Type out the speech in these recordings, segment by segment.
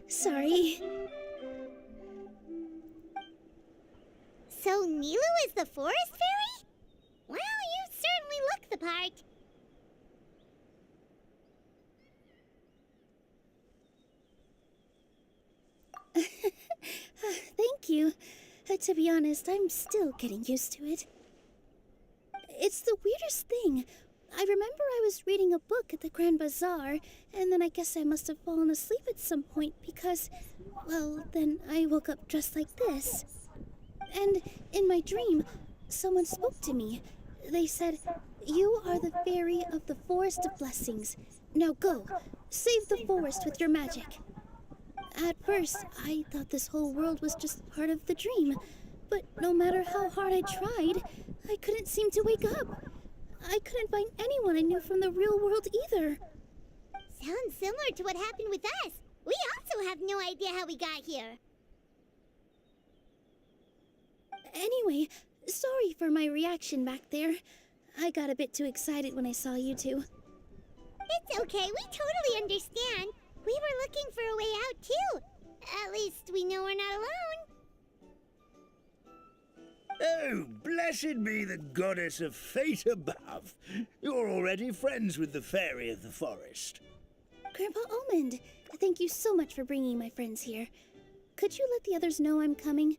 Sorry. So Nilu is the forest fairy? Well, you certainly look the part. Thank you. To be honest, I'm still getting used to it. It's the weirdest thing. I remember I was reading a book at the Grand Bazaar, and then I guess I must have fallen asleep at some point because, well, then I woke up dressed like this. And in my dream, someone spoke to me. They said, "You are the fairy of the Forest of Blessings. Now go, save the forest with your magic." At first, I thought this whole world was just part of the dream, but no matter how hard I tried, I couldn't seem to wake up. I couldn't find anyone I knew from the real world either. Sounds similar to what happened with us. We also have no idea how we got here. Anyway, sorry for my reaction back there. I got a bit too excited when I saw you two. It's okay, we totally understand. We were looking for a way out too. At least we know we're not alone. Oh, blessed be the goddess of fate above. You're already friends with the fairy of the forest. Grandpa Almond, thank you so much for bringing my friends here. Could you let the others know I'm coming?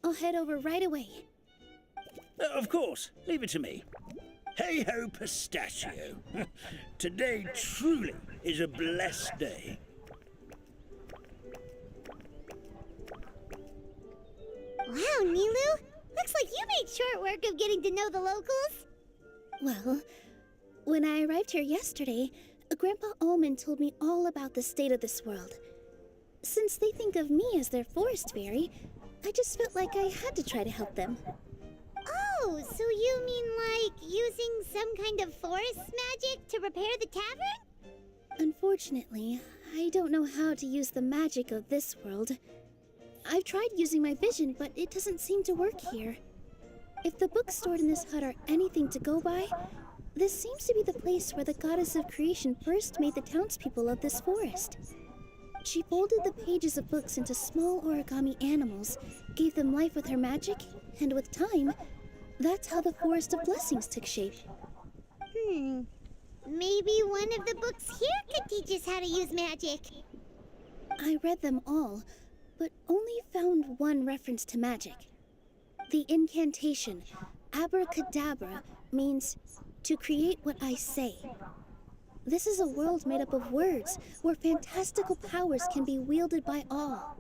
I'll head over right away. Of course, leave it to me. Hey ho, pistachio. Today truly is a blessed day. Wow, Nilu! Looks like you made short work of getting to know the locals. Well, when I arrived here yesterday, Grandpa Almond told me all about the state of this world. Since they think of me as their forest fairy, I just felt like I had to try to help them. Oh, so you mean like using some kind of forest magic to repair the tavern? Unfortunately, I don't know how to use the magic of this world. I've tried using my vision, but it doesn't seem to work here. If the books stored in this hut are anything to go by, this seems to be the place where the goddess of creation first made the townspeople of this forest. She folded the pages of books into small origami animals, gave them life with her magic, and with time, that's how the Forest of Blessings took shape. Maybe one of the books here could teach us how to use magic. I read them all, but only found one reference to magic. The incantation, abracadabra, means to create what I say. This is a world made up of words, where fantastical powers can be wielded by all.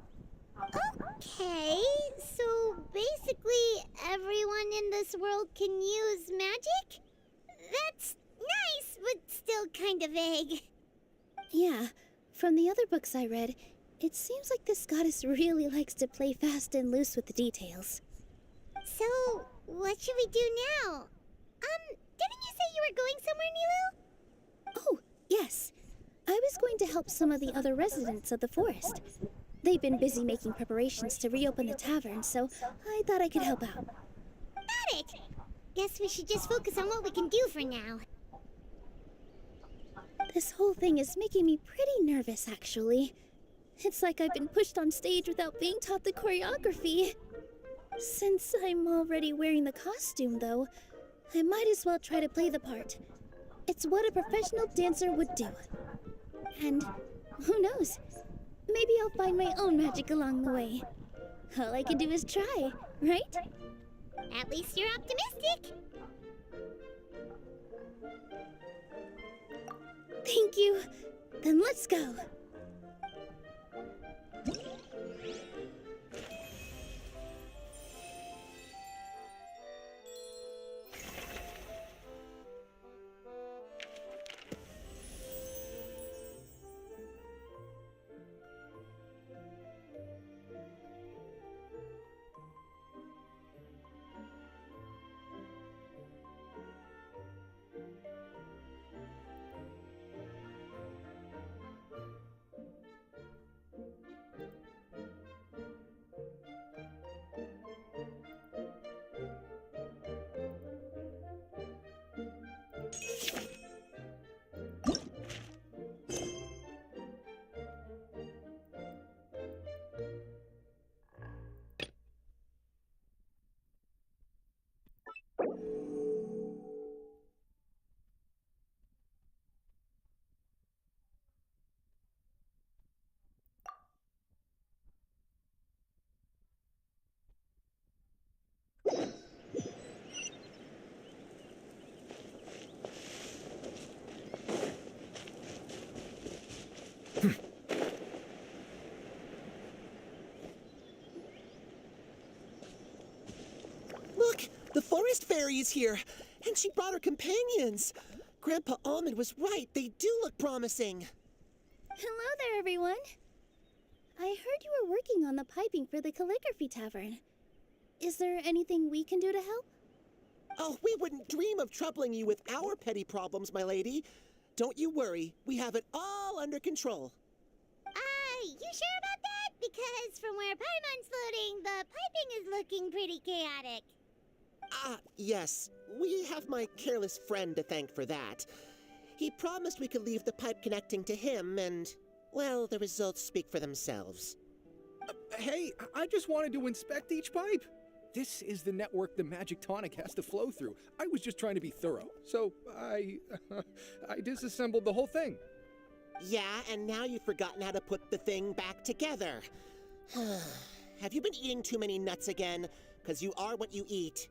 Okay, so basically everyone in this world can use magic? That's nice, but still kind of vague. Yeah, from the other books I read, it seems like this goddess really likes to play fast and loose with the details. So, what should we do now? Didn't you say you were going somewhere, Nilu? Oh, yes. I was going to help some of the other residents of the forest. They've been busy making preparations to reopen the tavern, so I thought I could help out. Got it! Guess we should just focus on what we can do for now. This whole thing is making me pretty nervous, actually. It's like I've been pushed on stage without being taught the choreography. Since I'm already wearing the costume, though, I might as well try to play the part. It's what a professional dancer would do. And who knows? Maybe I'll find my own magic along the way. All I can do is try, right? At least you're optimistic. Thank you. Then let's go. The forest fairy is here, and she brought her companions. Grandpa Almond was right. They do look promising. Hello there, everyone. I heard you were working on the piping for the calligraphy tavern. Is there anything we can do to help? Oh, we wouldn't dream of troubling you with our petty problems, my lady. Don't you worry. We have it all under control. You sure about that? Because from where Paimon's floating, the piping is looking pretty chaotic. Yes. We have my careless friend to thank for that. He promised we could leave the pipe connecting to him, and, well, the results speak for themselves. Hey, I just wanted to inspect each pipe. This is the network the magic tonic has to flow through. I was just trying to be thorough, so I disassembled the whole thing. Yeah, and now you've forgotten how to put the thing back together. Have you been eating too many nuts again? 'Cause you are what you eat.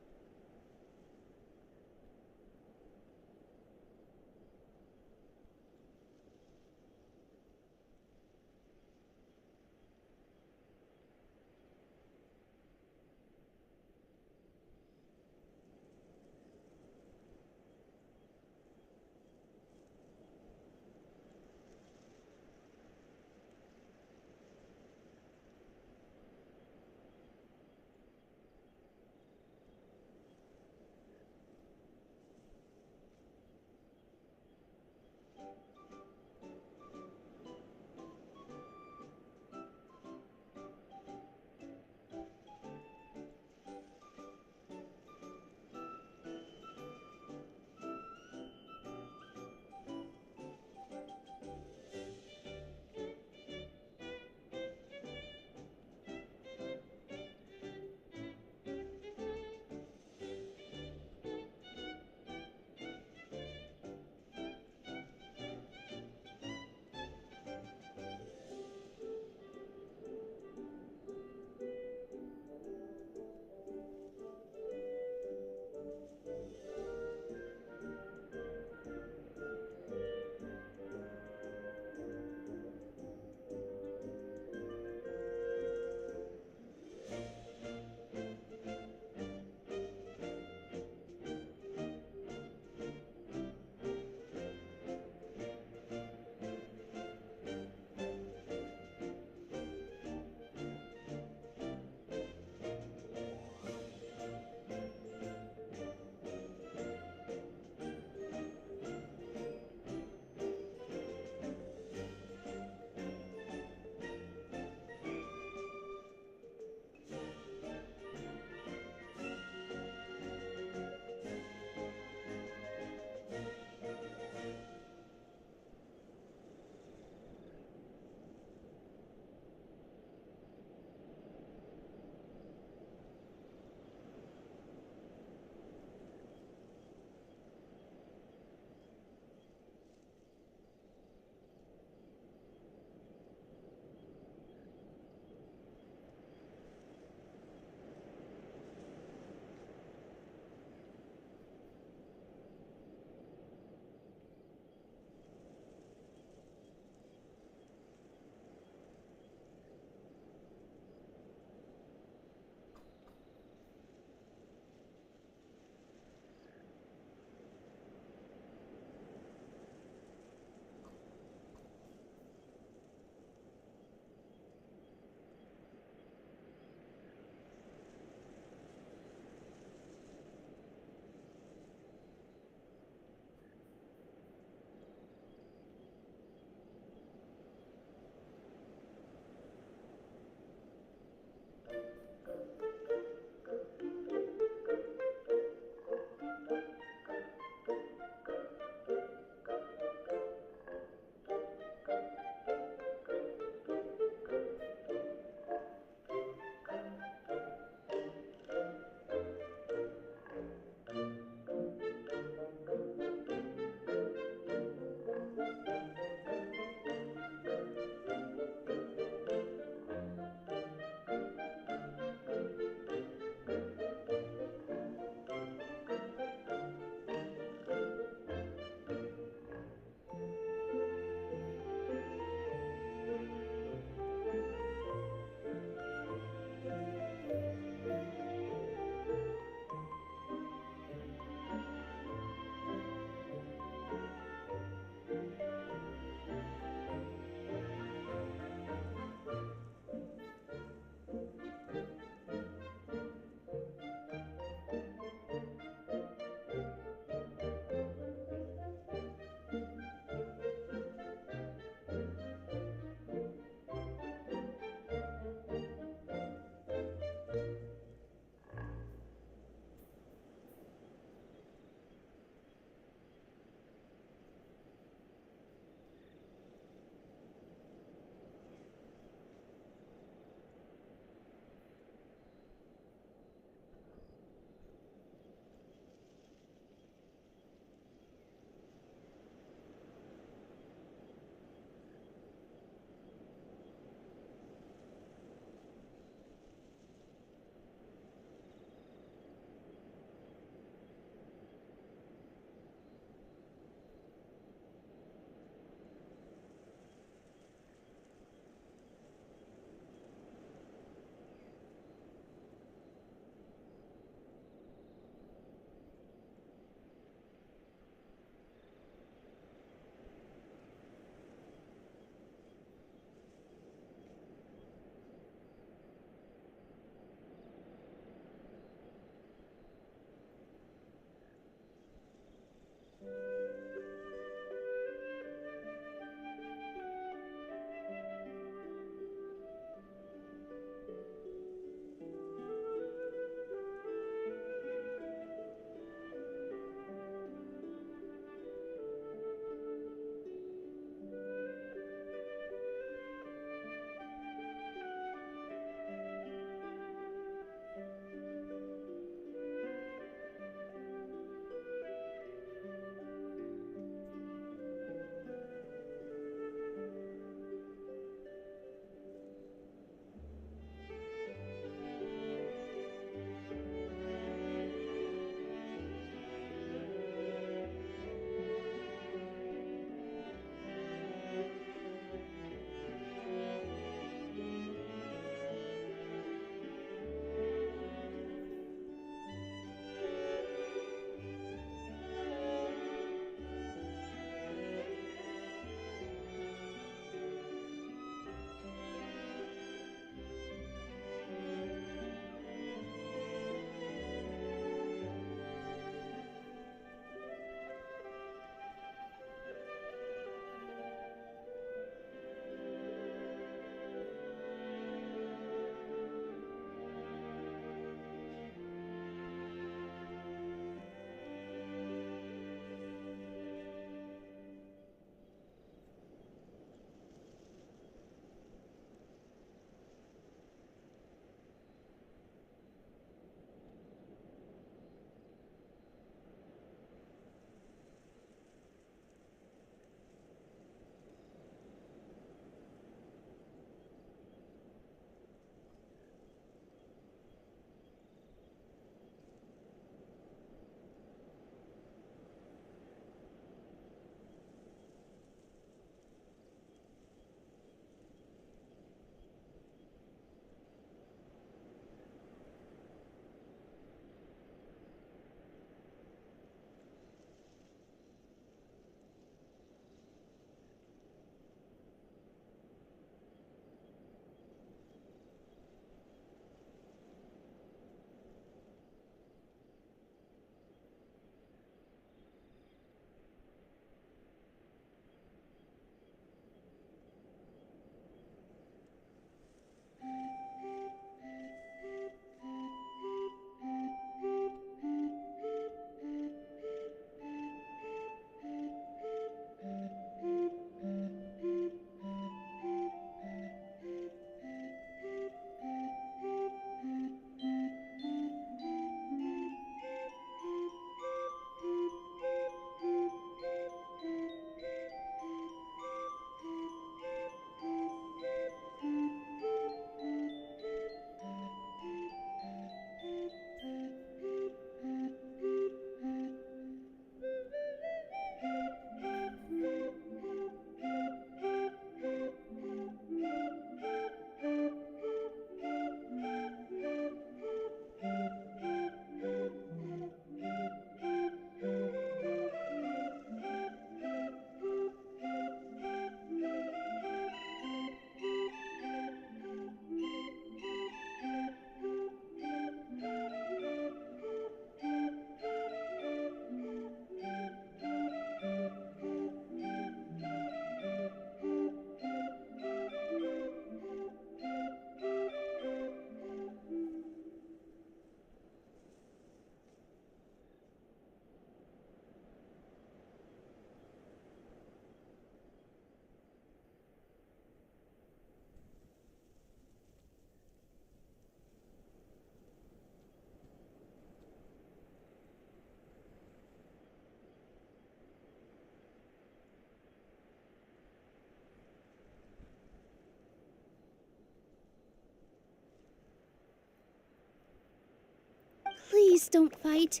Please don't fight.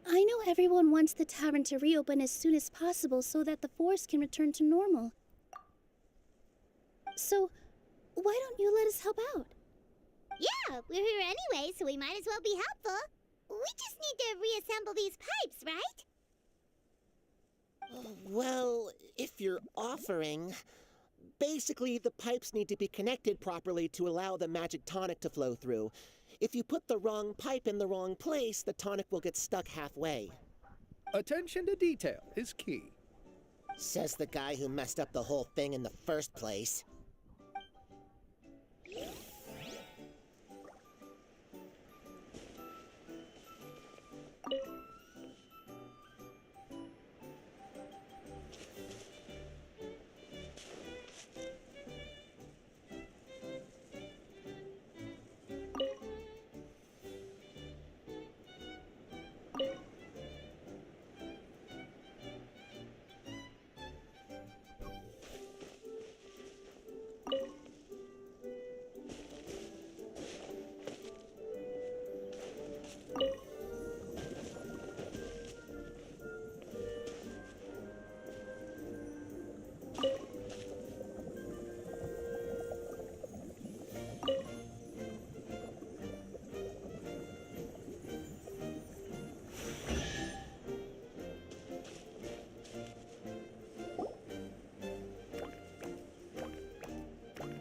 I know everyone wants the tavern to reopen as soon as possible so that the forest can return to normal. So, why don't you let us help out? Yeah, we're here anyway, so we might as well be helpful. We just need to reassemble these pipes, right? Well, if you're offering... Basically, the pipes need to be connected properly to allow the magic tonic to flow through. If you put the wrong pipe in the wrong place, the tonic will get stuck halfway. Attention to detail is key. Says the guy who messed up the whole thing in the first place.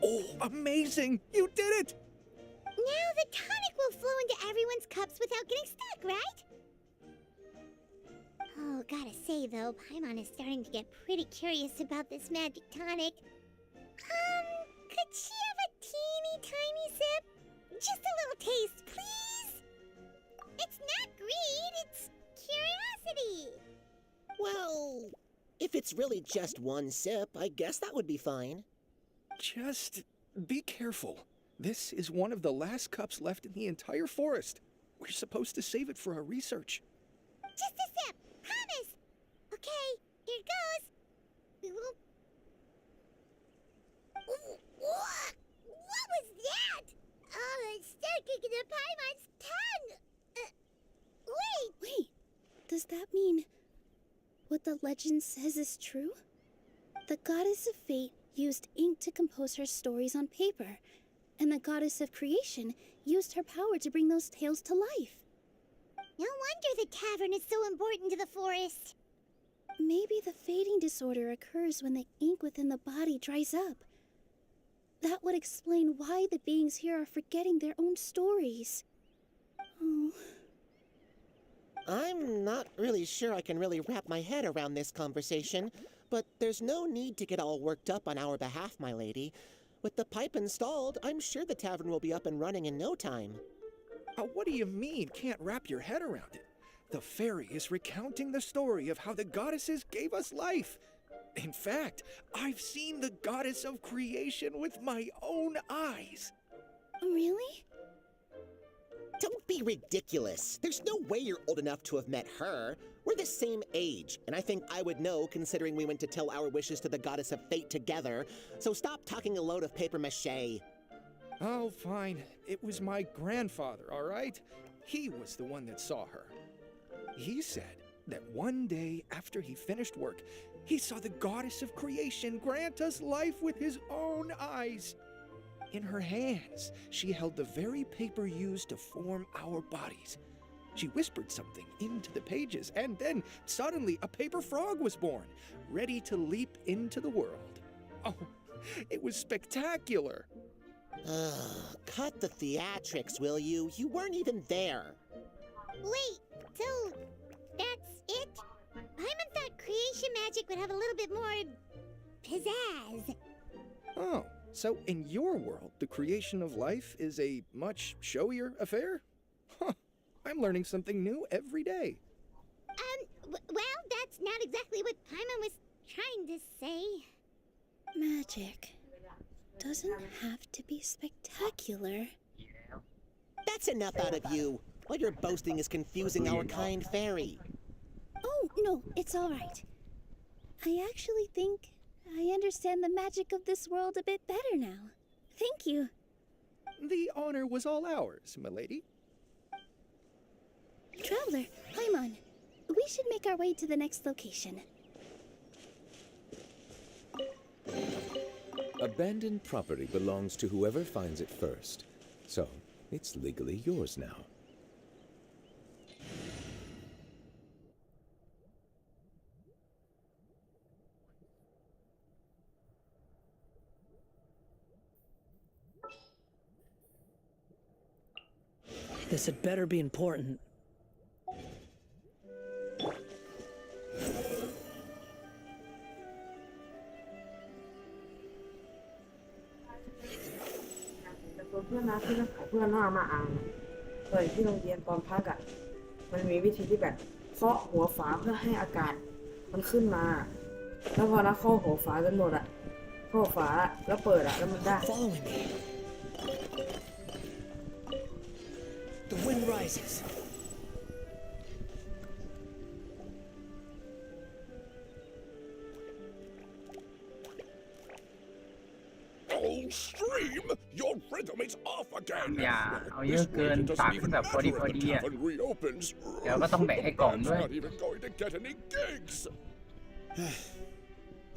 Oh, amazing! You did it! Now the tonic will flow into everyone's cups without getting stuck, right? Oh, gotta say though, Paimon is starting to get pretty curious about this magic tonic. Could she have a teeny tiny sip? Just a little taste, please? It's not greed, it's curiosity. Well, if it's really just one sip, I guess that would be fine. Just be careful. This is one of the last cups left in the entire forest. We're supposed to save it for our research. Just a sip, promise. Okay, here goes. We won't... What was that? Oh, it's sticking to Paimon's tongue. Wait. Does that mean what the legend says is true? The goddess of fate used ink to compose her stories on paper, and the goddess of creation used her power to bring those tales to life. No wonder the tavern is so important to the forest. Maybe the fading disorder occurs when the ink within the body dries up. That would explain why the beings here are forgetting their own stories. Oh. I'm not really sure I can really wrap my head around this conversation, but there's no need to get all worked up on our behalf, my lady. With the pipe installed, I'm sure the tavern will be up and running in no time. What do you mean, can't wrap your head around it? The fairy is recounting the story of how the goddesses gave us life. In fact, I've seen the goddess of creation with my own eyes. Really? Don't be ridiculous. There's no way you're old enough to have met her. We're the same age, and I think I would know considering we went to tell our wishes to the goddess of fate together. So stop talking a load of papier-mâché. Oh, fine. It was my grandfather, all right? He was the one that saw her. He said that one day after he finished work, he saw the goddess of creation grant us life with his own eyes. In her hands, she held the very paper used to form our bodies. She whispered something into the pages, and then suddenly a paper frog was born, ready to leap into the world. Oh, it was spectacular. Cut the theatrics, will you? You weren't even there. Wait, so that's it? Paimon thought creation magic would have a little bit more pizzazz. Oh, so in your world, the creation of life is a much showier affair? Huh, I'm learning something new every day. Well, that's not exactly what Paimon was trying to say. Magic doesn't have to be spectacular. That's enough out of you. All your boasting is confusing our kind fairy. Oh, no, it's all right. I actually think I understand the magic of this world a bit better now. Thank you. The honor was all ours, milady. Traveler, Paimon, we should make our way to the next location. Abandoned property belongs to whoever finds it first, so it's legally yours now. This had better be important. แต่ตัวเพื่อนนะที่เราขอเพื่อนน้ามาอ่านตอนที่โรงเรียนตอนพักอ่ะมันมีวิธีที่แบบเคาะหัวฝาเพื่อให้อากาศมันขึ้นมาแล้วพอนักเคาะหัวฝากันหมดอ่ะเคาะฝาแล้วเปิดอ่ะแล้วมันได้ Following me. The wind rises. Old stream, your rhythm is off again. อย่าเอาเยอะเกินตักขึ้นแบบพอดีอ่ะ reopens. เดี๋ยวก็ต้องแบ่งให้กล่องด้วย Not even going to get any gigs.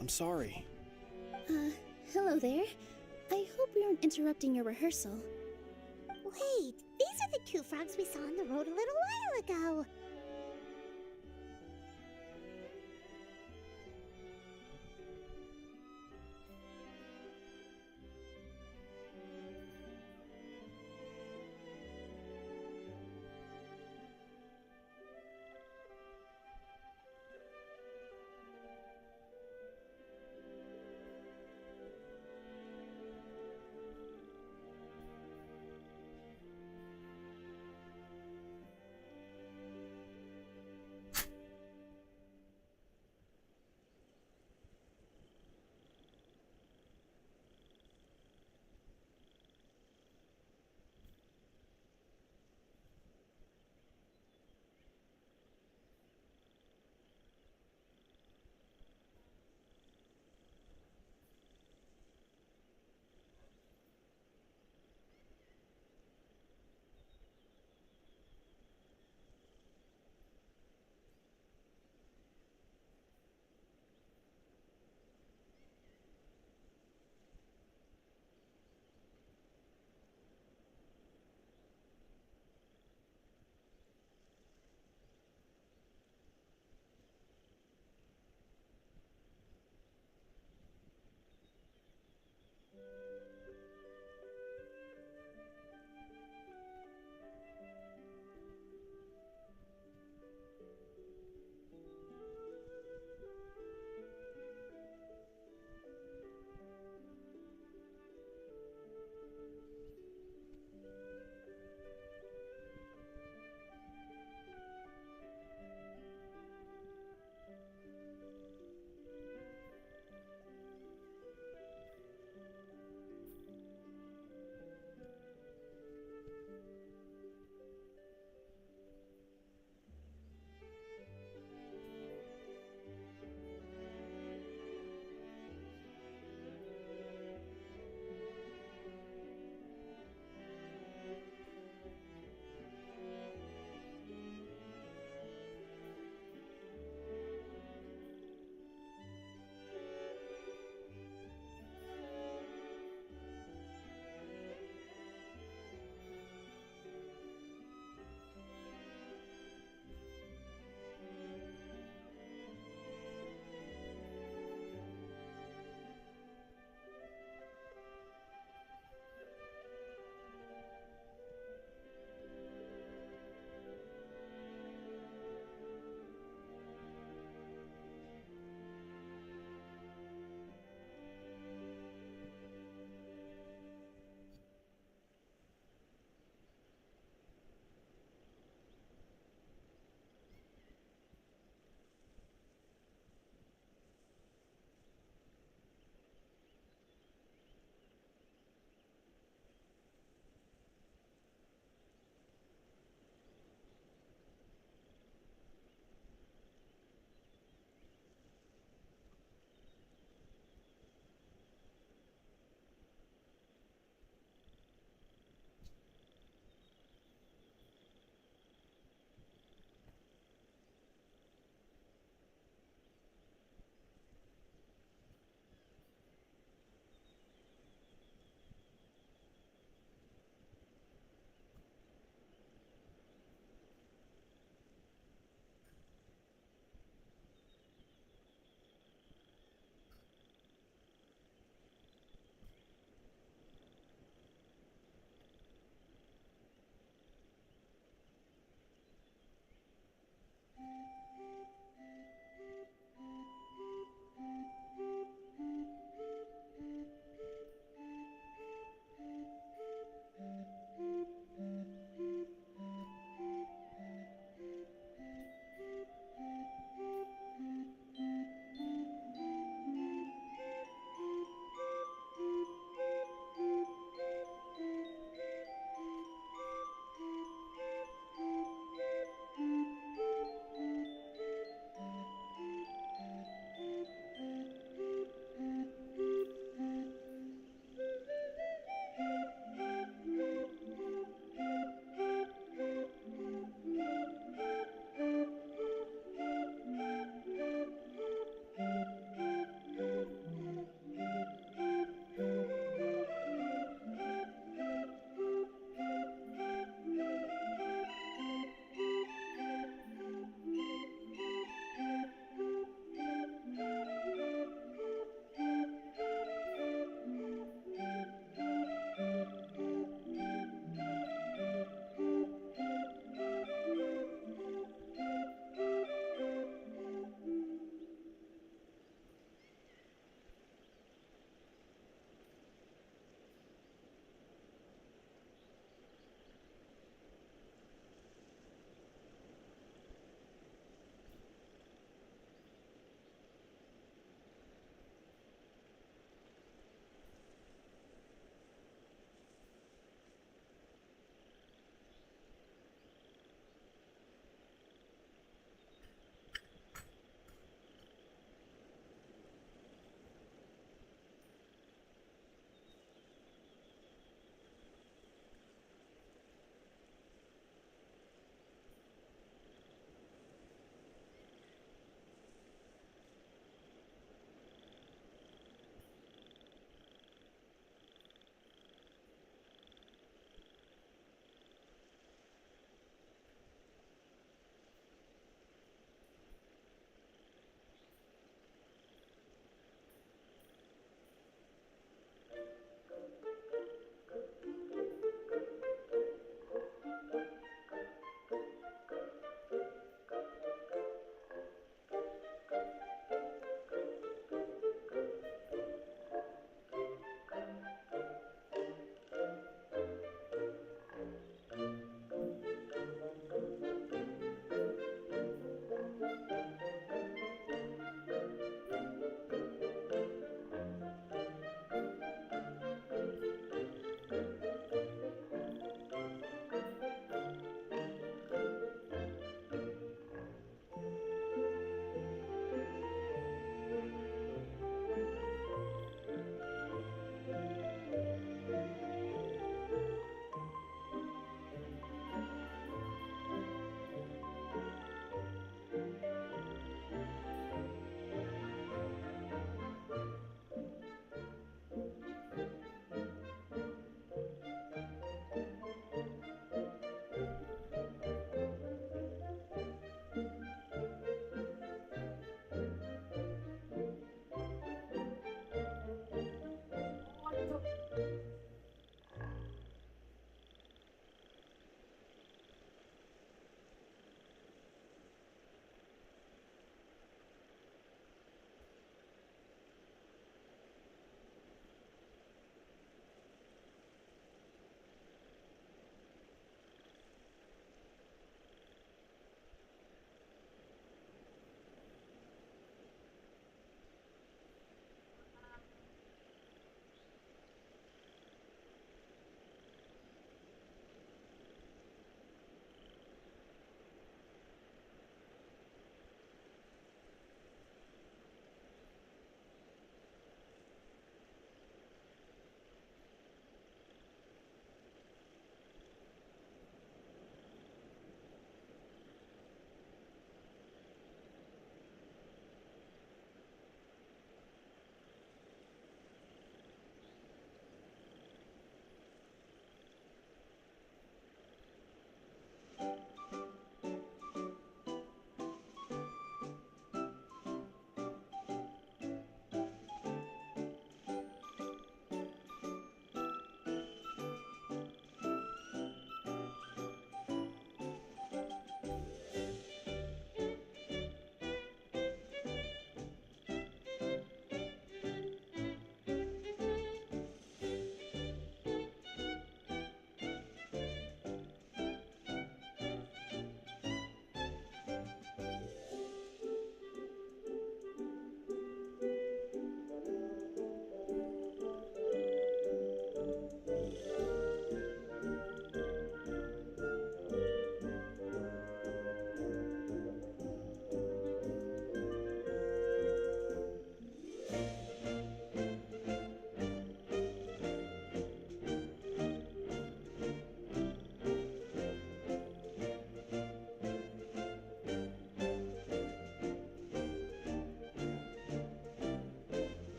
I'm sorry. Hello there. I hope we aren't interrupting your rehearsal. Wait, these are the two frogs we saw on the road a little while ago.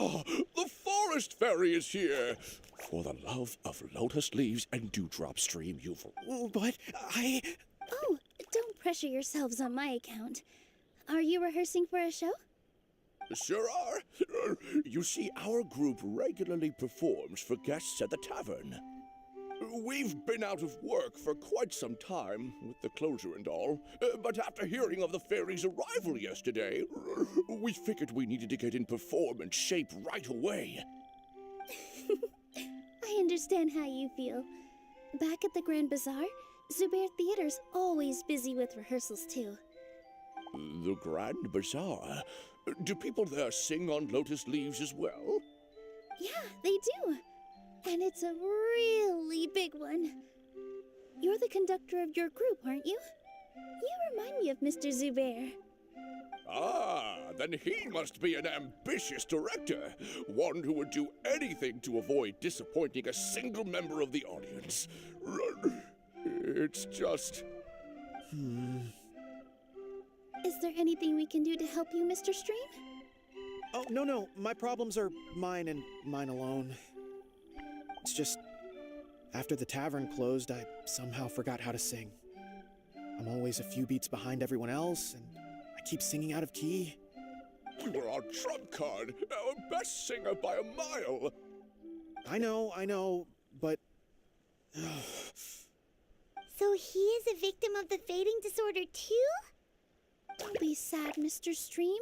Oh, the forest fairy is here. For the love of lotus leaves and dewdrop stream, you've... But Oh, don't pressure yourselves on my account. Are you rehearsing for a show? Sure are. You see, our group regularly performs for guests at the tavern. We've been out of work for quite some time, with the closure and all, but after hearing of the fairy's arrival yesterday, we figured we needed to get in performance shape right away. I understand how you feel. Back at the Grand Bazaar, Zubair Theater's always busy with rehearsals too. The Grand Bazaar? Do people there sing on lotus leaves as well? Yeah, they do. And it's a really big one. You're the conductor of your group, aren't you? You remind me of Mr. Zubair. Ah, then he must be an ambitious director. One who would do anything to avoid disappointing a single member of the audience. It's just... Is there anything we can do to help you, Mr. Stream? oh no, my problems are mine and mine alone. It's just after the tavern closed, I somehow forgot how to sing. I'm always a few beats behind everyone else, and I keep singing out of key. You were our trump card, our best singer by a mile. I know, but So he is a victim of the fading disorder too? Don't be sad, Mr. Stream.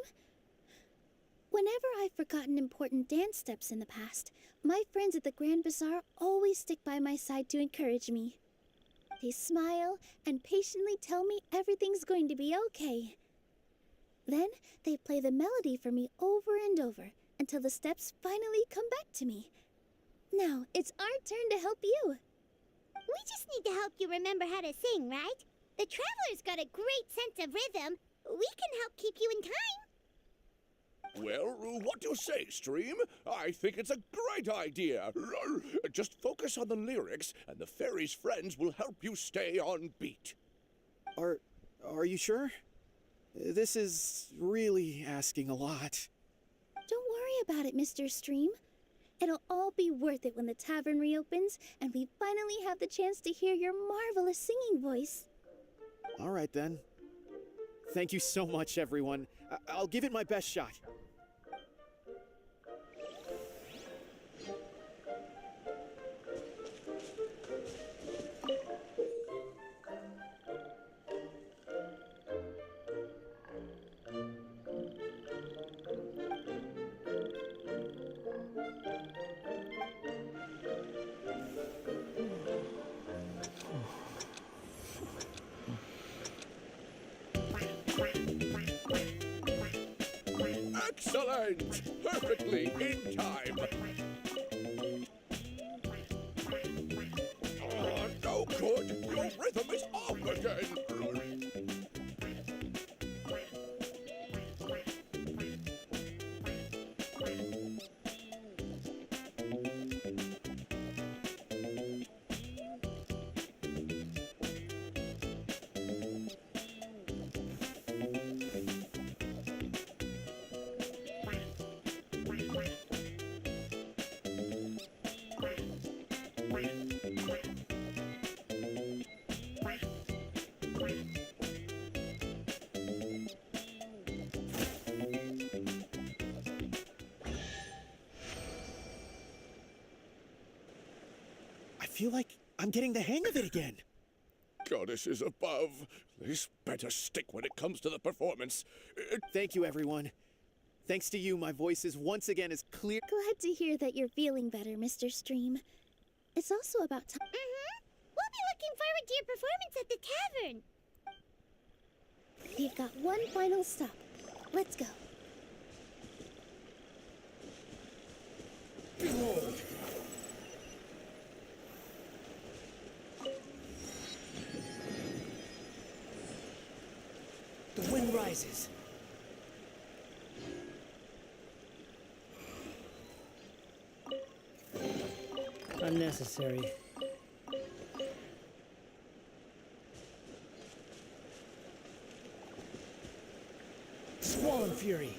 Whenever I've forgotten important dance steps in the past, my friends at the Grand Bazaar always stick by my side to encourage me. They smile and patiently tell me everything's going to be okay. Then they play the melody for me over and over until the steps finally come back to me. Now it's our turn to help you. We just need to help you remember how to sing, right? The Traveler's got a great sense of rhythm. We can help keep you in time. Well, what do you say, Stream? I think it's a great idea. Just focus on the lyrics, and the fairy's friends will help you stay on beat. Are you sure? This is really asking a lot. Don't worry about it, Mr. Stream. It'll all be worth it when the tavern reopens and we finally have the chance to hear your marvelous singing voice. All right then. Thank you so much, everyone. I'll give it my best shot. Excellent! Perfectly in time. No good! Your rhythm is off again! I feel like I'm getting the hang of it again. Goddesses above, this better stick when it comes to the performance. Thank you, everyone. Thanks to you, my voice is once again as clear. Glad to hear that you're feeling better, Mr. Stream. It's also about time. We'll be looking forward to your performance at the tavern. We've got one final stop. Let's go. Behold! The wind rises. Unnecessary. Squall and fury.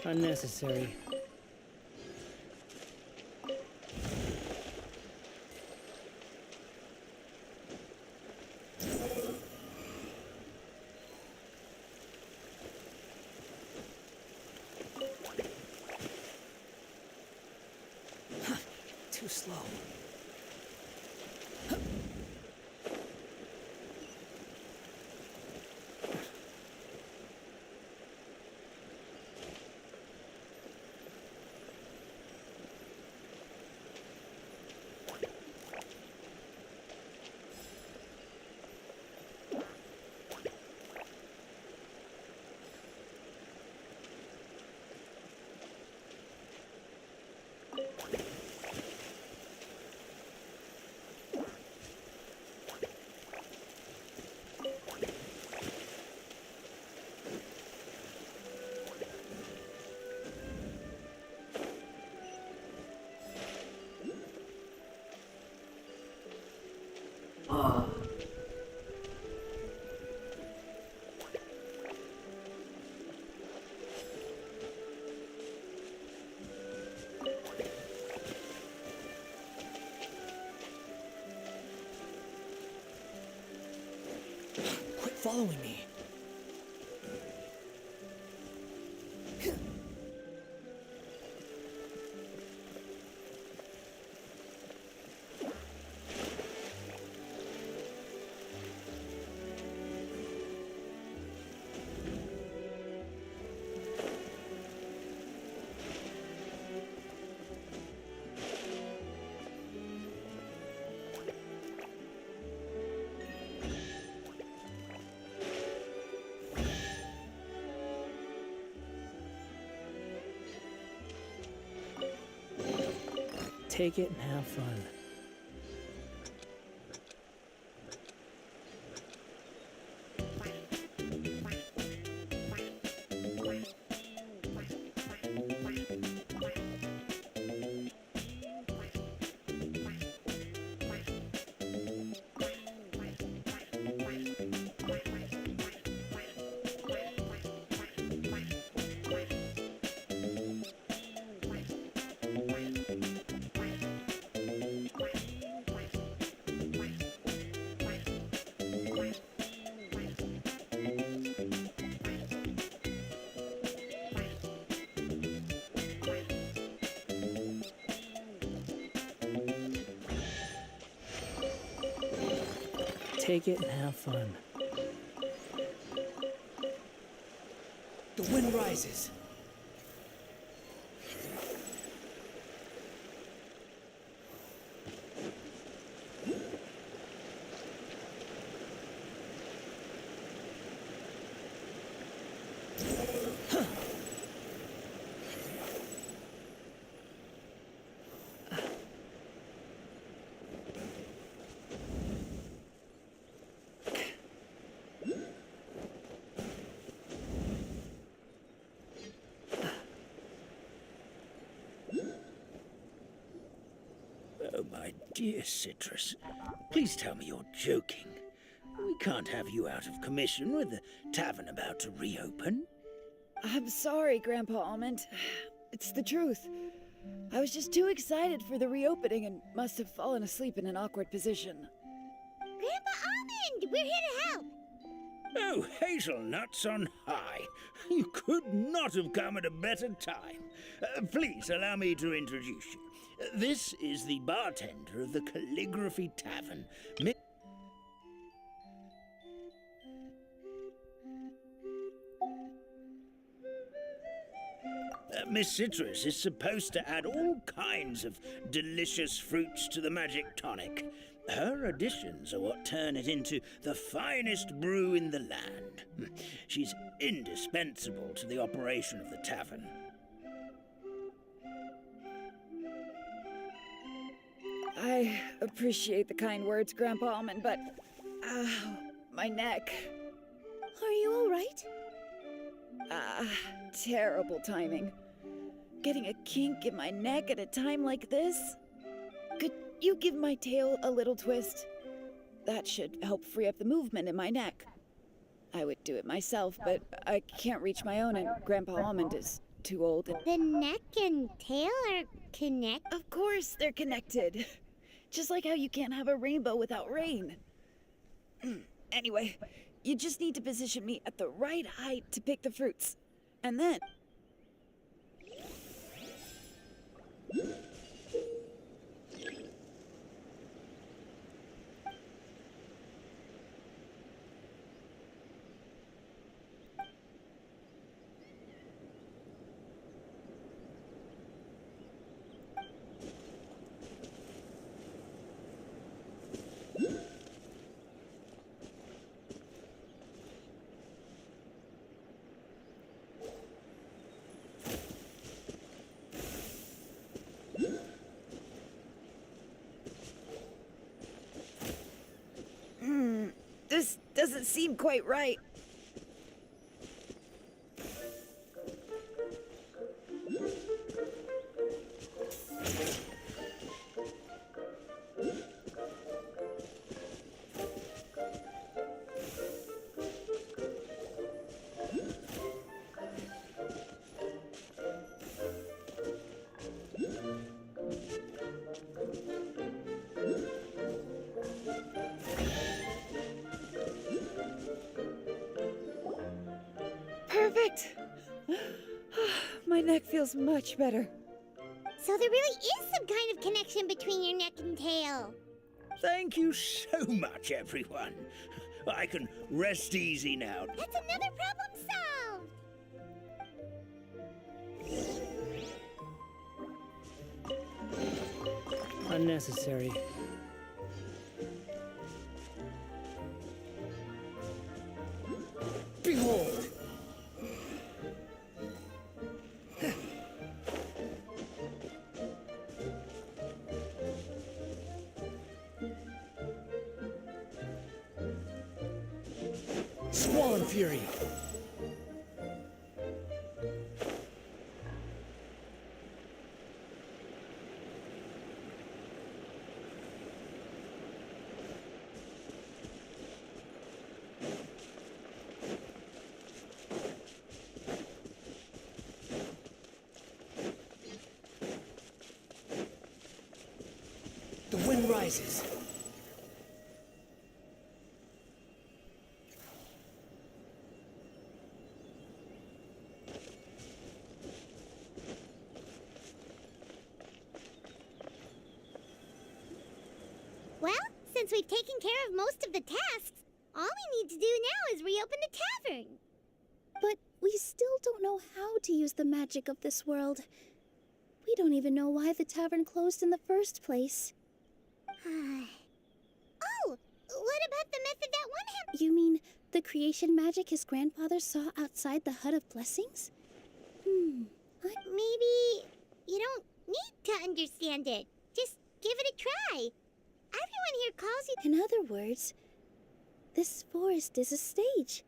Unnecessary. Too slow. Quit following me. Take it and have fun. Take it and have fun. The wind rises. Oh, my dear Citrus, please tell me you're joking. We can't have you out of commission with the tavern about to reopen. I'm sorry, Grandpa Almond. It's the truth. I was just too excited for the reopening and must have fallen asleep in an awkward position. Grandpa Almond, we're here to help. Oh, hazelnuts on high. You could not have come at a better time. Please allow me to introduce you. This is the bartender of the Calligraphy Tavern. Miss Citrus is supposed to add all kinds of delicious fruits to the magic tonic. Her additions are what turn it into the finest brew in the land. She's indispensable to the operation of the tavern. I appreciate the kind words, Grandpa Almond, but... my neck. Are you all right? Terrible timing. Getting a kink in my neck at a time like this? Could you give my tail a little twist? That should help free up the movement in my neck. I would do it myself, but I can't reach my own, and Grandpa Almond is too old. The neck and tail are connected. Of course they're connected. Just like how you can't have a rainbow without rain. Anyway, you just need to position me at the right height to pick the fruits. And then... This doesn't seem quite right. Perfect! My neck feels much better. So there really is some kind of connection between your neck and tail. Thank you so much, everyone. I can rest easy now. That's another problem solved! Unnecessary. Behold! Swan Fury! The wind rises. Well, since we've taken care of most of the tasks, all we need to do now is reopen the tavern. But we still don't know how to use the magic of this world. We don't even know why the tavern closed in the first place. Oh, what about the method that one had? You mean the creation magic his grandfather saw outside the Hut of Blessings? Maybe you don't need to understand it. Just give it a try. Everyone here calls you... In other words, this forest is a stage.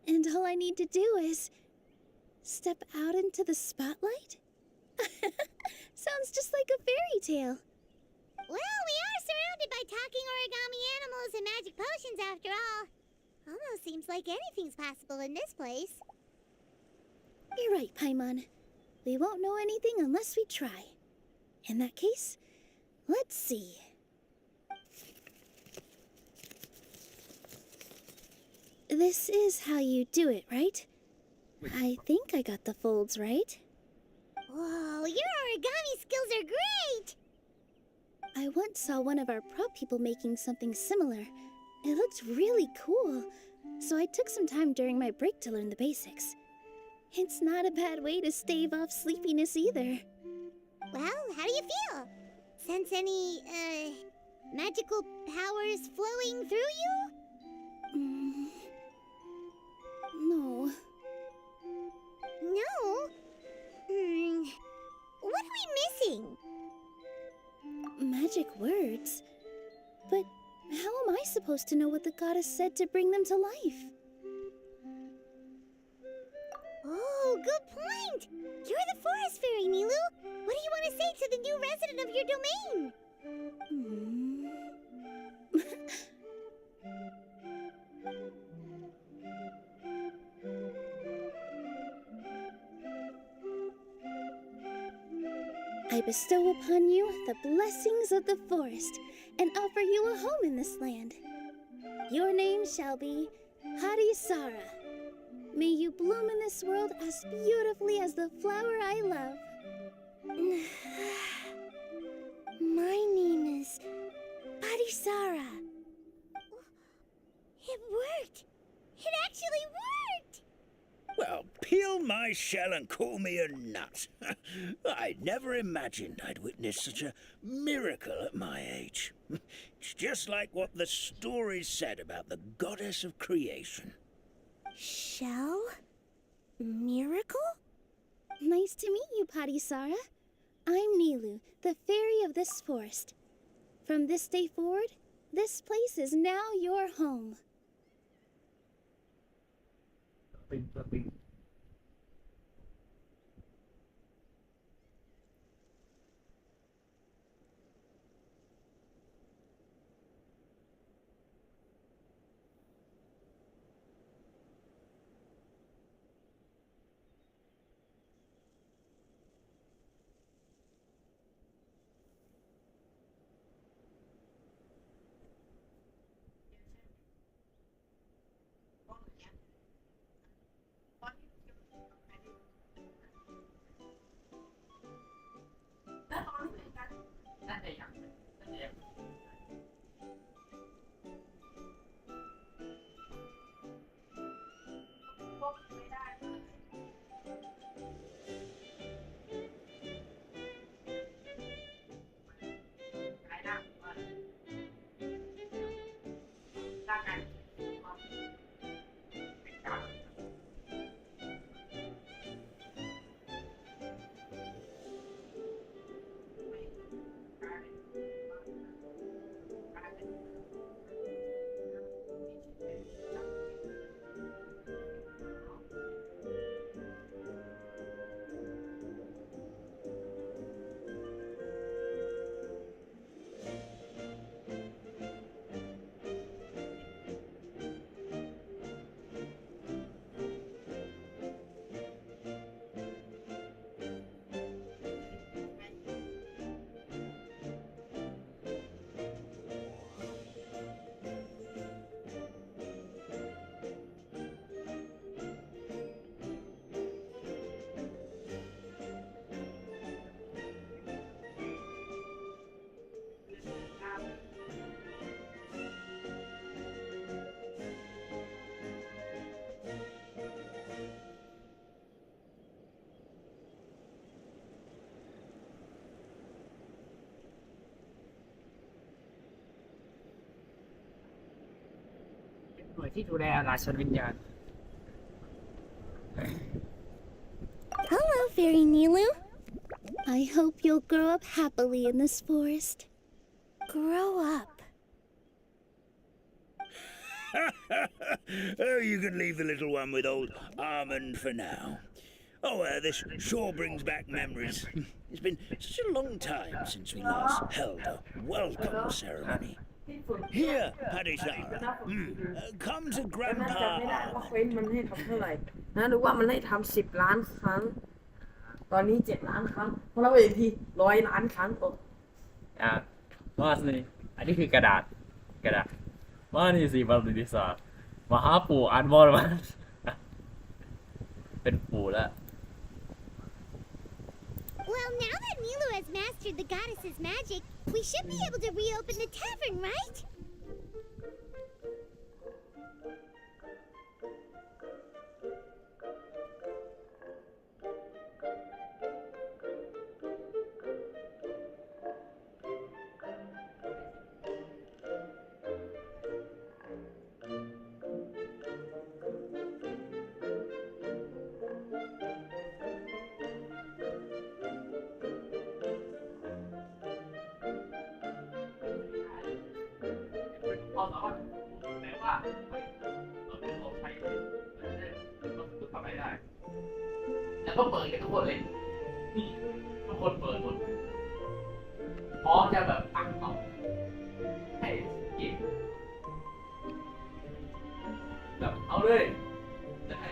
And all I need to do is... step out into the spotlight? Sounds just like a fairy tale. Well, we are surrounded by talking origami animals and magic potions after all. Almost seems like anything's possible in this place. You're right, Paimon. We won't know anything unless we try. In that case, let's see. This is how you do it, right? I think I got the folds right. Whoa, your origami skills are great! I once saw one of our prop people making something similar. It looked really cool, so I took some time during my break to learn the basics. It's not a bad way to stave off sleepiness either. Well, how do you feel? Sense any, magical powers flowing through you? No. No? What are we missing? Magic words? But how am I supposed to know what the goddess said to bring them to life? Oh, good point! You're the forest fairy, Milu! What do you want to say to the new resident of your domain? I bestow upon you the blessings of the forest and offer you a home in this land. Your name shall be Harisara. May you bloom in this world as beautifully as the flower I love. My name is Harisara. It worked! It actually worked! Well, peel my shell and call me a nut. I never imagined I'd witness such a miracle at my age. It's just like what the stories said about the goddess of creation. Shell? Miracle? Nice to meet you, Parisara. I'm Nilu, the fairy of this forest. From this day forward, this place is now your home. หน่วยที่ดูแลราชวิญญาณ Hello, Fairy Nilu. I hope you'll grow up happily in this forest. Grow up. Oh, you can leave the little one with old Armand for now. Oh, this sure brings back memories. It's been such a long time since we last held a welcome ceremony. Here, Parisara. Come to น่าจะ Grandpa ไม่ได้ว่า Armand. เควสมันให้ทำเท่าไหร่นะหรือว่ามันให้ทำ10 ล้านครั้ง ตอนนี้7 ล้านครั้งเพราะเราอีกที100 ล้านครั้งโอ้ ว่าสิอันนี้คือกระดาษว่านี่สิประวัติศาสตร์มหาปู่อ่านบอลมา เป็นปู่แล้ว Well, now that Nilu has mastered the goddess's magic, we should be able to reopen the tavern, right?แล้วก็เปิดกันทุกคนเลยนี่ทุกคนเปิดหมดพร้อมจะแบบตั้งต่อให้กินแบบเอาเลยจะให้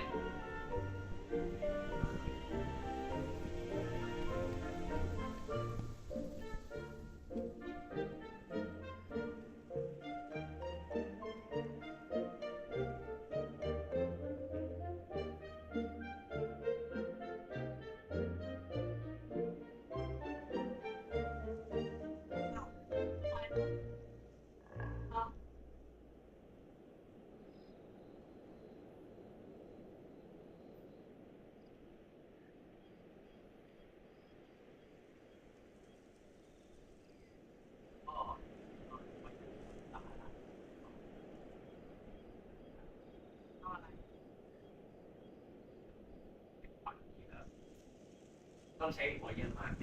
ต้องใช้หัวเยอะมาก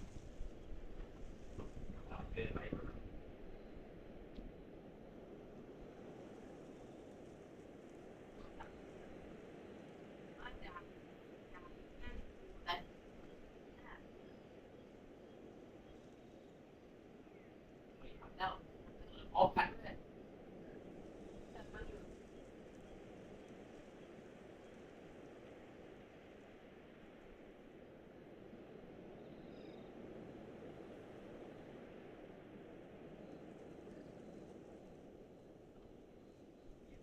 เกินไปแล้วออกกันเลย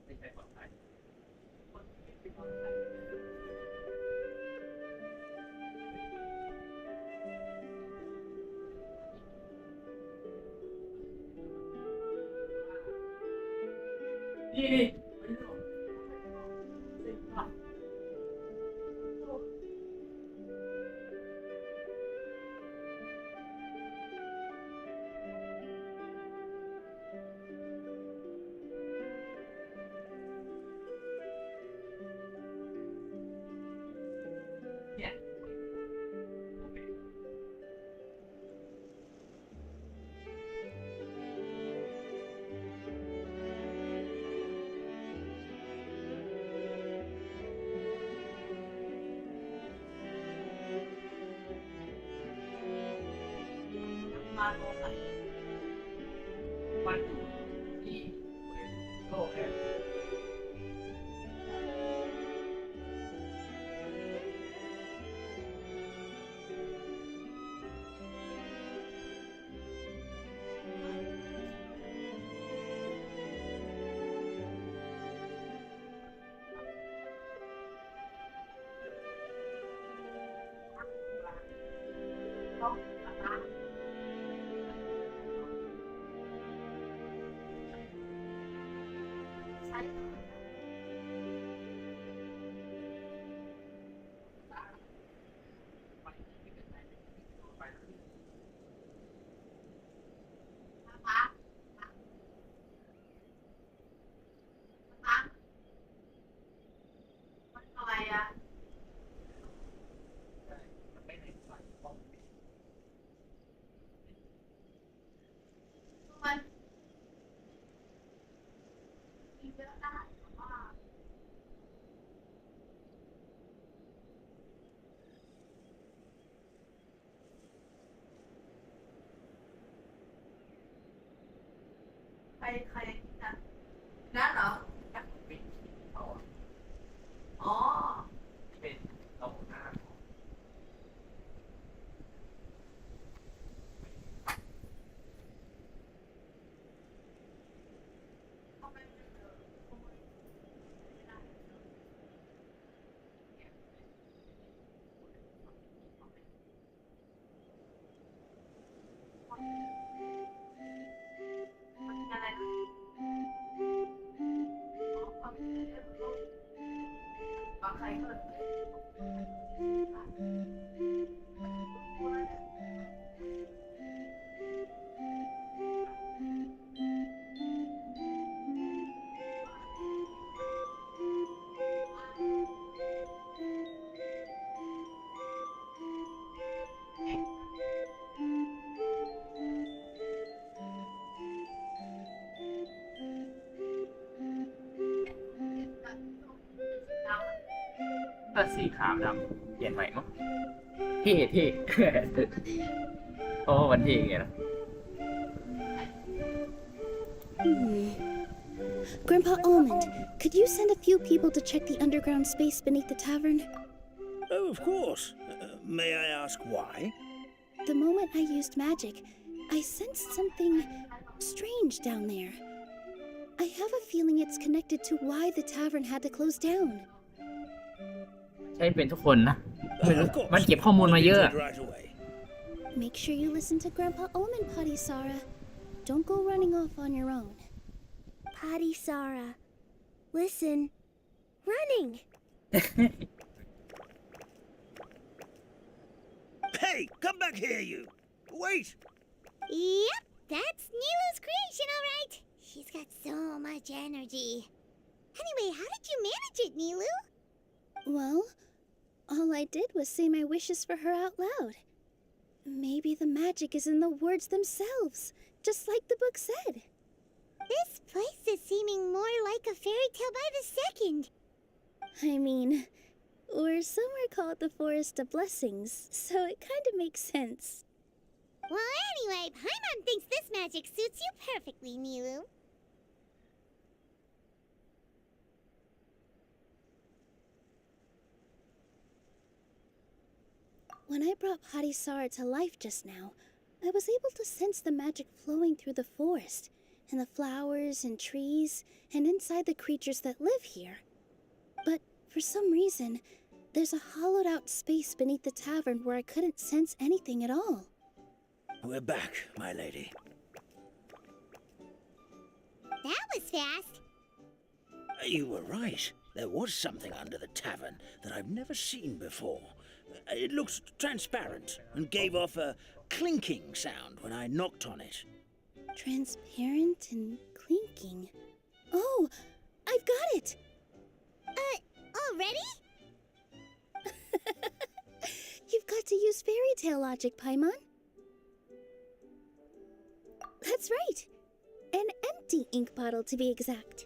ไม่ใช่ปลอดภัยคนที่ไม่ปลอดภัยนี่นี่เนี่ย มาโลกไหนมันอยู่ที่โลกแห่งอะไรอ่ะไม่ไหนใส่ของมันมีเยอะได้แต่ว่าใครนะนั่นเหรออยากเป็นเขาอ๋อเป็นเราหน้าอะไรนะบางใครก็ก็สีขาวดำเปลี่ยนใหม่มั้งเท่โอ้วันเท่ไงล่ะ Grandpa Almond, could you send a few people to check the underground space beneath the tavern? Oh, of course. May I ask why? The moment I used magic, I sensed something strange down there. I have a feeling it's connected to why the tavern had to close down. ใช่เป็นทุกคนนะ Of course. มันเก็บข้อมูลมาเยอะ Right away. Make sure you listen to Grandpa Almond, Potty Sara. Don't go running off on your own. Potty Sara. Listen. Running. Hey, come back here, you! Wait! Yep, that's Nilu's creation, all right. She's got so much energy. Anyway, how did you manage it, Nilu? Well, all I did was say my wishes for her out loud. Maybe the magic is in the words themselves, just like the book said. This place is seeming more like a fairy tale by the second. I mean, we're somewhere called the Forest of Blessings, so it kind of makes sense. Well, anyway, Paimon thinks this magic suits you perfectly, Milu. When I brought Hadisar to life just now, I was able to sense the magic flowing through the forest, and the flowers and trees, and inside the creatures that live here. But for some reason, there's a hollowed out space beneath the tavern where I couldn't sense anything at all. We're back, my lady. That was fast. You were right. There was something under the tavern that I've never seen before. It looked transparent and gave off a clinking sound when I knocked on it. Transparent and clinking. Oh, I've got it! Already? You've got to use fairy tale logic, Paimon. That's right. An empty ink bottle, to be exact.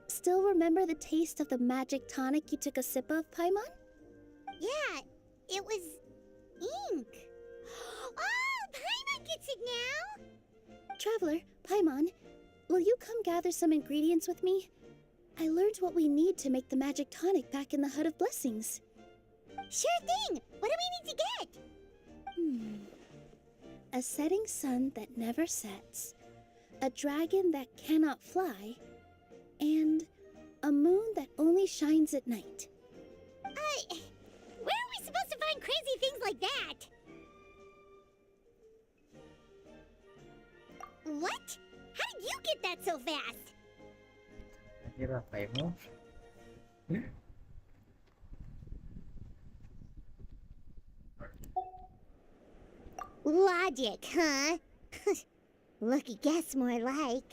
Still remember the taste of the magic tonic you took a sip of, Paimon? Yeah, it was ink. Oh, Paimon gets it now! Traveler, Paimon, will you come gather some ingredients with me? I learned what we need to make the magic tonic back in the Hut of Blessings. Sure thing! What do we need to get? A setting sun that never sets, a dragon that cannot fly, and a moon that only shines at night. Where are we supposed to find crazy things like that? What? How did you get that so fast? Logic, huh? Lucky guess, more like.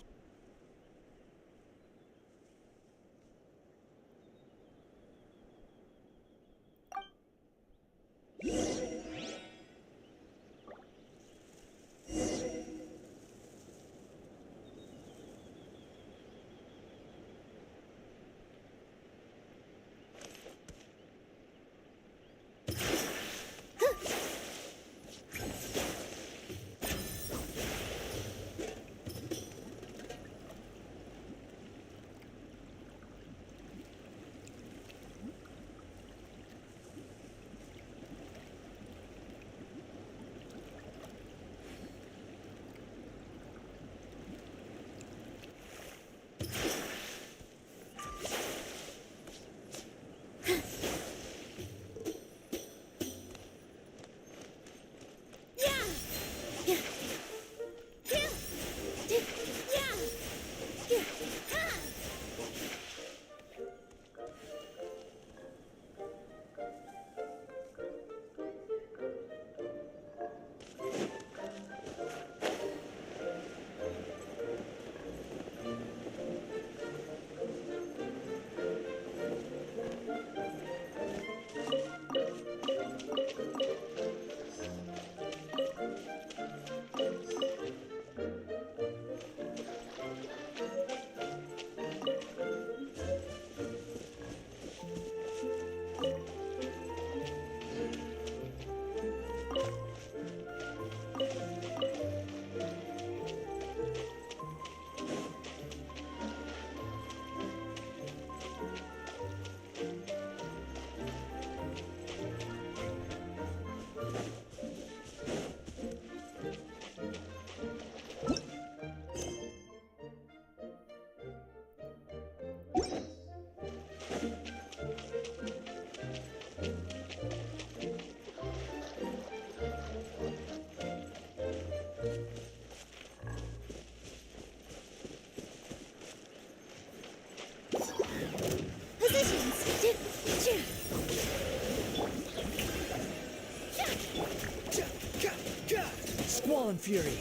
Squall and Fury.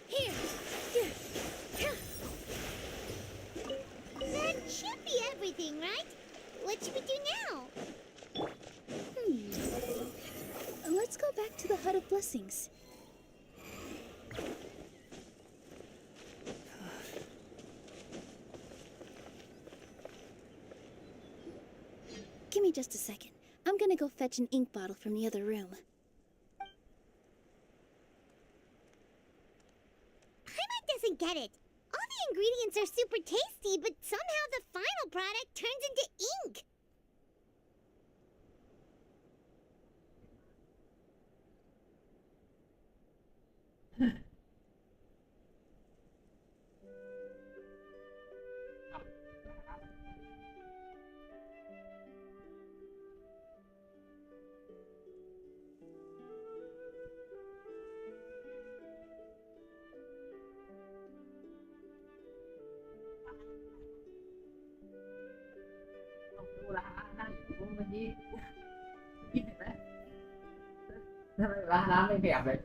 Here. things. Give me just a second. I'm gonna go fetch an ink bottle from the other room. Paimon doesn't get it. All the ingredients are super tasty, but somehow the final product turns into ink. Lá mới đẹp đấy.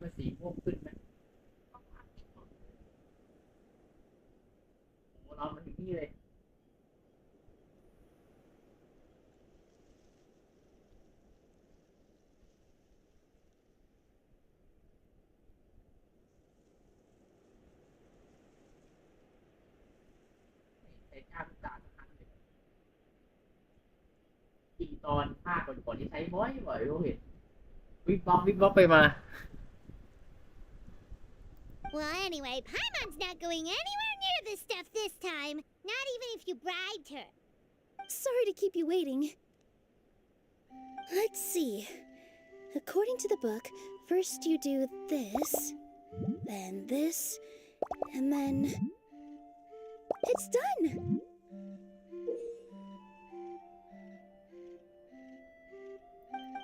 Nó xỉ vô kinh này. Ủa, nó mình như đây. Để tra chúng taกี่ตอนภาคก่อนๆที่ใช้บ่อยๆรู้เห็นวิบวับไปมา Well, anyway, Paimon's not going anywhere near this stuff this time. Not even if you bribed her. Sorry to keep you waiting. Let's see. According to the book, first you do this, then this, and then... It's done!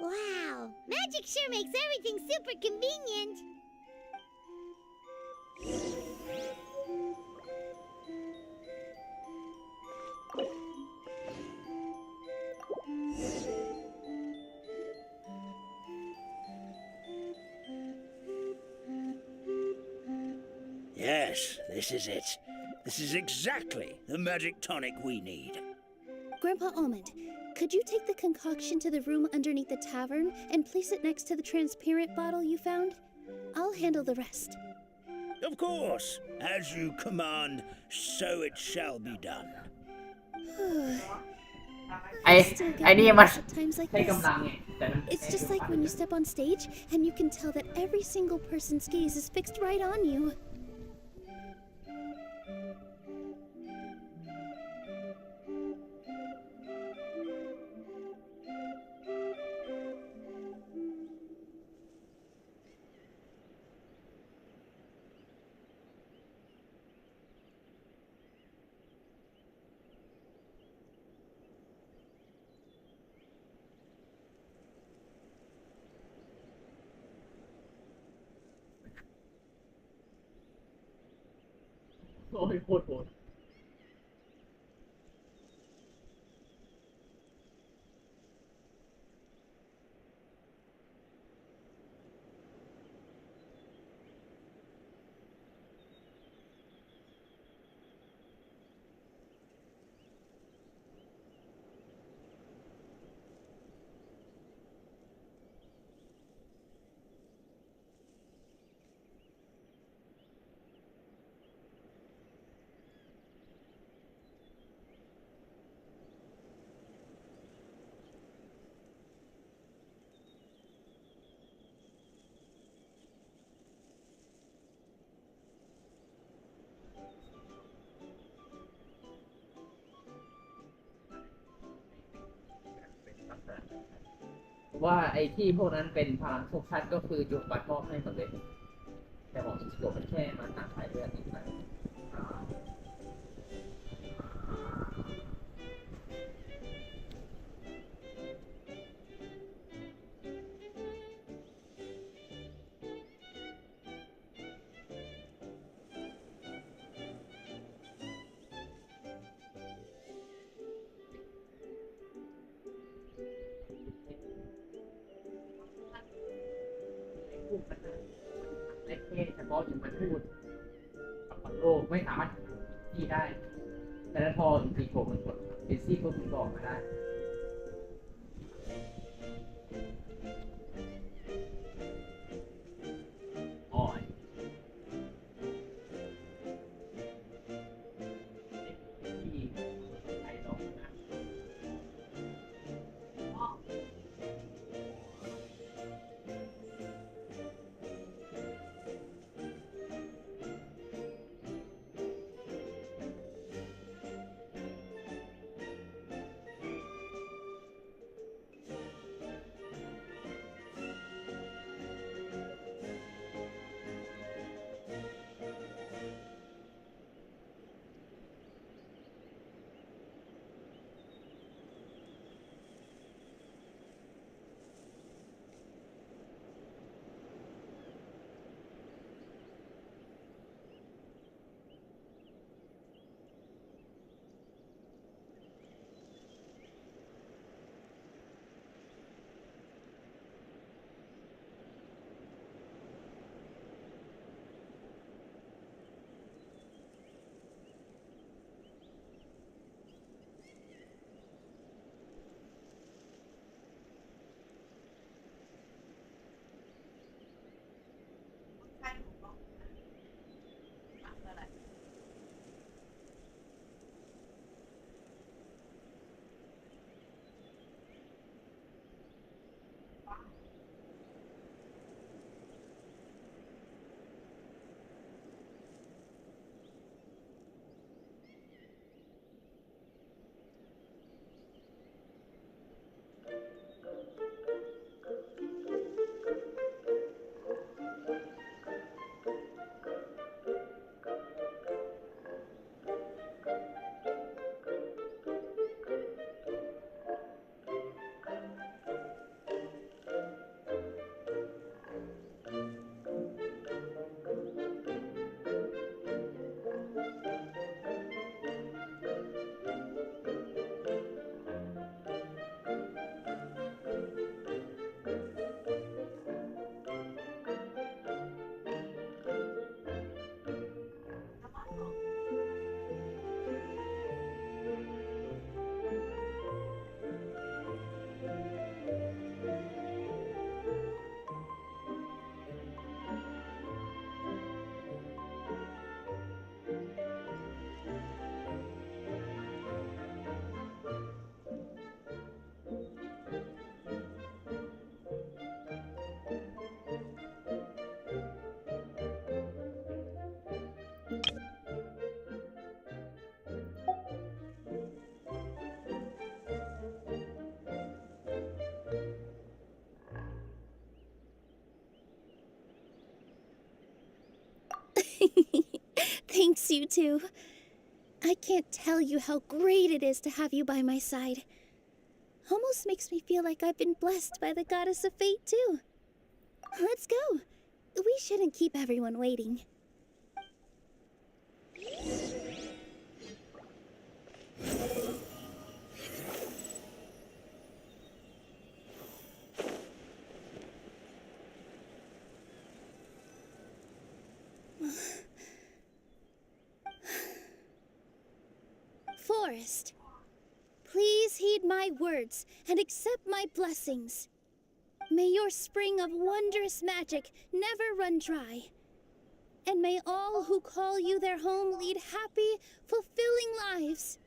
Wow, magic sure makes everything super convenient. Yes, this is it. This is exactly the magic tonic we need. Grandpa Almond, could you take the concoction to the room underneath the tavern and place it next to the transparent bottle you found? I'll handle the rest. Of course. As you command, so it shall be done. ไอ้นี่มัน Times like ใช้ this. กำลังไงแต่มัน It's just like when you step on stage and you can tell that every single person's gaze is fixed right on you. Ôi, khôn khôn. ว่าไอ้ที่พวกนั้นเป็นพลังโชคชัดก็คือจุดปัดมอบให้หมดเลยแต่ของอิจิโกะมันแค่มาตั้งสายเลือดนิดหน่อยพูดกันนะไอ้แค่เฉพาะถึงมันพูดกับโลกไม่สามารถที่ได้แต่ถ้าพออิจิโกะมันกดเป็นซี่ก็ถึงบอกมาได้อ๋อที่ไอ้ลองนะ Thanks, you two. I can't tell you how great it is to have you by my side. Almost makes me feel like I've been blessed by the goddess of fate, too. Let's go. We shouldn't keep everyone waiting. Forest, please heed my words and accept my blessings. May your spring of wondrous magic never run dry. And may all who call you their home lead happy, fulfilling lives.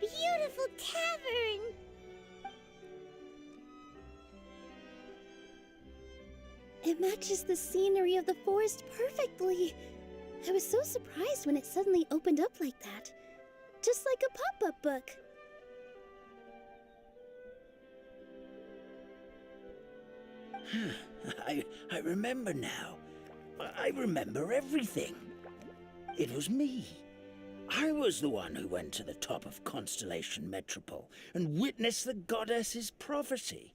beautiful tavern! It matches the scenery of the forest perfectly. I was so surprised when it suddenly opened up like that. Just like a pop-up book. I remember now. I remember everything. It was me. I was the one who went to the top of Constellation Metropole and witnessed the goddess's prophecy.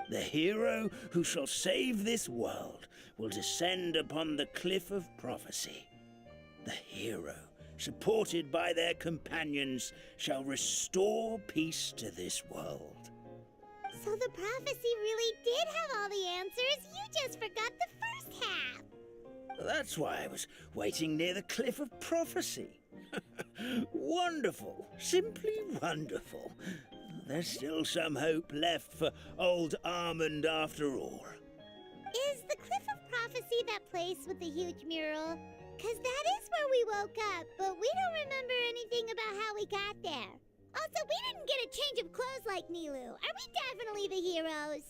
The hero who shall save this world will descend upon the cliff of prophecy. The hero, supported by their companions, shall restore peace to this world. So the prophecy really did have all the answers. You just forgot the first half. That's why I was waiting near the cliff of prophecy. Wonderful, simply wonderful. There's still some hope left for old Almond after all. Is the Cliff of Prophecy that place with the huge mural? 'Cause that is where we woke up, but we don't remember anything about how we got there. Also, we didn't get a change of clothes like Nilu. Are we definitely the heroes?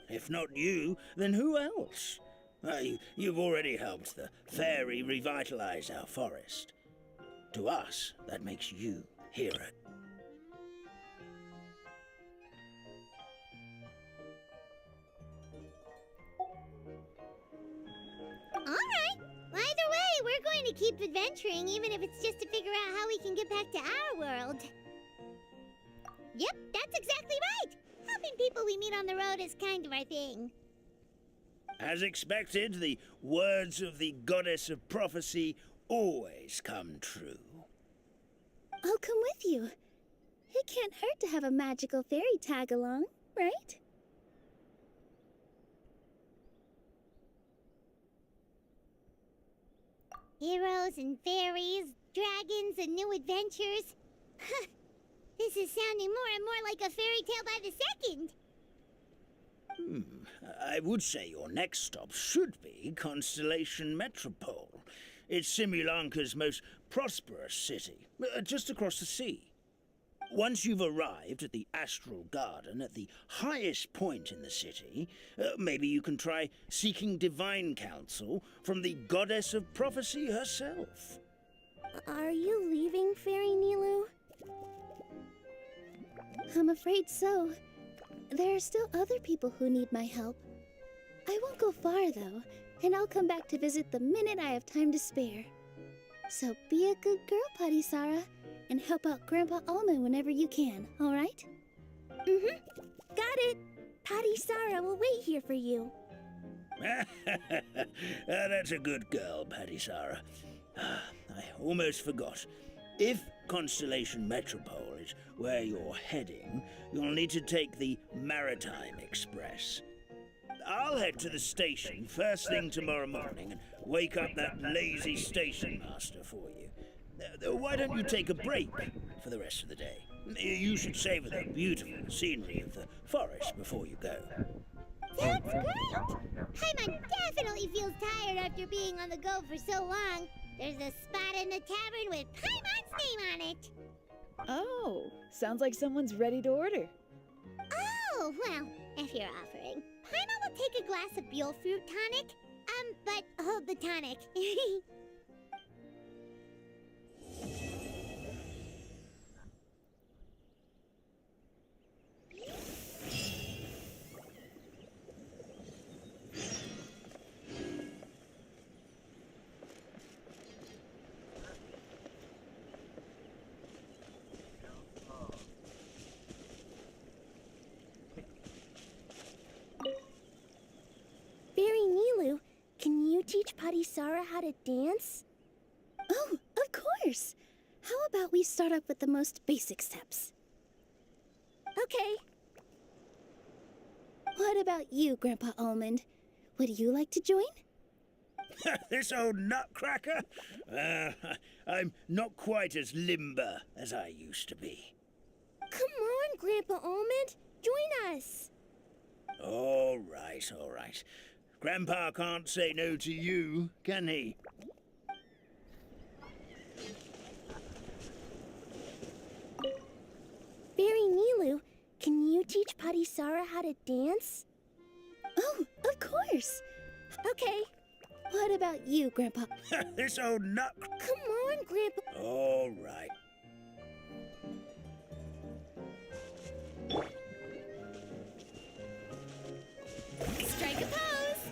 If not you, then who else? You've already helped the fairy revitalize our forest. To us, that makes you hero. Alright. Either way, we're going to keep adventuring, even if it's just to figure out how we can get back to our world. Yep, that's exactly right. Helping people we meet on the road is kind of our thing. As expected, the words of the goddess of prophecy always come true. I'll come with you. It can't hurt to have a magical fairy tag along, right? Heroes and fairies, dragons and new adventures. This is sounding more and more like a fairy tale by the second. I would say your next stop should be Constellation Metropole. It's Simulanka's most prosperous city, just across the sea. Once you've arrived at the Astral Garden at the highest point in the city, maybe you can try seeking divine counsel from the goddess of prophecy herself. Are you leaving, Fairy Nilu? I'm afraid so. There are still other people who need my help. I won't go far, though, and I'll come back to visit the minute I have time to spare. So be a good girl, Patisara, and help out Grandpa Almond whenever you can, all right? Got it! Patisara will wait here for you. That's a good girl, Patisara. I almost forgot. If Constellation Metropole is where you're heading, you'll need to take the Maritime Express. I'll head to the station first thing tomorrow morning and wake up that lazy station master for you. Why don't you take a break for the rest of the day? You should savor the beautiful scenery of the forest before you go. Sounds great! Paimon definitely feels tired after being on the go for so long. There's a spot in the tavern with Paimon's name on it. Oh, sounds like someone's ready to order. Oh, well, if you're offering. Paimon will take a glass of Buell fruit tonic. But hold the tonic. Fairy Nilu, can you teach Patisara how to dance? Oh, of course! How about we start up with the most basic steps? Okay. What about you, Grandpa Almond? Would you like to join? This old nutcracker? I'm not quite as limber as I used to be. Come on, Grandpa Almond. Join us. All right, all right. Grandpa can't say no to you, can he? Auntie Sarah how to dance? Oh, of course. Okay. What about you, Grandpa? This old nut. Come on, Grandpa. All right. Strike a pose.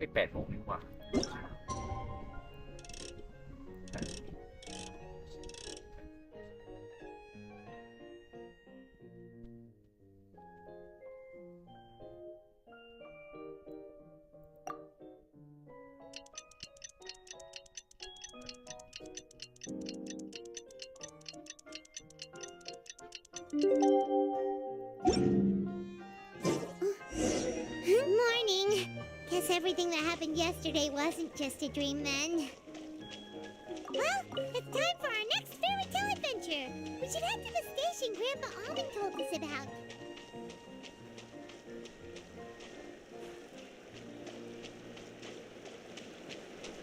2 ปุ๊บไป8 โมงดีกว่า Morning. Guess everything that happened yesterday wasn't just a dream then. Well, it's time for our next fairy tale adventure. We should head to the station Grandpa Almond told us about.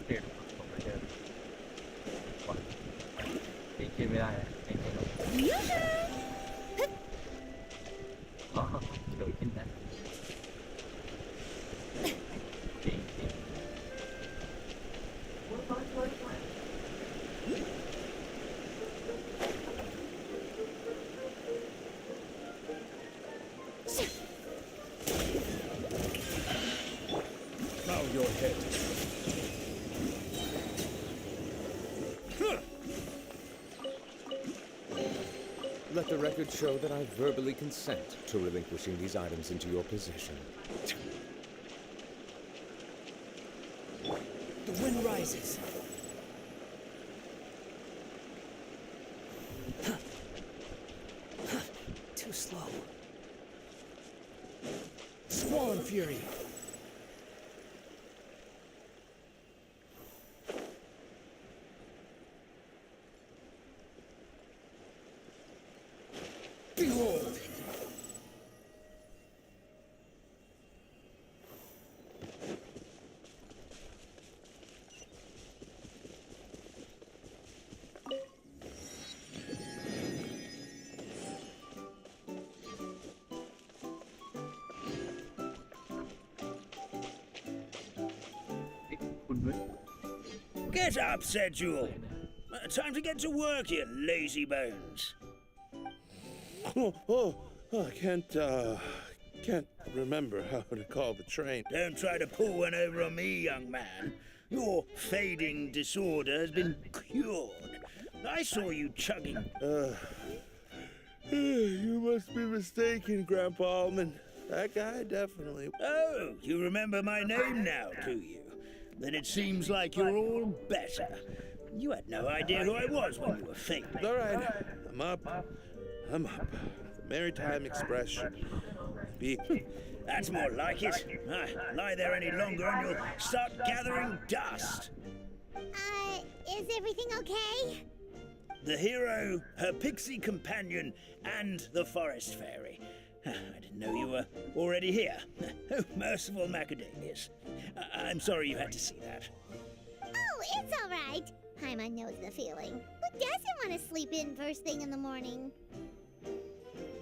Okay, ผมไม่เจอก่อนคิดไม่ได้ไม่ใช่หรอกอ๋อเดี๋ยวขึ้นนะจริง Bow your head. Let the record show that I verbally consent to relinquishing these items into your possession. The wind rises. Too slow. Squall and fury. Behold! Get up, said Jewel. Time to get to work, you lazy bones. I can't remember how to call the train. Don't try to pull one over on me, young man. Your fading disorder has been cured. I saw you chugging. You must be mistaken, Grandpa Almond. That guy definitely... Oh, you remember my name now, do you? Then it seems like you're all better. You had no idea who I was when you were fading. All right, I'm up. The Maritime Express should be... That's more like it. Lie there any longer and you'll start gathering dust. Is everything okay? The hero, her pixie companion, and the forest fairy. I didn't know you were already here. Oh, merciful macadamias. I'm sorry you had to see that. Oh, it's all right. Paimon knows the feeling. Who doesn't want to sleep in first thing in the morning?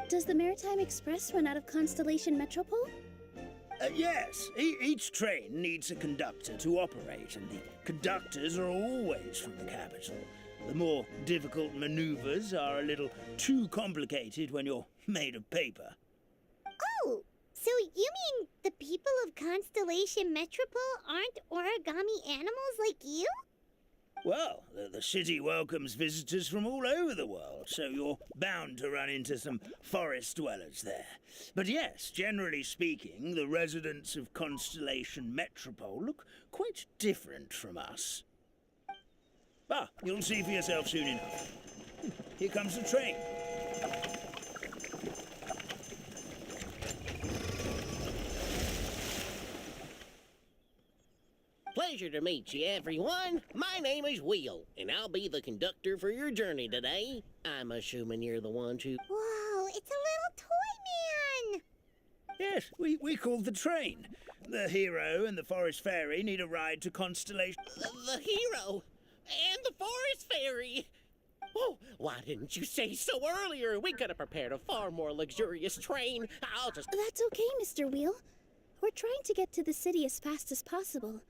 Does the Maritime Express run out of Constellation Metropole? Yes, each train needs a conductor to operate, and the conductors are always from the capital. The more difficult maneuvers are a little too complicated when you're made of paper. Oh, so you mean the people of Constellation Metropole aren't origami animals like you? Well, the city welcomes visitors from all over the world, so you're bound to run into some forest dwellers there. But yes, generally speaking, the residents of Constellation Metropole look quite different from us. Ah, you'll see for yourself soon enough. Here comes the train. Pleasure to meet you, everyone. My name is Will, and I'll be the conductor for your journey today. I'm assuming you're the ones who... Whoa, it's a little toy Yes, we called the train. The hero and the forest fairy need a ride to Constellation. The hero and the forest fairy. Oh, why didn't you say so earlier? We could have prepared a far more luxurious train. I'll just... That's okay, Mr. Wheel. We're trying to get to the city as fast as possible.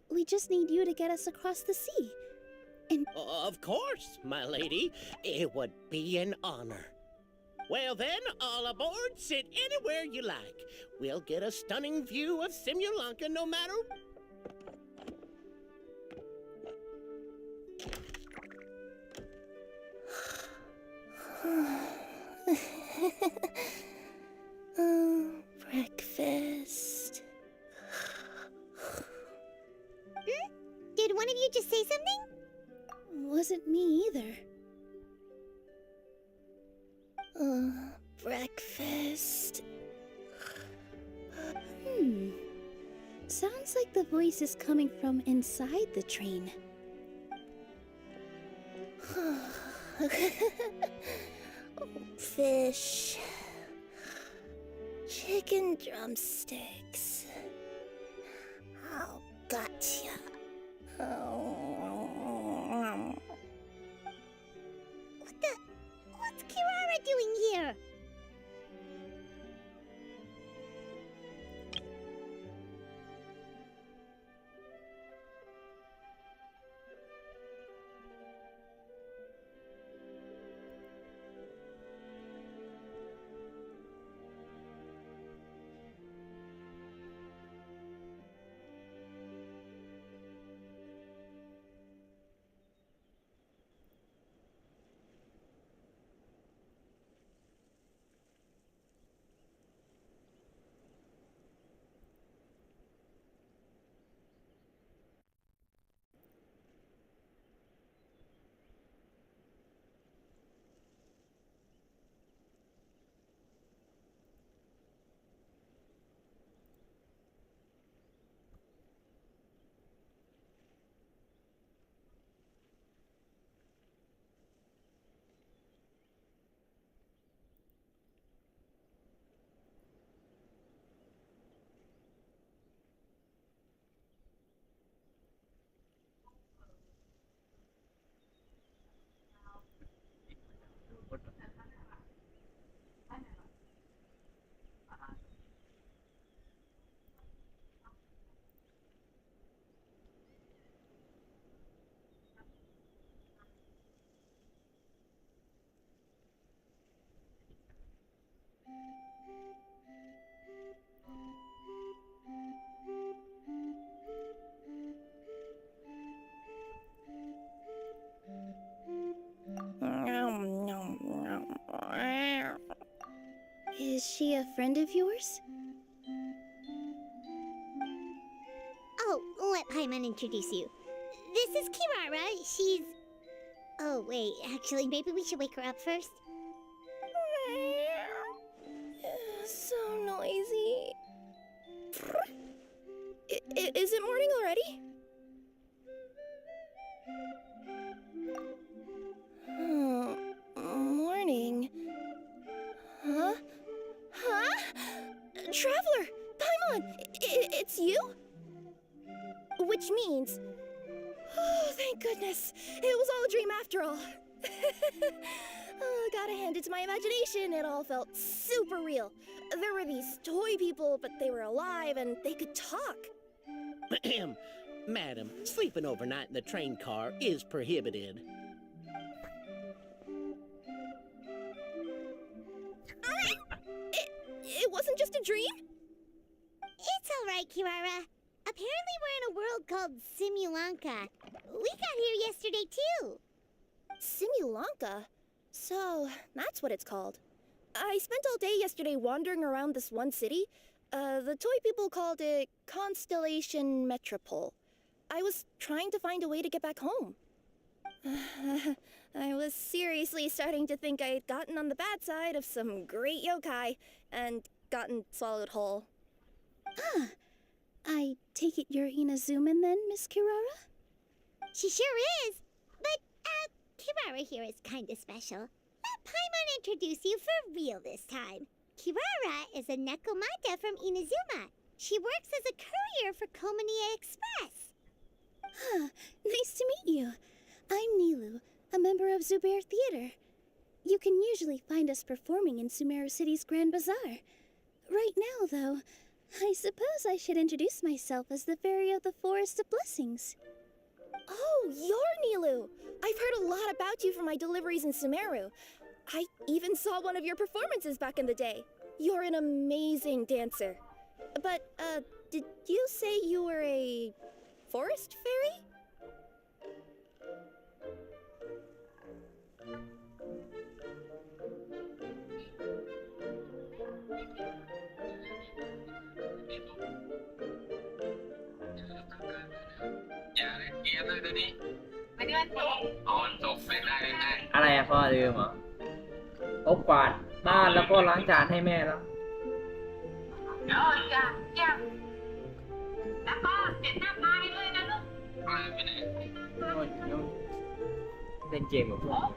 We just need you to get us across the sea. And Of course, my lady. It would be an honor. Well then, all aboard, sit anywhere you like. We'll get a stunning view of Simulanka no matter... breakfast. Did one of you just say something? Wasn't me either. Breakfast. Sounds like the voice is coming from inside the train. Fish. Chicken drumsticks. Oh, gotcha. What's Kirara doing here? Is she a friend of yours? Oh, let Paimon introduce you. This is Kirara. She's... Oh, wait. Actually, maybe we should wake her up first. So noisy. Is it morning already? Morning. Huh? Traveler! Paimon! It's you? Which means... Oh, thank goodness. It was all a dream after all. Gotta hand it to my imagination. It all felt super real. There were these toy people, but they were alive and they could talk. Madam, sleeping overnight in the train car is prohibited. It wasn't just a dream? It's all right, Kirara. Apparently we're in a world called Simulanka. We got here yesterday, too. Simulanka? So, that's what it's called. I spent all day yesterday wandering around this one city. The toy people called it Constellation Metropole. I was trying to find a way to get back home. I was seriously starting to think I had gotten on the bad side of some great yokai and gotten swallowed whole. I take it you're Inazuman then, Miss Kirara? She sure is. But, Kirara here is kinda special. Let Paimon introduce you for real this time. Kirara is a Nekomata from Inazuma. She works as a courier for Komunia Express. Huh, nice to meet you. I'm Nilu, a member of Zubair Theater. You can usually find us performing in Sumeru City's Grand Bazaar. Right now, though, I suppose I should introduce myself as the Fairy of the Forest of Blessings. Oh, you're Nilu! I've heard a lot about you from my deliveries in Sumeru. I even saw one of your performances back in the day. You're an amazing dancer. But, did you say you were a forest fairy? .อะไรอะพ่อลืมเหรอโอ้กวาดบ้านแล้วก็ล้างจานให้แม่แล้วแล้วก็เด็ดหน้าปลาให้ด้วยนะลูกเล่นเกมกับพวก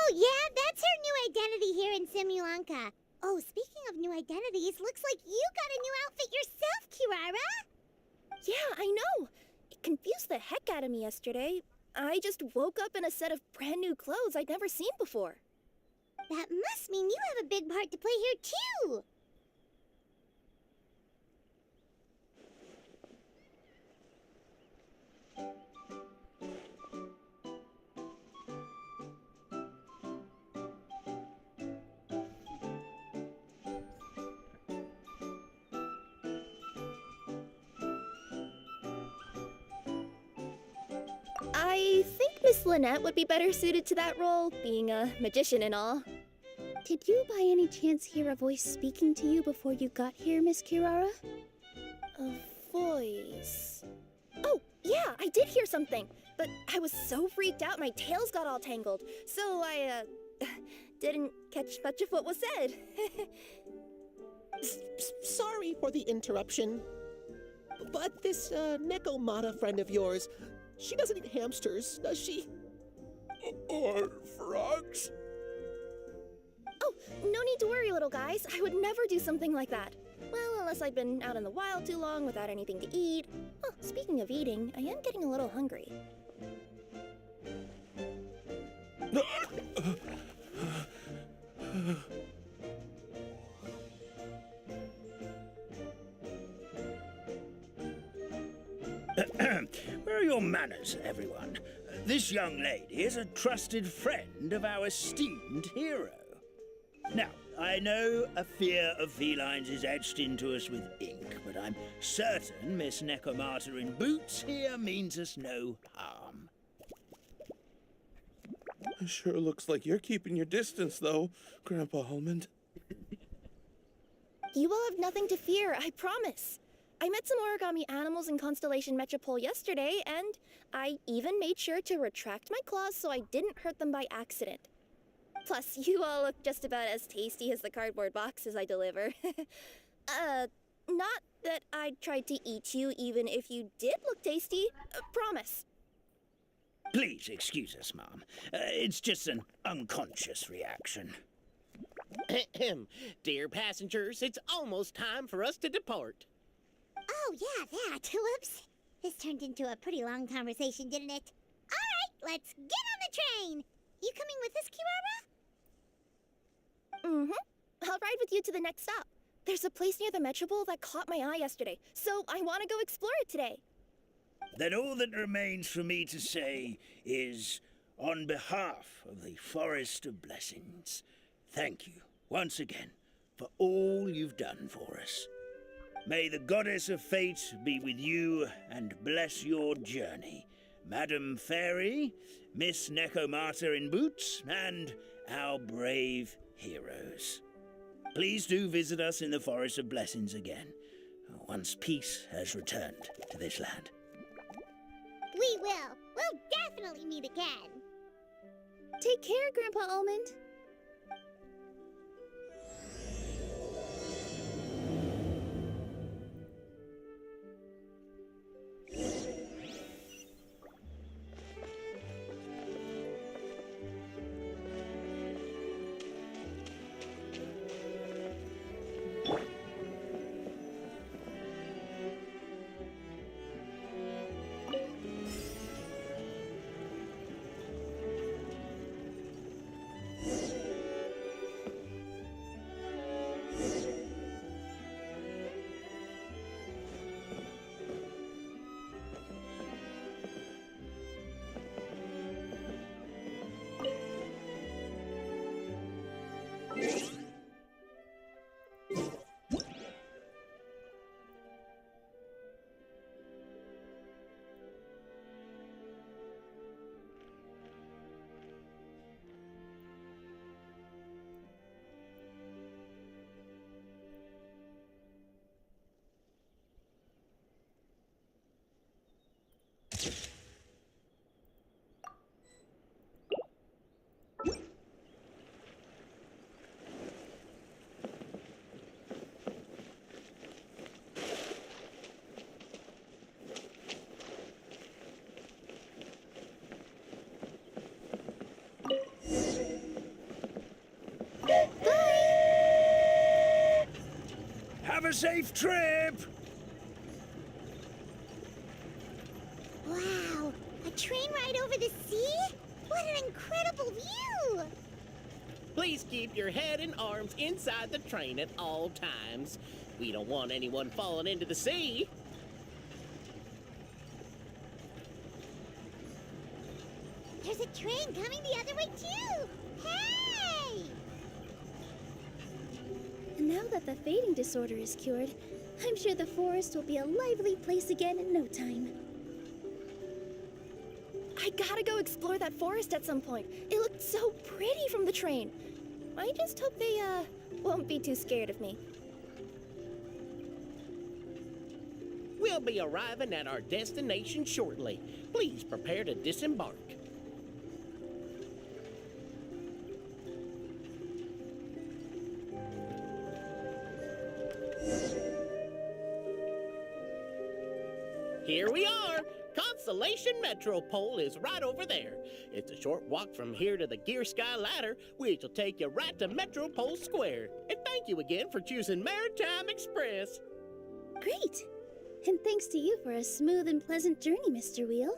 Oh, yeah, that's her new identity here in Simulanka. Oh, speaking of new identities, looks like you got a new outfit yourself, Kirara. Yeah, I know. It confused the heck out of me yesterday. I just woke up in a set of brand new clothes I'd never seen before. That must mean you have a big part to play here, too. I think Miss Lynette would be better suited to that role, being a magician and all. Did you by any chance hear a voice speaking to you before you got here, Miss Kirara? A voice... Oh, yeah, I did hear something, but I was so freaked out my tails got all tangled, so I, didn't catch much of what was said. Sorry for the interruption. But this, Nekomata friend of yours, she doesn't eat hamsters, does she? Or frogs? Oh, no need to worry, little guys. I would never do something like that. Well, unless I've been out in the wild too long without anything to eat. Oh, speaking of eating, I am getting a little hungry. Where are your manners, everyone? This young lady is a trusted friend of our esteemed hero. Now, I know a fear of felines is etched into us with ink, but I'm certain Miss Nekomata in boots here means us no harm. It sure looks like you're keeping your distance, though, Grandpa Almond. You will have nothing to fear, I promise. I met some origami animals in Constellation Metropole yesterday, and I even made sure to retract my claws so I didn't hurt them by accident. Plus, you all look just about as tasty as the cardboard boxes I deliver. Not that I tried to eat you even if you did look tasty. Promise. Please excuse us, Mom. It's just an unconscious reaction. Dear passengers, it's almost time for us to depart. Oh, yeah, that. Whoops. This turned into a pretty long conversation, didn't it? All right, let's get on the train. You coming with us, Kirara? I'll ride with you to the next stop. There's a place near the Metropole that caught my eye yesterday, so I want to go explore it today. Then all that remains for me to say is, on behalf of the Forest of Blessings, thank you once again for all you've done for us. May the Goddess of Fate be with you and bless your journey, Madam Fairy, Miss Necomata in boots, and our brave heroes. Please do visit us in the Forest of Blessings again, once peace has returned to this land. We will. We'll definitely meet again. Take care, Grandpa Almond. Have a safe trip! Wow, a train ride over the sea? What an incredible view! Please keep your head and arms inside the train at all times. We don't want anyone falling into the sea. There's a train coming the other way too! Hey! And now that the fading disorder is cured, I'm sure the forest will be a lively place again in no time. I gotta go explore that forest at some point. It looked so pretty from the train. I just hope they, won't be too scared of me. We'll be arriving at our destination shortly. Please prepare to disembark. Here we are! Constellation Metropole is right over there. It's a short walk from here to the Gear Sky Ladder, which will take you right to Metropole Square. And thank you again for choosing Maritime Express. Great! And thanks to you for a smooth and pleasant journey, Mr. Wheel.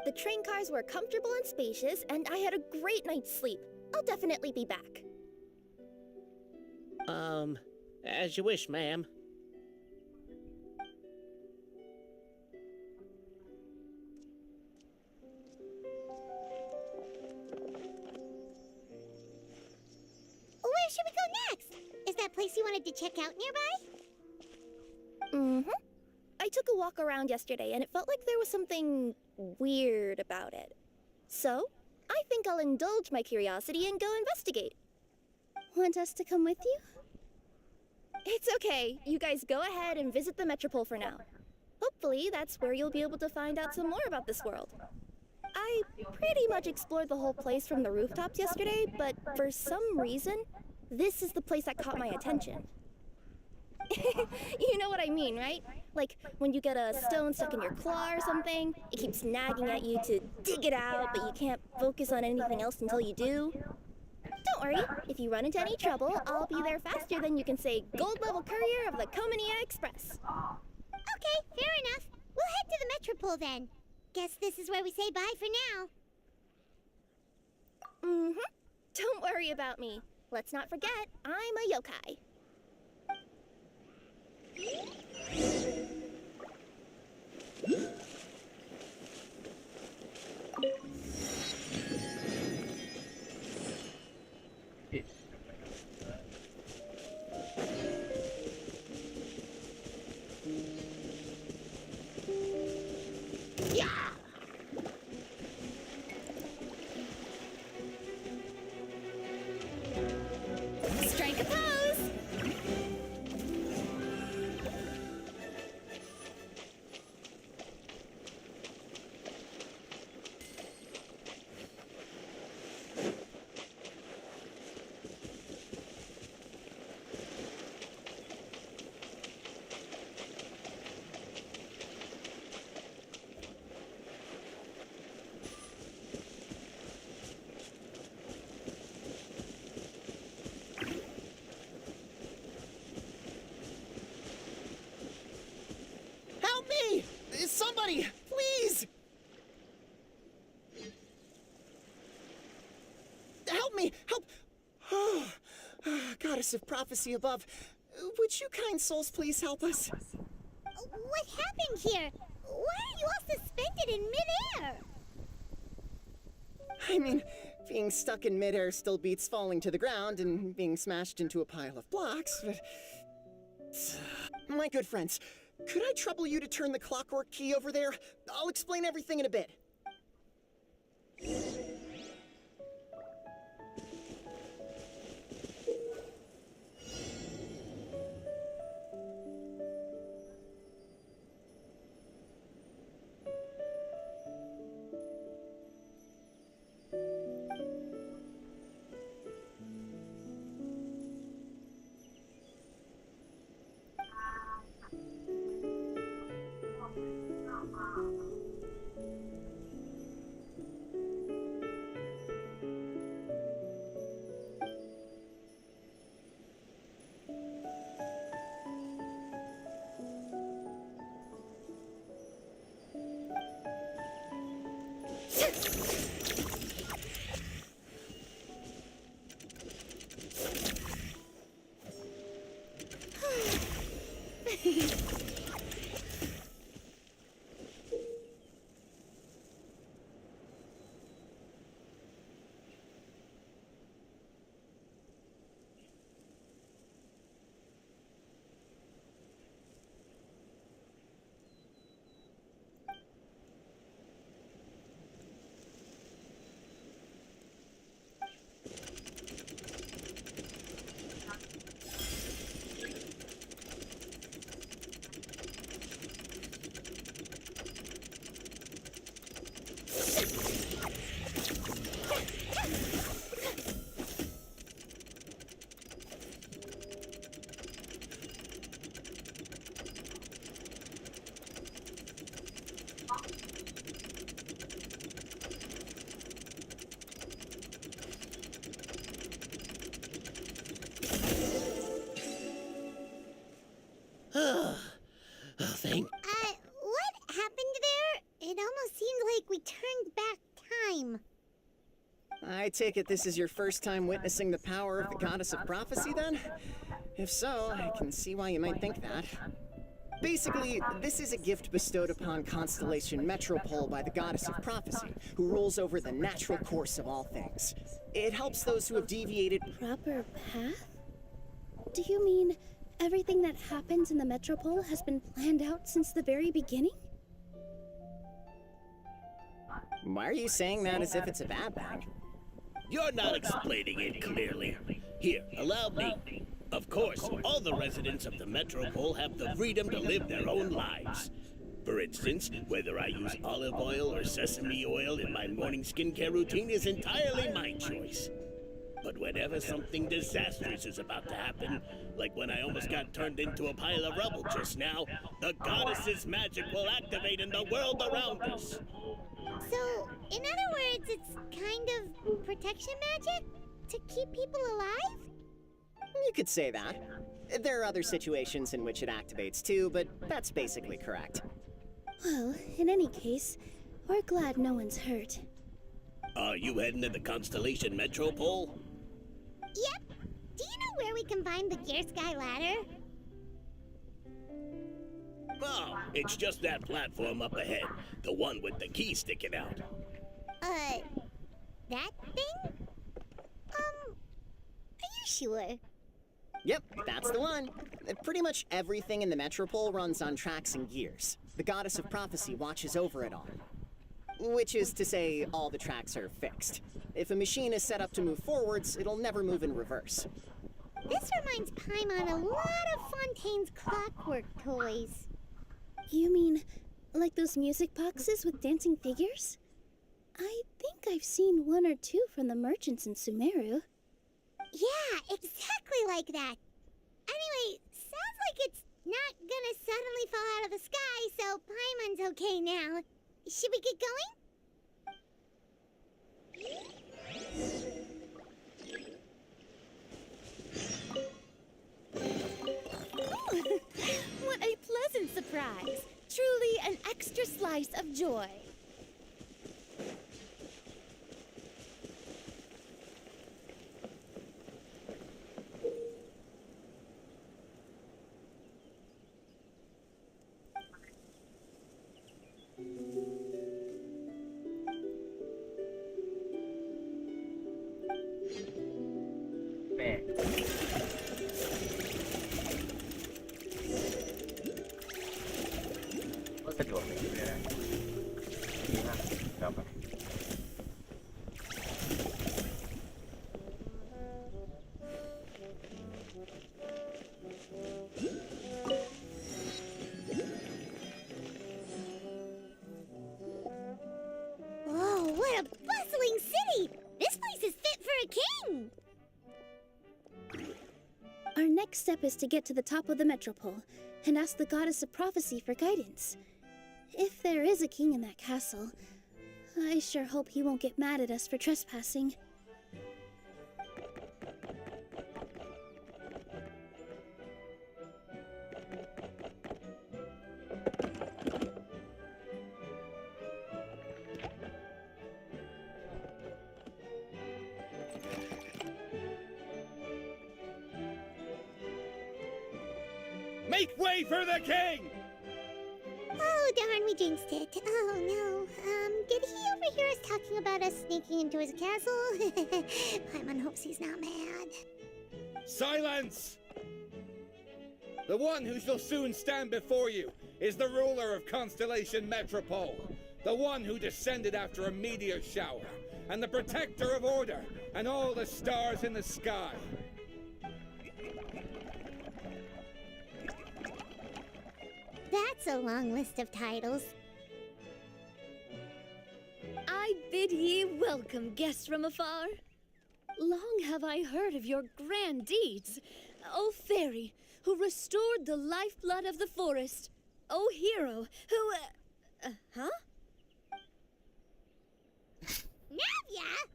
The train cars were comfortable and spacious, and I had a great night's sleep. I'll definitely be back. As you wish, ma'am. Where should we go next? Is that place you wanted to check out nearby? I took a walk around yesterday, and it felt like there was something weird about it. So, I think I'll indulge my curiosity and go investigate. Want us to come with you? It's okay. You guys go ahead and visit the Metropole for now. Hopefully, that's where you'll be able to find out some more about this world. I pretty much explored the whole place from the rooftops yesterday, but for some reason, this is the place that caught my attention. You know what I mean, right? Like, when you get a stone stuck in your claw or something, it keeps nagging at you to dig it out, but you can't focus on anything else until you do. Don't worry, if you run into any trouble, I'll be there faster than you can say gold level courier of the Comania Express. Okay, fair enough. We'll head to the Metropole then. Guess this is where we say bye for now. Mm-hmm. Don't worry about me. Let's not forget, I'm a yokai. Strike a pose! Help me! Somebody, please! Help me! Help! Oh, Goddess of prophecy above, would you kind souls please help us? What happened here? Why are you all suspended in midair? I mean, being stuck in midair still beats falling to the ground and being smashed into a pile of blocks, but... My good friends, could I trouble you to turn the clockwork key over there? I'll explain everything in a bit. Thank... What happened there? It almost seemed like we turned back time. I take it this is your first time witnessing the power of the Goddess of Prophecy, then? If so, I can see why you might think that. Basically, this is a gift bestowed upon Constellation Metropole by the Goddess of Prophecy, who rules over the natural course of all things. It helps those who have deviated... Proper path? Do you mean everything that happens in the Metropole has been planned out since the very beginning? Why are you saying that as if it's a bad thing? You're not explaining it clearly. Here, allow me. Of course, all the residents of the Metropole have the freedom to live their own lives. For instance, whether I use olive oil or sesame oil in my morning skincare routine is entirely my choice. But whenever something disastrous is about to happen, like when I almost got turned into a pile of rubble just now, the goddess's magic will activate in the world around us. So, in other words, it's kind of protection magic? To keep people alive? You could say that. There are other situations in which it activates too, but that's basically correct. Well, in any case, we're glad no one's hurt. Are you heading to the Constellation Metropole? Yep. Do you know where we can find the Gear Sky Ladder? Oh, it's just that platform up ahead. The one with the key sticking out. That thing? Are you sure? Yep, that's the one. Pretty much everything in the Metropole runs on tracks and gears. The goddess of prophecy watches over it all. Which is to say, all the tracks are fixed. If a machine is set up to move forwards, it'll never move in reverse. This reminds Paimon a lot of Fontaine's clockwork toys. You mean like those music boxes with dancing figures? I think I've seen one or two from the merchants in Sumeru. Yeah, exactly like that. Anyway, sounds like it's not gonna suddenly fall out of the sky, so Paimon's okay now. Should we get Ooh, what a pleasant surprise! Truly an extra slice of joy. Whoa, what a bustling city! This place is fit for a king! Our next step is to get to the top of the Metropole and ask the goddess of prophecy for guidance. If there is a king in that castle, I sure hope he won't get mad at us for trespassing. Make way for the king! Oh, darn, we jinxed it. Oh, no. Did he overhear us talking about us sneaking into his castle? Paimon hopes he's not mad. Silence! The one who shall soon stand before you is the ruler of Constellation Metropole, the one who descended after a meteor shower, and the protector of order and all the stars in the sky. That's a long list of titles. I bid ye welcome, guests from afar. Long have I heard of your grand deeds. O fairy, who restored the lifeblood of the forest. O hero, who... huh? Navia!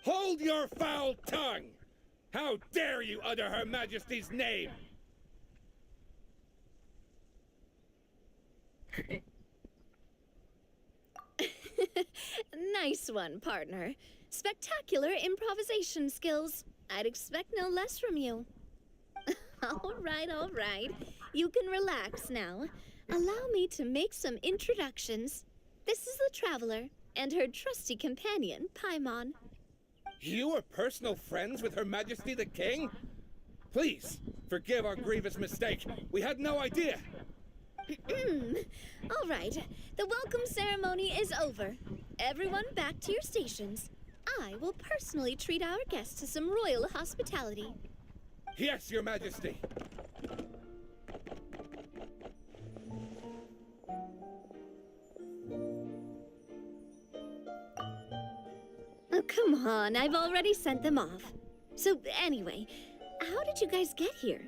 Hold your foul tongue! How dare you utter Her Majesty's name! Nice one, partner. Spectacular improvisation skills. I'd expect no less from you. All right. You can relax now. Allow me to make some introductions. This is the Traveler and her trusty companion, Paimon. You are personal friends with Her Majesty the King? Please, forgive our grievous mistake. We had no idea. All right. The welcome ceremony is over. Everyone back to your stations. I will personally treat our guests to some royal hospitality. Yes, Your Majesty. Oh, come on. I've already sent them off. So, anyway, how did you guys get here?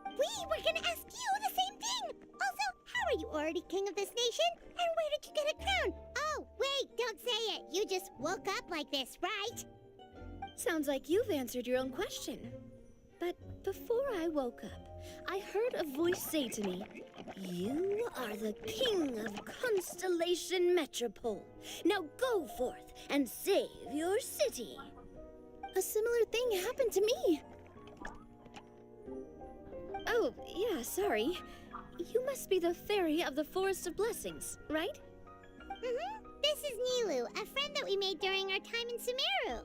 We were gonna ask you the same thing! Also, how are you already king of this nation? And where did you get a crown? Oh, wait, don't say it. You just woke up like this, right? Sounds like you've answered your own question. But before I woke up, I heard a voice say to me, You are the king of Constellation Metropole. Now go forth and save your city. A similar thing happened to me. Oh, yeah, sorry. You must be the fairy of the Forest of Blessings, right? Mm-hmm. This is Nilu, a friend that we made during our time in Sumeru.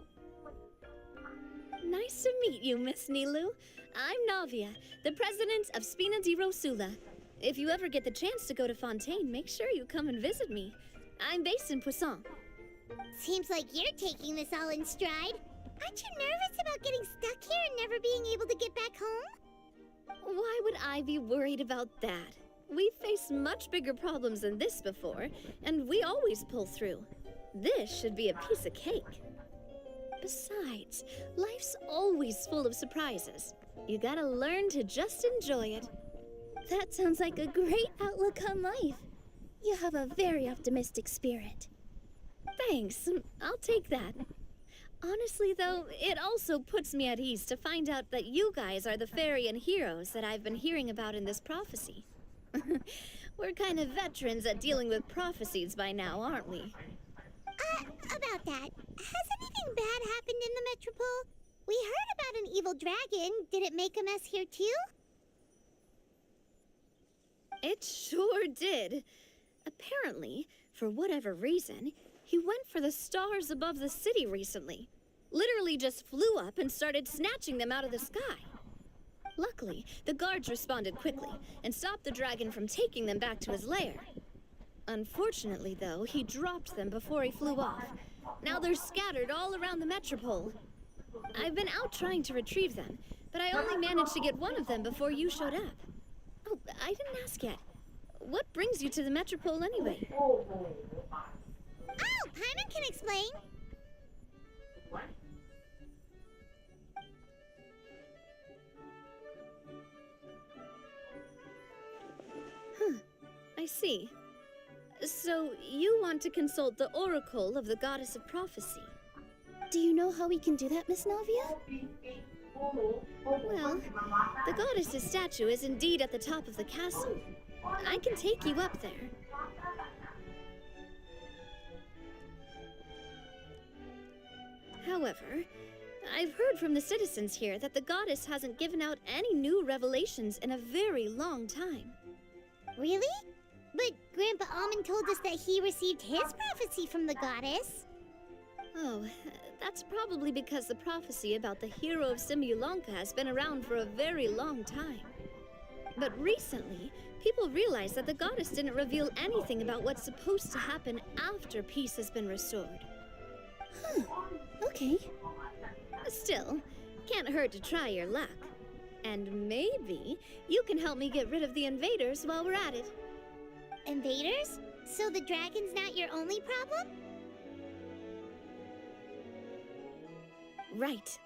Nice to meet you, Miss Nilu. I'm Navia, the president of Spina di Rosula. If you ever get the chance to go to Fontaine, make sure you come and visit me. I'm based in Poisson. Seems like you're taking this all in stride. Aren't you nervous about getting stuck here and never being able to get back home? Why would I be worried about that? We've faced much bigger problems than this before, and we always pull through. This should be a piece of cake. Besides, life's always full of surprises. You gotta learn to just enjoy it. That sounds like a great outlook on life. You have a very optimistic spirit. Thanks, I'll take that. Honestly, though, it also puts me at ease to find out that you guys are the fairy and heroes that I've been hearing about in this prophecy. We're kind of veterans at dealing with prophecies by now, aren't we? About that, has anything bad happened in the Metropole? We heard about an evil dragon. Did it make a mess here too? It sure did. Apparently, for whatever reason, he went for the stars above the city recently. Literally just flew up and started snatching them out of the sky. Luckily, the guards responded quickly and stopped the dragon from taking them back to his lair. Unfortunately, though, he dropped them before he flew off. Now they're scattered all around the Metropole. I've been out trying to retrieve them, but I only managed to get one of them before you showed up. Oh, I didn't ask yet. What brings you to the Metropole anyway? Oh, Paimon can explain. I see. So, you want to consult the Oracle of the Goddess of Prophecy. Do you know how we can do that, Miss Navia? Well, the goddess's statue is indeed at the top of the castle. I can take you up there. However, I've heard from the citizens here that the goddess hasn't given out any new revelations in a very long time. Really? But Grandpa Almond told us that he received his prophecy from the goddess. Oh, that's probably because the prophecy about the hero of Simulanka has been around for a very long time. But recently, people realized that the goddess didn't reveal anything about what's supposed to happen after peace has been restored. Huh, okay. Still, can't hurt to try your luck. And maybe you can help me get rid of the invaders while we're at it. Invaders? So the dragon's not your only problem? Right.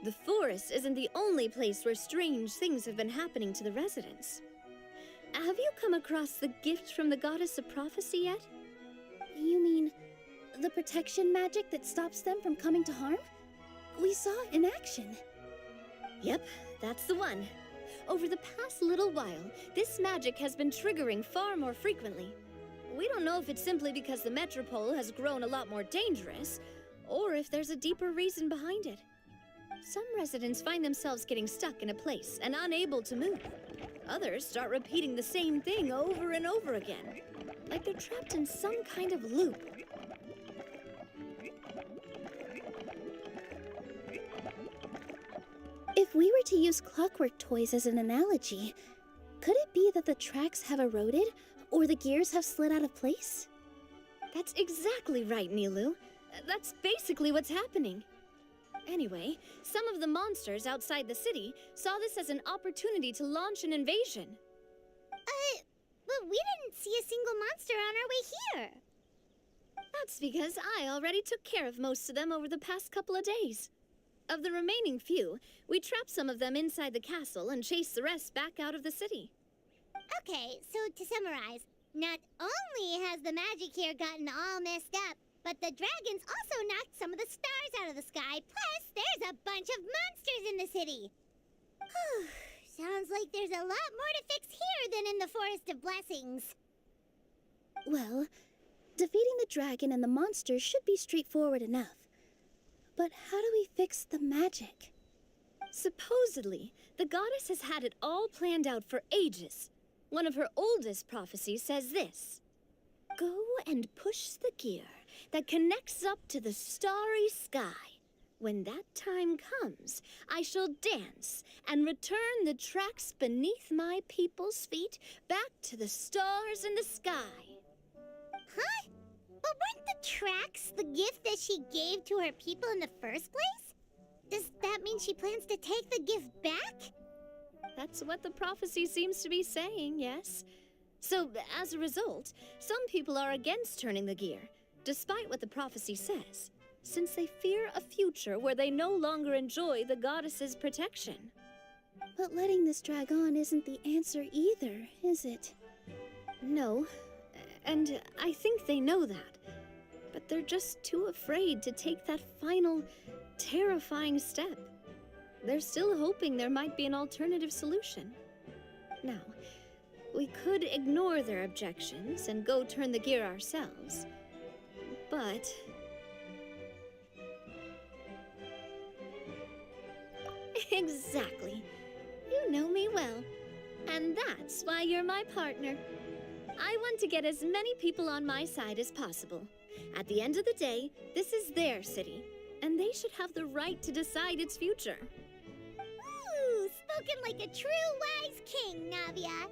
The forest isn't the only place where strange things have been happening to the residents. Have you come across the gift from the Goddess of Prophecy yet? You mean the protection magic that stops them from coming to harm? We saw it in action. Yep, that's the one. Over the past little while, this magic has been triggering far more frequently. We don't know if it's simply because the Metropole has grown a lot more dangerous, or if there's a deeper reason behind it. Some residents find themselves getting stuck in a place and unable to move. Others start repeating the same thing over and over again, like they're trapped in some kind of loop. If we were to use clockwork toys as an analogy, could it be that the tracks have eroded, or the gears have slid out of place? That's exactly right, Nilu. That's basically what's happening. Anyway, some of the monsters outside the city saw this as an opportunity to launch an invasion. But we didn't see a single monster on our way here. That's because I already took care of most of them over the past couple of days. Of the remaining few, we trapped some of them inside the castle and chased the rest back out of the city. Okay, so to summarize, not only has the magic here gotten all messed up, but the dragons also knocked some of the stars out of the sky, plus there's a bunch of monsters in the city. Sounds like there's a lot more to fix here than in the Forest of Blessings. Well, defeating the dragon and the monsters should be straightforward enough. But how do we fix the magic? Supposedly, the goddess has had it all planned out for ages. One of her oldest prophecies says this: "Go and push the gear that connects up to the starry sky. When that time comes, I shall dance and return the tracks beneath my people's feet back to the stars in the sky." Huh? But weren't the tracks the gift that she gave to her people in the first place? Does that mean she plans to take the gift back? That's what the prophecy seems to be saying, yes. So, as a result, some people are against turning the gear, despite what the prophecy says, since they fear a future where they no longer enjoy the goddess's protection. But letting this drag on isn't the answer either, is it? No, and I think they know that. But they're just too afraid to take that final, terrifying step. They're still hoping there might be an alternative solution. Now, we could ignore their objections and go turn the gear ourselves. But exactly. You know me well. And that's why you're my partner. I want to get as many people on my side as possible. At the end of the day, this is their city, and they should have the right to decide its future. Ooh, spoken like a true wise king, Navia.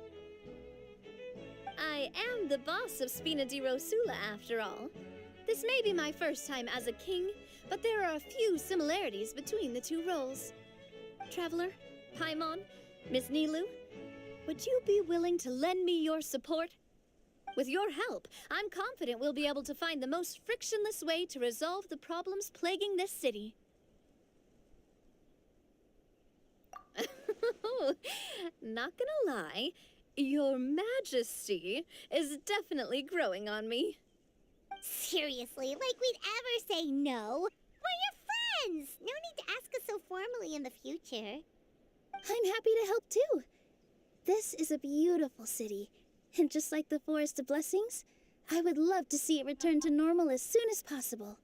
I am the boss of Spina di Rosula, after all. This may be my first time as a king, but there are a few similarities between the two roles. Traveler, Paimon, Miss Nilu, would you be willing to lend me your support? With your help, I'm confident we'll be able to find the most frictionless way to resolve the problems plaguing this city. Not gonna lie, Your Majesty is definitely growing on me. Seriously, like we'd ever say no. We're your friends. No need to ask us so formally in the future. I'm happy to help too. This is a beautiful city, and just like the Forest of Blessings, I would love to see it return to normal as soon as possible.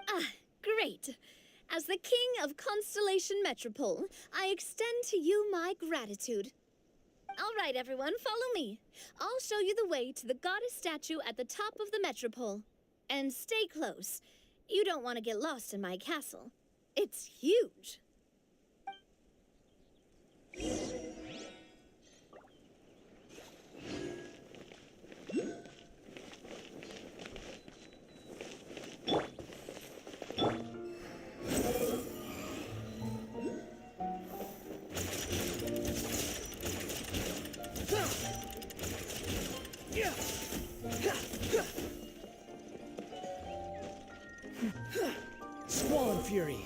Ah, great. As the King of Constellation Metropole, I extend to you my gratitude. All right, everyone, follow me. I'll show you the way to the goddess statue at the top of the Metropole. And stay close. You don't want to get lost in my castle. It's huge. Swan Fury.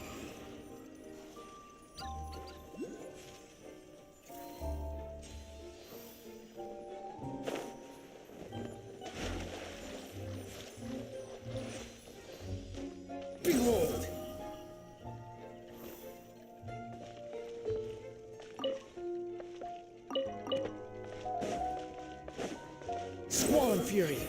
Behold. Swan Fury.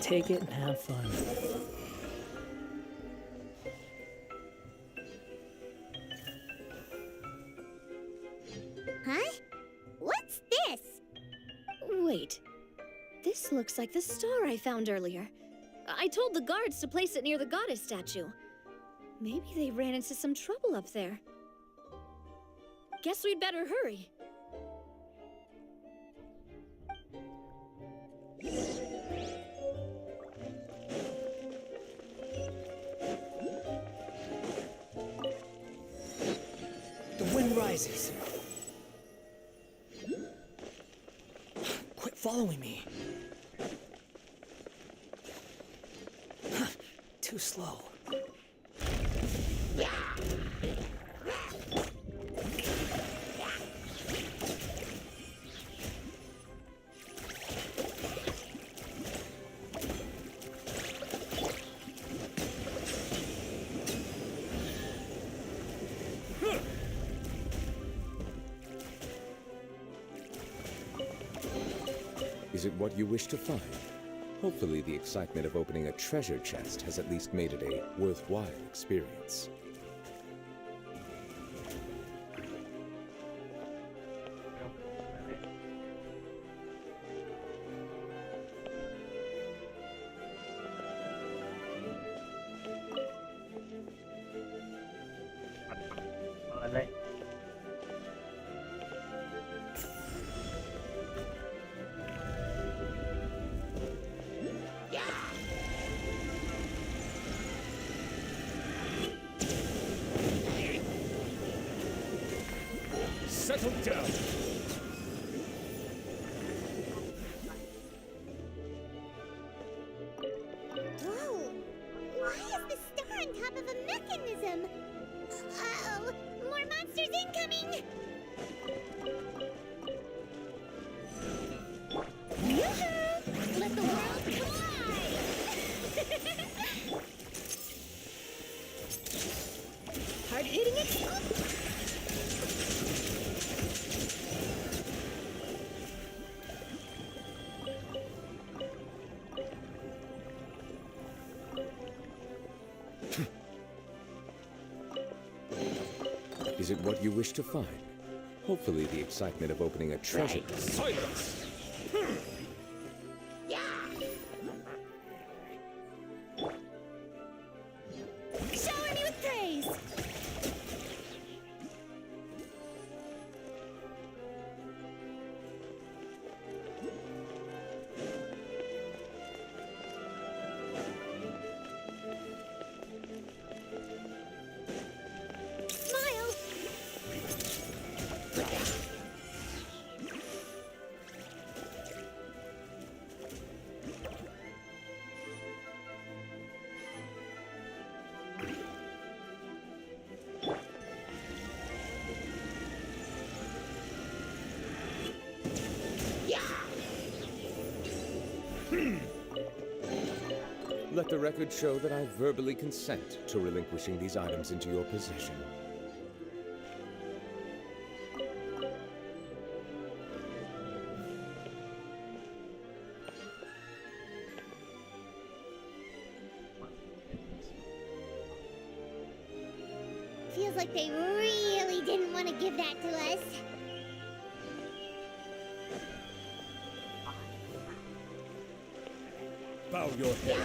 Take it and have fun. Huh? What's this? Wait. This looks like the star I found earlier. I told the guards to place it near the goddess statue. Maybe they ran into some trouble up there. Guess we'd better hurry. The wind rises. Quit following me. Too slow. Is it what you wish to find? Hopefully the excitement of opening a treasure chest has at least made it a worthwhile experience. Settle down. Whoa! Why is the star on top of a mechanism? Uh-oh! More monsters incoming! Yoo-hoo! Let the world collide! Hard-hitting it. Is it what you wish to find? Hopefully the excitement of opening a treasure... Silence! Shower me with praise. Smile! Let the record show that I verbally consent to relinquishing these items into your possession. Feels like they really didn't want to give that to us. Bow your head.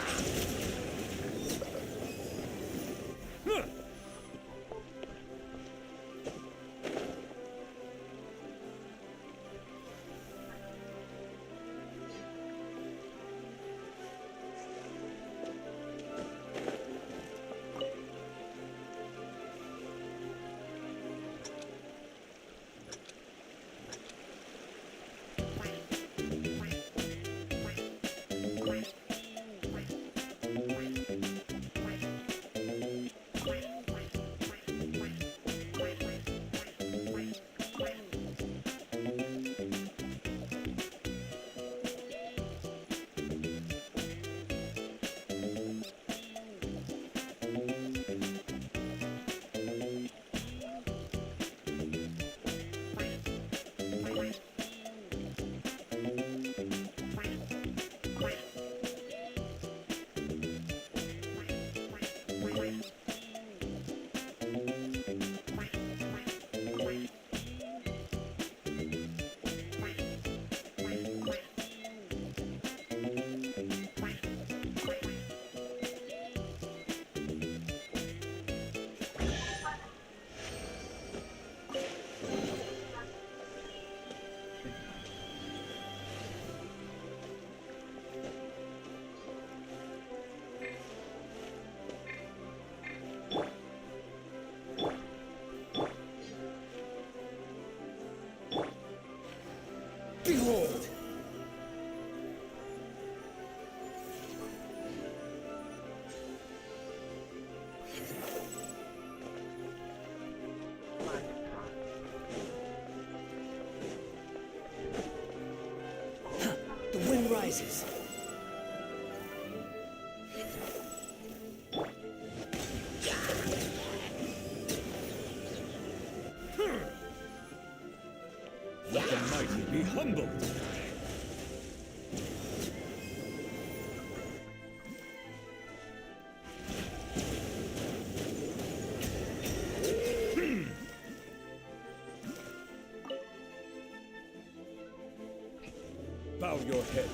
your head.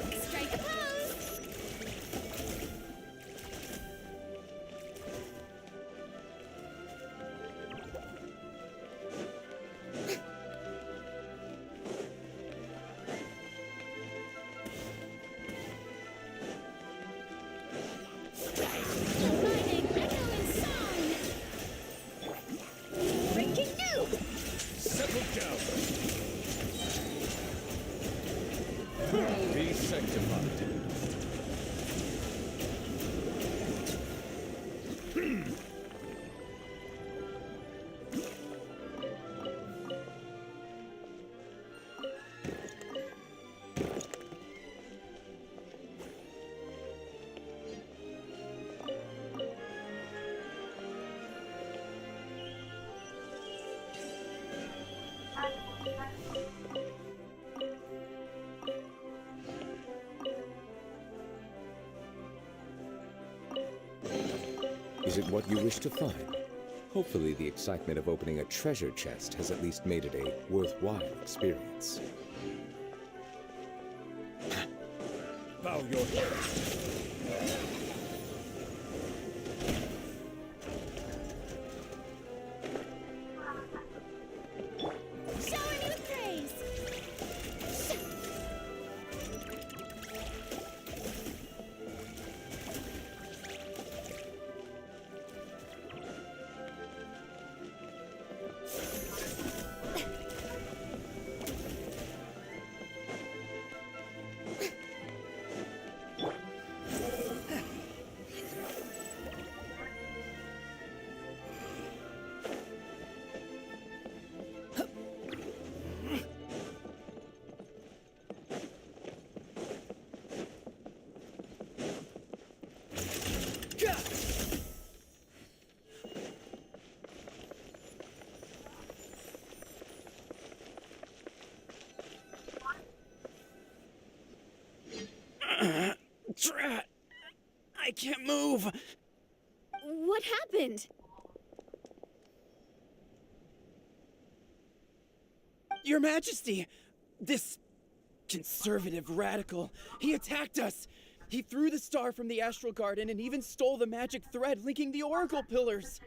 Strike a pose! Combining echo and song! Breaking new! Settle down. Be sanctified. Is it what you wish to find? Hopefully the excitement of opening a treasure chest has at least made it a worthwhile experience. Bow your head. Shower me with praise! Drat! I can't move! What happened? Your Majesty! This conservative radical, he attacked us! He threw the star from the Astral Garden and even stole the magic thread linking the Oracle Pillars!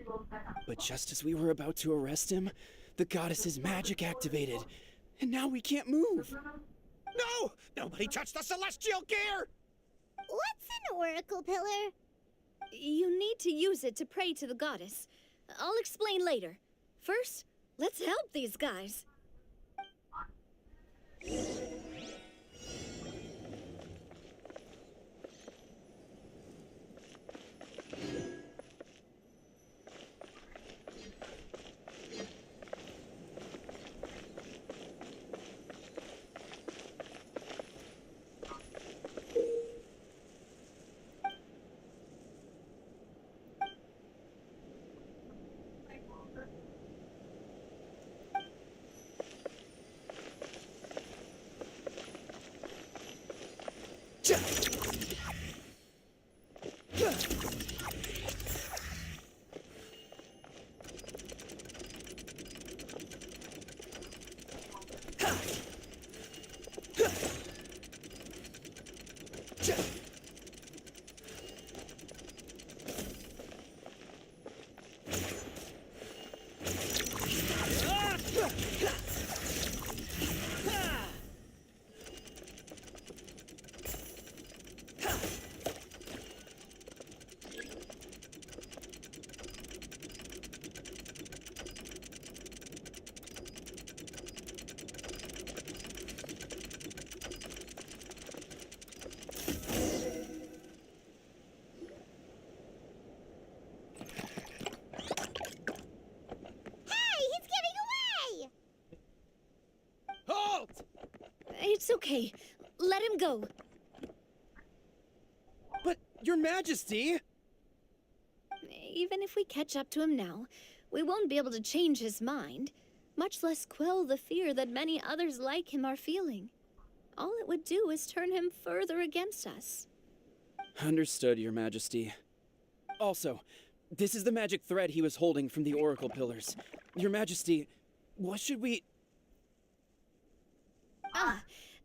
But just as we were about to arrest him, the goddess's magic activated, and now we can't move! No! Nobody touched the celestial gear! What's an oracle pillar? You need to use it to pray to the goddess. I'll explain later. First, let's help these guys. Okay, let him go. But, Your Majesty! Even if we catch up to him now, we won't be able to change his mind, much less quell the fear that many others like him are feeling. All it would do is turn him further against us. Understood, Your Majesty. Also, this is the magic thread he was holding from the Oracle Pillars. Your Majesty, what should we...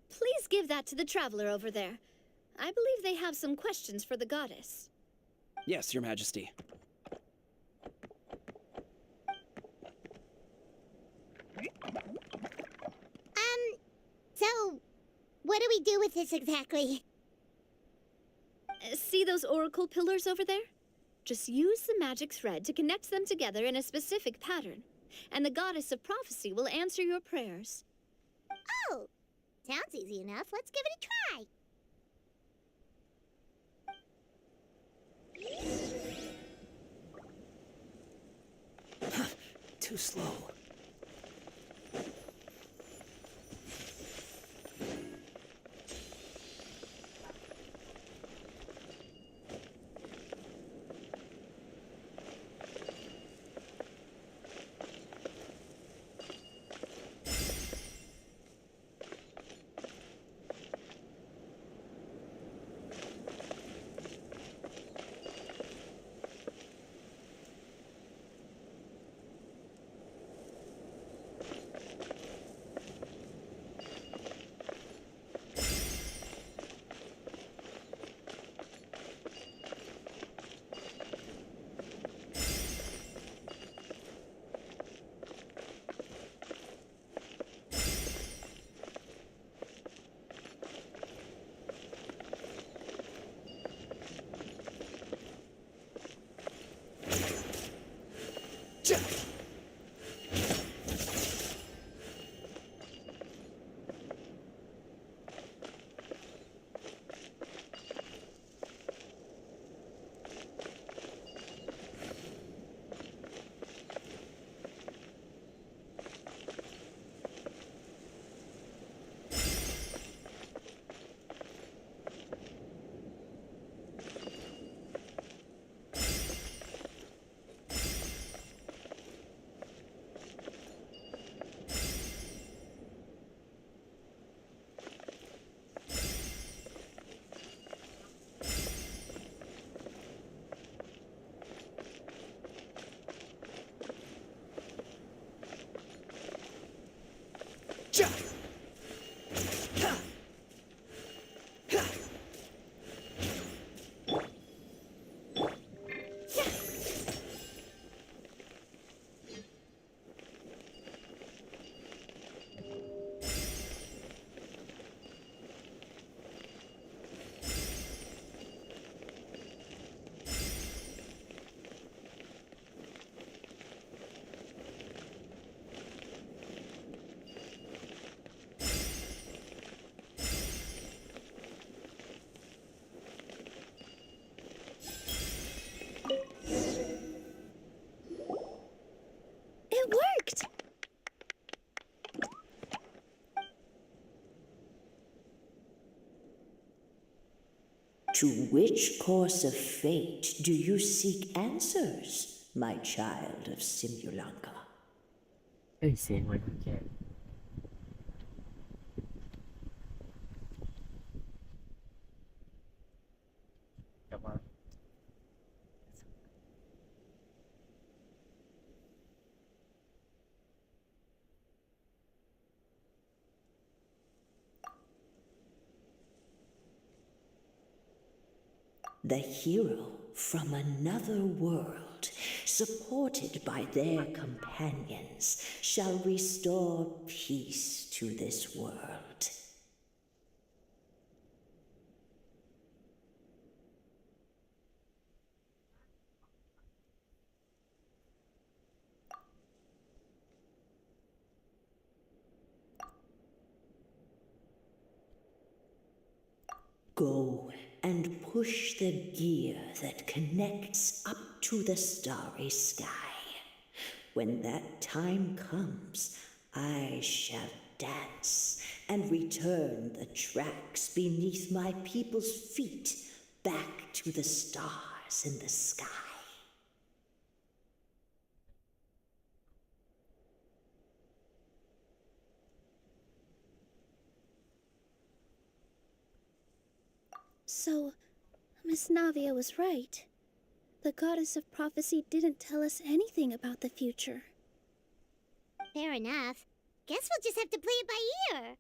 Please give that to the traveler over there. I believe they have some questions for the goddess. Yes, Your Majesty. So, what do we do with this exactly? See those oracle pillars over there? Just use the magic thread to connect them together in a specific pattern, and the goddess of prophecy will answer your prayers. Oh, sounds easy enough. Let's give it a try. Too slow. It worked! To which course of fate do you seek answers, my child of Simulanka? เสียงมันแก่กลับมา The hero from another world, supported by their companions, shall restore peace to this world. Go and push the gear that connects up to the starry sky. When that time comes, I shall dance and return the tracks beneath my people's feet back to the stars in the sky. So, Miss Navia was right. The goddess of prophecy didn't tell us anything about the future. Fair enough. Guess we'll just have to play it by ear.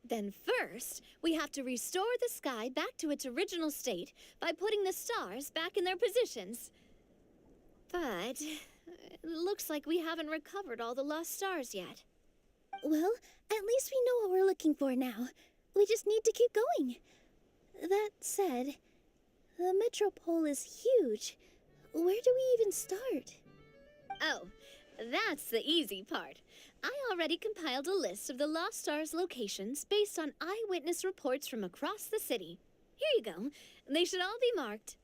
Then first, we have to restore the sky back to its original state by putting the stars back in their positions. But it looks like we haven't recovered all the lost stars yet. Well, at least we know what we're looking for now. We just need to keep going. That said, the metropole is huge. Where do we even start? Oh, that's the easy part. I already compiled a list of the Lost Stars locations based on eyewitness reports from across the city. Here you go. They should all be marked.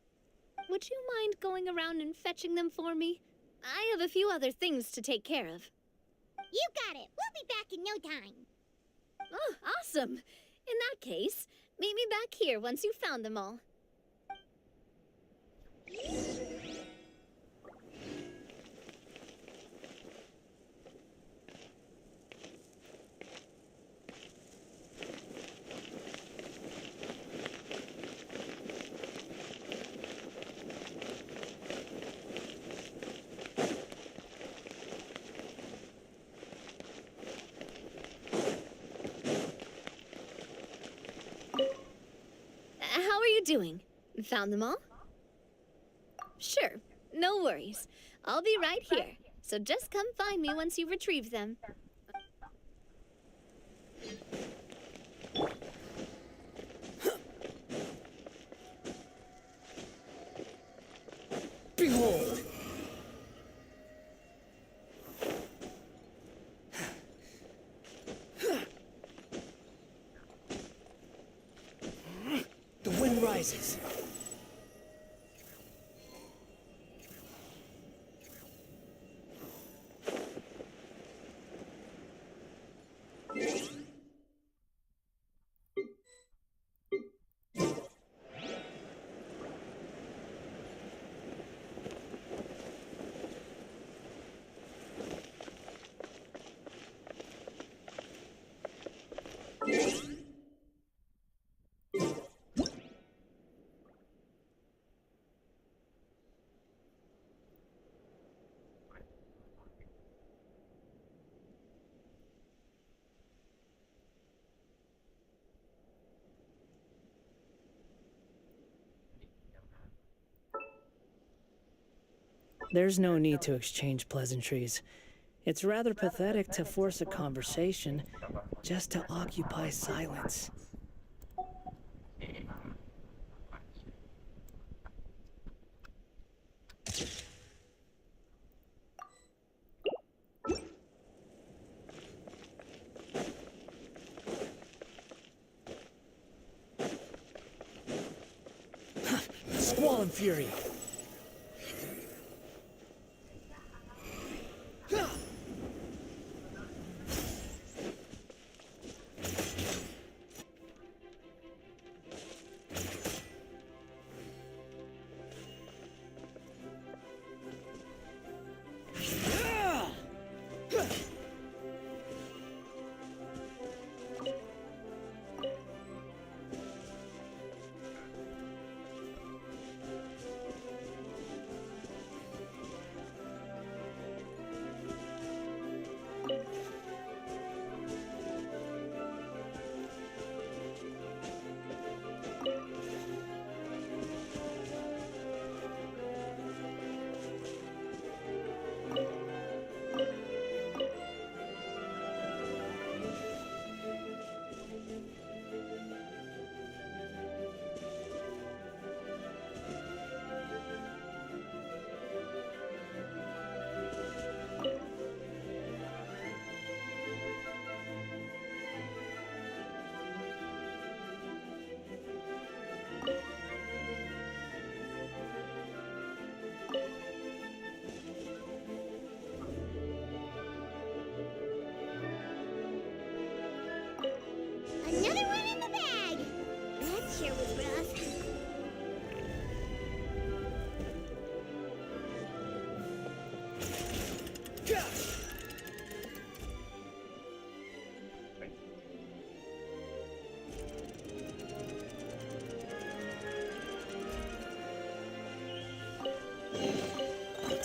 Would you mind going around and fetching them for me? I have a few other things to take care of. You got it. We'll be back in no time. Oh, awesome. In that case, meet me back here once you've found them all. How are you doing? Found them all? Sure, no worries. I'll be right here, so just come find me once you've retrieved them. Behold! The wind rises. There's no need to exchange pleasantries. It's rather pathetic to force a conversation just to occupy silence. Squall and fury.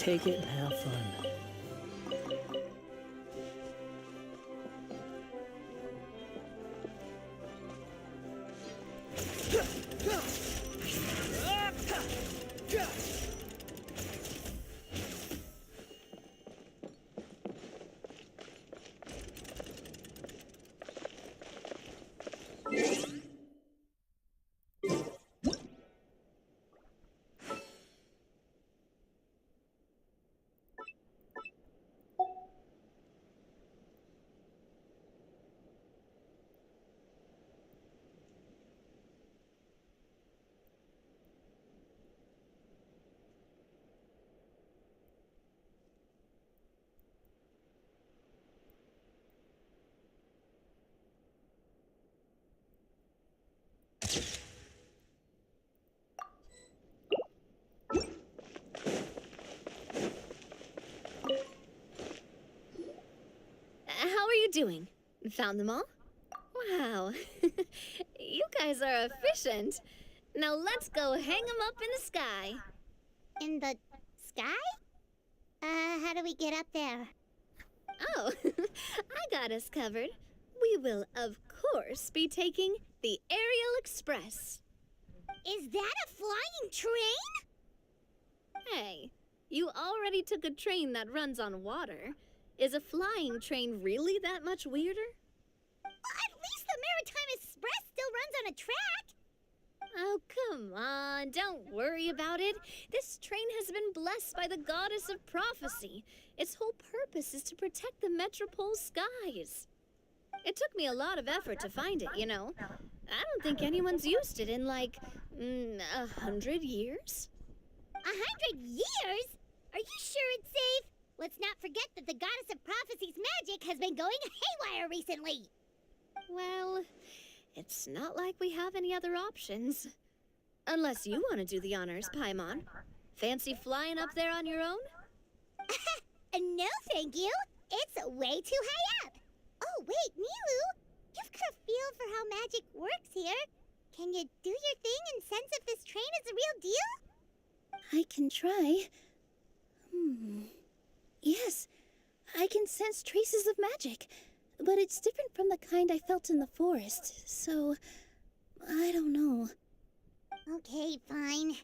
take it and have fun. How are you doing? Found them all? Wow. You guys are efficient. Now let's go hang them up in the sky. In the sky? How do we get up there? Oh, I got us covered. We will, of course, be taking the Aerial Express. Is that a flying train? Hey, you already took a train that runs on water. Is a flying train really that much weirder? Well, at least the Maritime Express still runs on a track. Oh, come on, don't worry about it. This train has been blessed by the goddess of prophecy. Its whole purpose is to protect the Metropole skies. It took me a lot of effort to find it, you know. I don't think anyone's used it in like 100 years. 100 years? Are you sure it's safe? Let's not forget that the goddess of prophecy's magic has been going haywire recently. Well, it's not like we have any other options. Unless you want to do the honors, Paimon. Fancy flying up there on your own? No, thank you. It's way too high up. Oh, wait, Nilu. You've got a feel for how magic works here. Can you do your thing and sense if this train is a real deal? I can try. Yes, I can sense traces of magic, but it's different from the kind I felt in the forest, so I don't know. Okay, fine.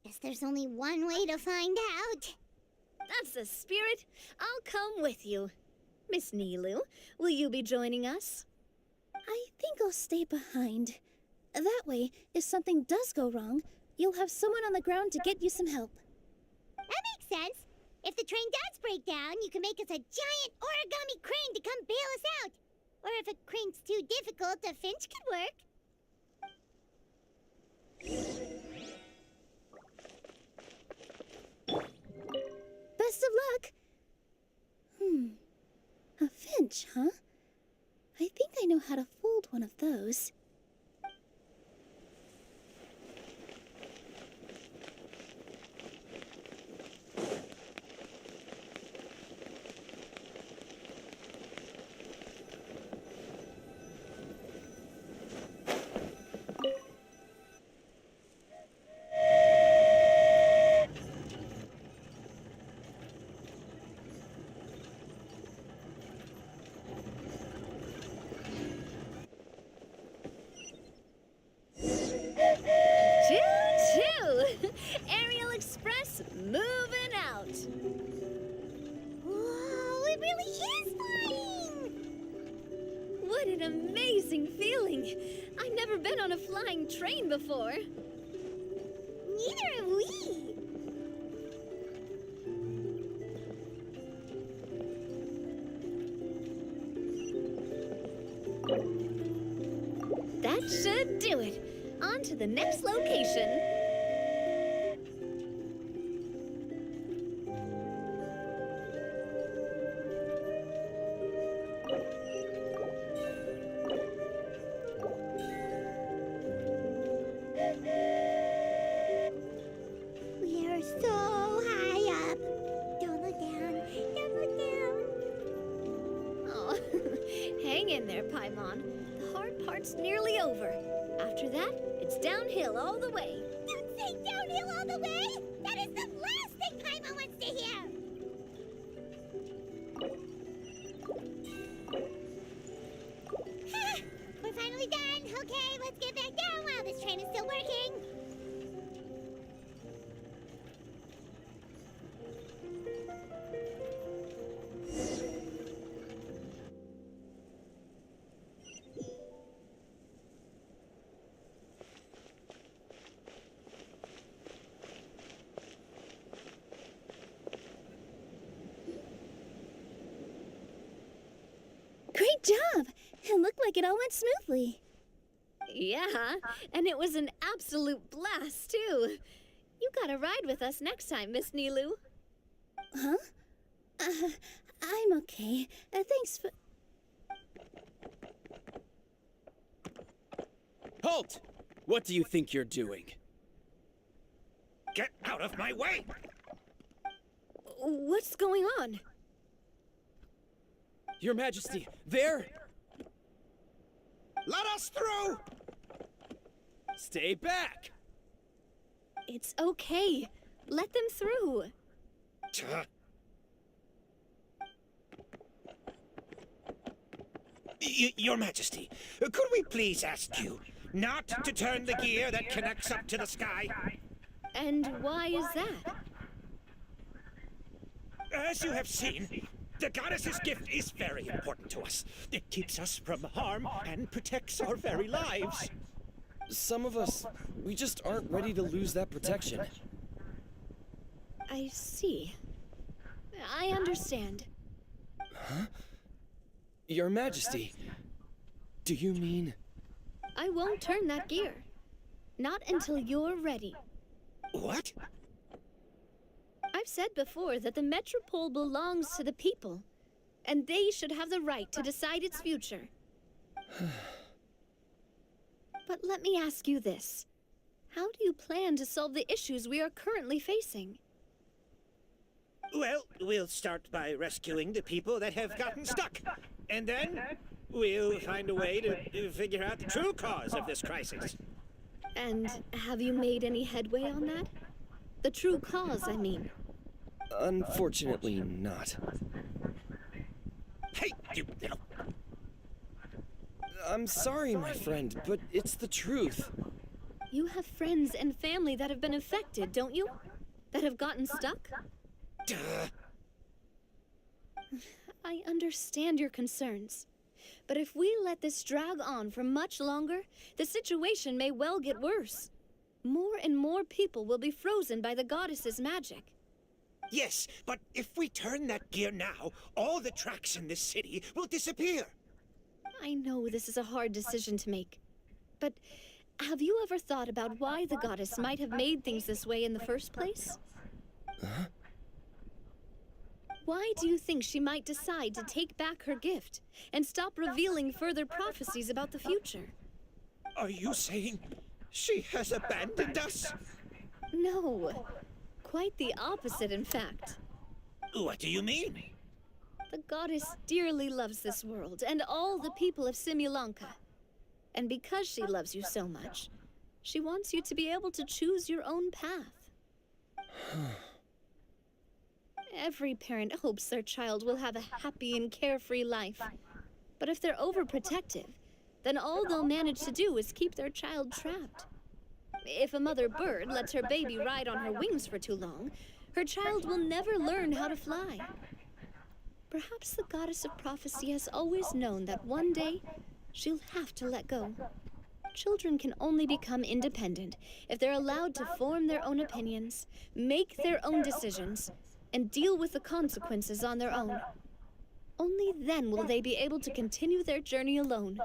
Guess there's only one way to find out. That's the spirit. I'll come with you. Miss Nilu, will you be joining us? I think I'll stay behind. That way, if something does go wrong, you'll have someone on the ground to get you some help. That makes sense. If the train does break down, you can make us a giant origami crane to come bail us out. Or if a crane's too difficult, a finch could work. Best of luck! A finch, huh? I think I know how to fold one of those. Choo-choo! Aerial Express moving out. Whoa, it really is flying! What an amazing feeling. I've never been on a flying train before. Neither have we. That should do it. On to the next location. We are so high up. Don't look down. Don't look down. Oh, hang in there, Paimon. on, the hard part's nearly over. After that, it's downhill all the way. Don't say downhill all the way! That is the last thing Paimon wants to hear! We're finally done! Okay, let's get back down while this train is still working! Great job! It looked like it all went smoothly. Yeah, and it was an absolute blast, too. You gotta ride with us next time, Miss Nilu. Huh? I'm okay. Thanks for... Halt! What do you think you're doing? Get out of my way! What's going on? Your Majesty, there! Let us through! Stay back! It's okay. Let them through. Your Majesty, could we please ask you not to turn the gear that connects up to the sky? And why is that? As you have seen, the goddess's gift is very important to us. It keeps us from harm and protects our very lives. Some of us, we just aren't ready to lose that protection. I see. I understand. Huh? Your Majesty, do you mean... I won't turn that gear. Not until you're ready. What? I've said before that the Metropole belongs to the people, and they should have the right to decide its future. But let me ask you this. How do you plan to solve the issues we are currently facing? Well, we'll start by rescuing the people that have gotten stuck. And then we'll find a way to figure out the true cause of this crisis. And have you made any headway on that? The true cause, I mean. Unfortunately not. Hey, you little... I'm sorry, my friend, but it's the truth. You have friends and family that have been affected, don't you? That have gotten stuck? Duh. I understand your concerns. But if we let this drag on for much longer, the situation may well get worse. More and more people will be frozen by the goddess's magic. Yes, but if we turn that gear now, all the tracks in this city will disappear. I know this is a hard decision to make. But have you ever thought about why the goddess might have made things this way in the first place? Huh? Why do you think she might decide to take back her gift and stop revealing further prophecies about the future? Are you saying she has abandoned us? No. Quite the opposite, in fact. What do you mean? The goddess dearly loves this world and all the people of Simulanka. And because she loves you so much, she wants you to be able to choose your own path. Every parent hopes their child will have a happy and carefree life. But if they're overprotective, then all they'll manage to do is keep their child trapped. If a mother bird lets her baby ride on her wings for too long, her child will never learn how to fly. Perhaps the goddess of prophecy has always known that one day she'll have to let go. Children can only become independent if they're allowed to form their own opinions, make their own decisions, and deal with the consequences on their own. Only then will they be able to continue their journey alone,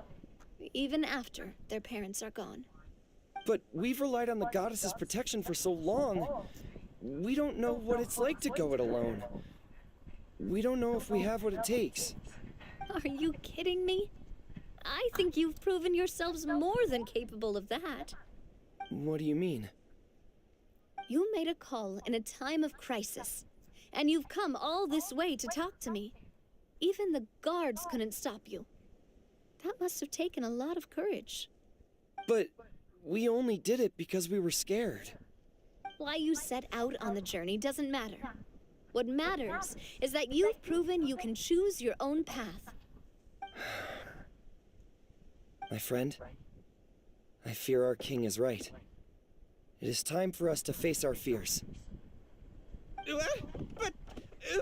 even after their parents are gone. But we've relied on the goddess's protection for so long. We don't know what it's like to go it alone. We don't know if we have what it takes. Are you kidding me? I think you've proven yourselves more than capable of that. What do you mean? You made a call in a time of crisis, and you've come all this way to talk to me. Even the guards couldn't stop you. That must have taken a lot of courage. But we only did it because we were scared. Why you set out on the journey doesn't matter. What matters is that you've proven you can choose your own path. My friend, I fear our king is right. It is time for us to face our fears.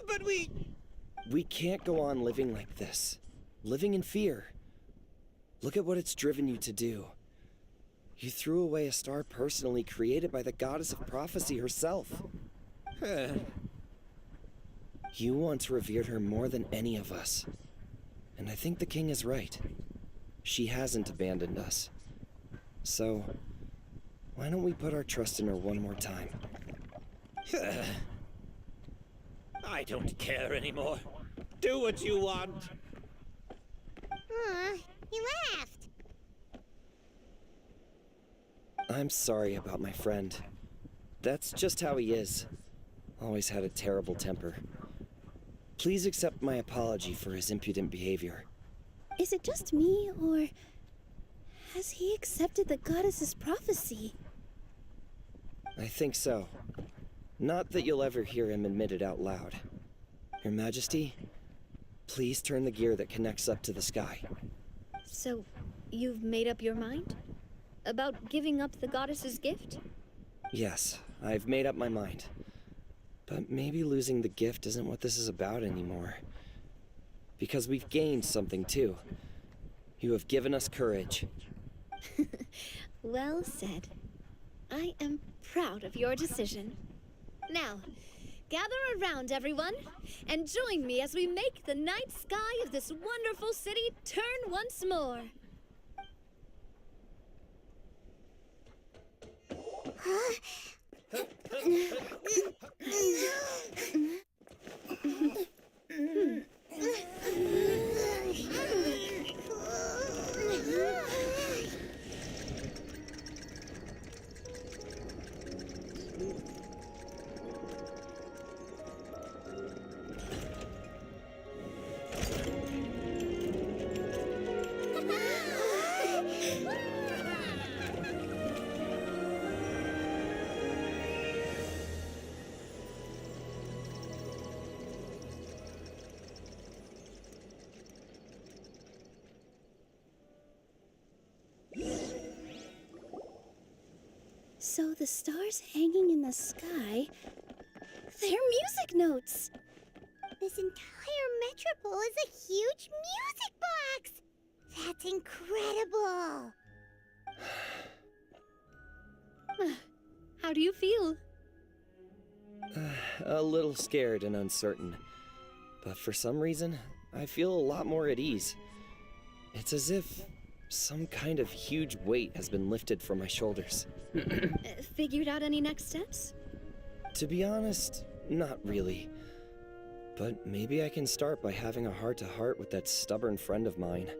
But we... We can't go on living like this. Living in fear. Look at what it's driven you to do. You threw away a star personally created by the goddess of prophecy herself. You once revered her more than any of us. And I think the king is right. She hasn't abandoned us. So, why don't we put our trust in her one more time? I don't care anymore. Do what you want. He laughed. I'm sorry about my friend. That's just how he is. Always had a terrible temper. Please accept my apology for his impudent behavior. Is it just me, or has he accepted the goddess's prophecy? I think so. Not that you'll ever hear him admit it out loud. Your Majesty, please turn the gear that connects up to the sky. So, you've made up your mind? About giving up the goddess's gift? Yes, I've made up my mind. But maybe losing the gift isn't what this is about anymore. Because we've gained something too. You have given us courage. Well said. I am proud of your decision. Now, gather around, everyone, and join me as we make the night sky of this wonderful city turn once more. So the stars hanging in the sky, they're music notes. This entire metropole is a huge music box! That's incredible! How do you feel? A little scared and uncertain. But for some reason, I feel a lot more at ease. It's as if some kind of huge weight has been lifted from my shoulders. Figured out any next steps? To be honest, not really. But maybe I can start by having a heart-to-heart with that stubborn friend of mine.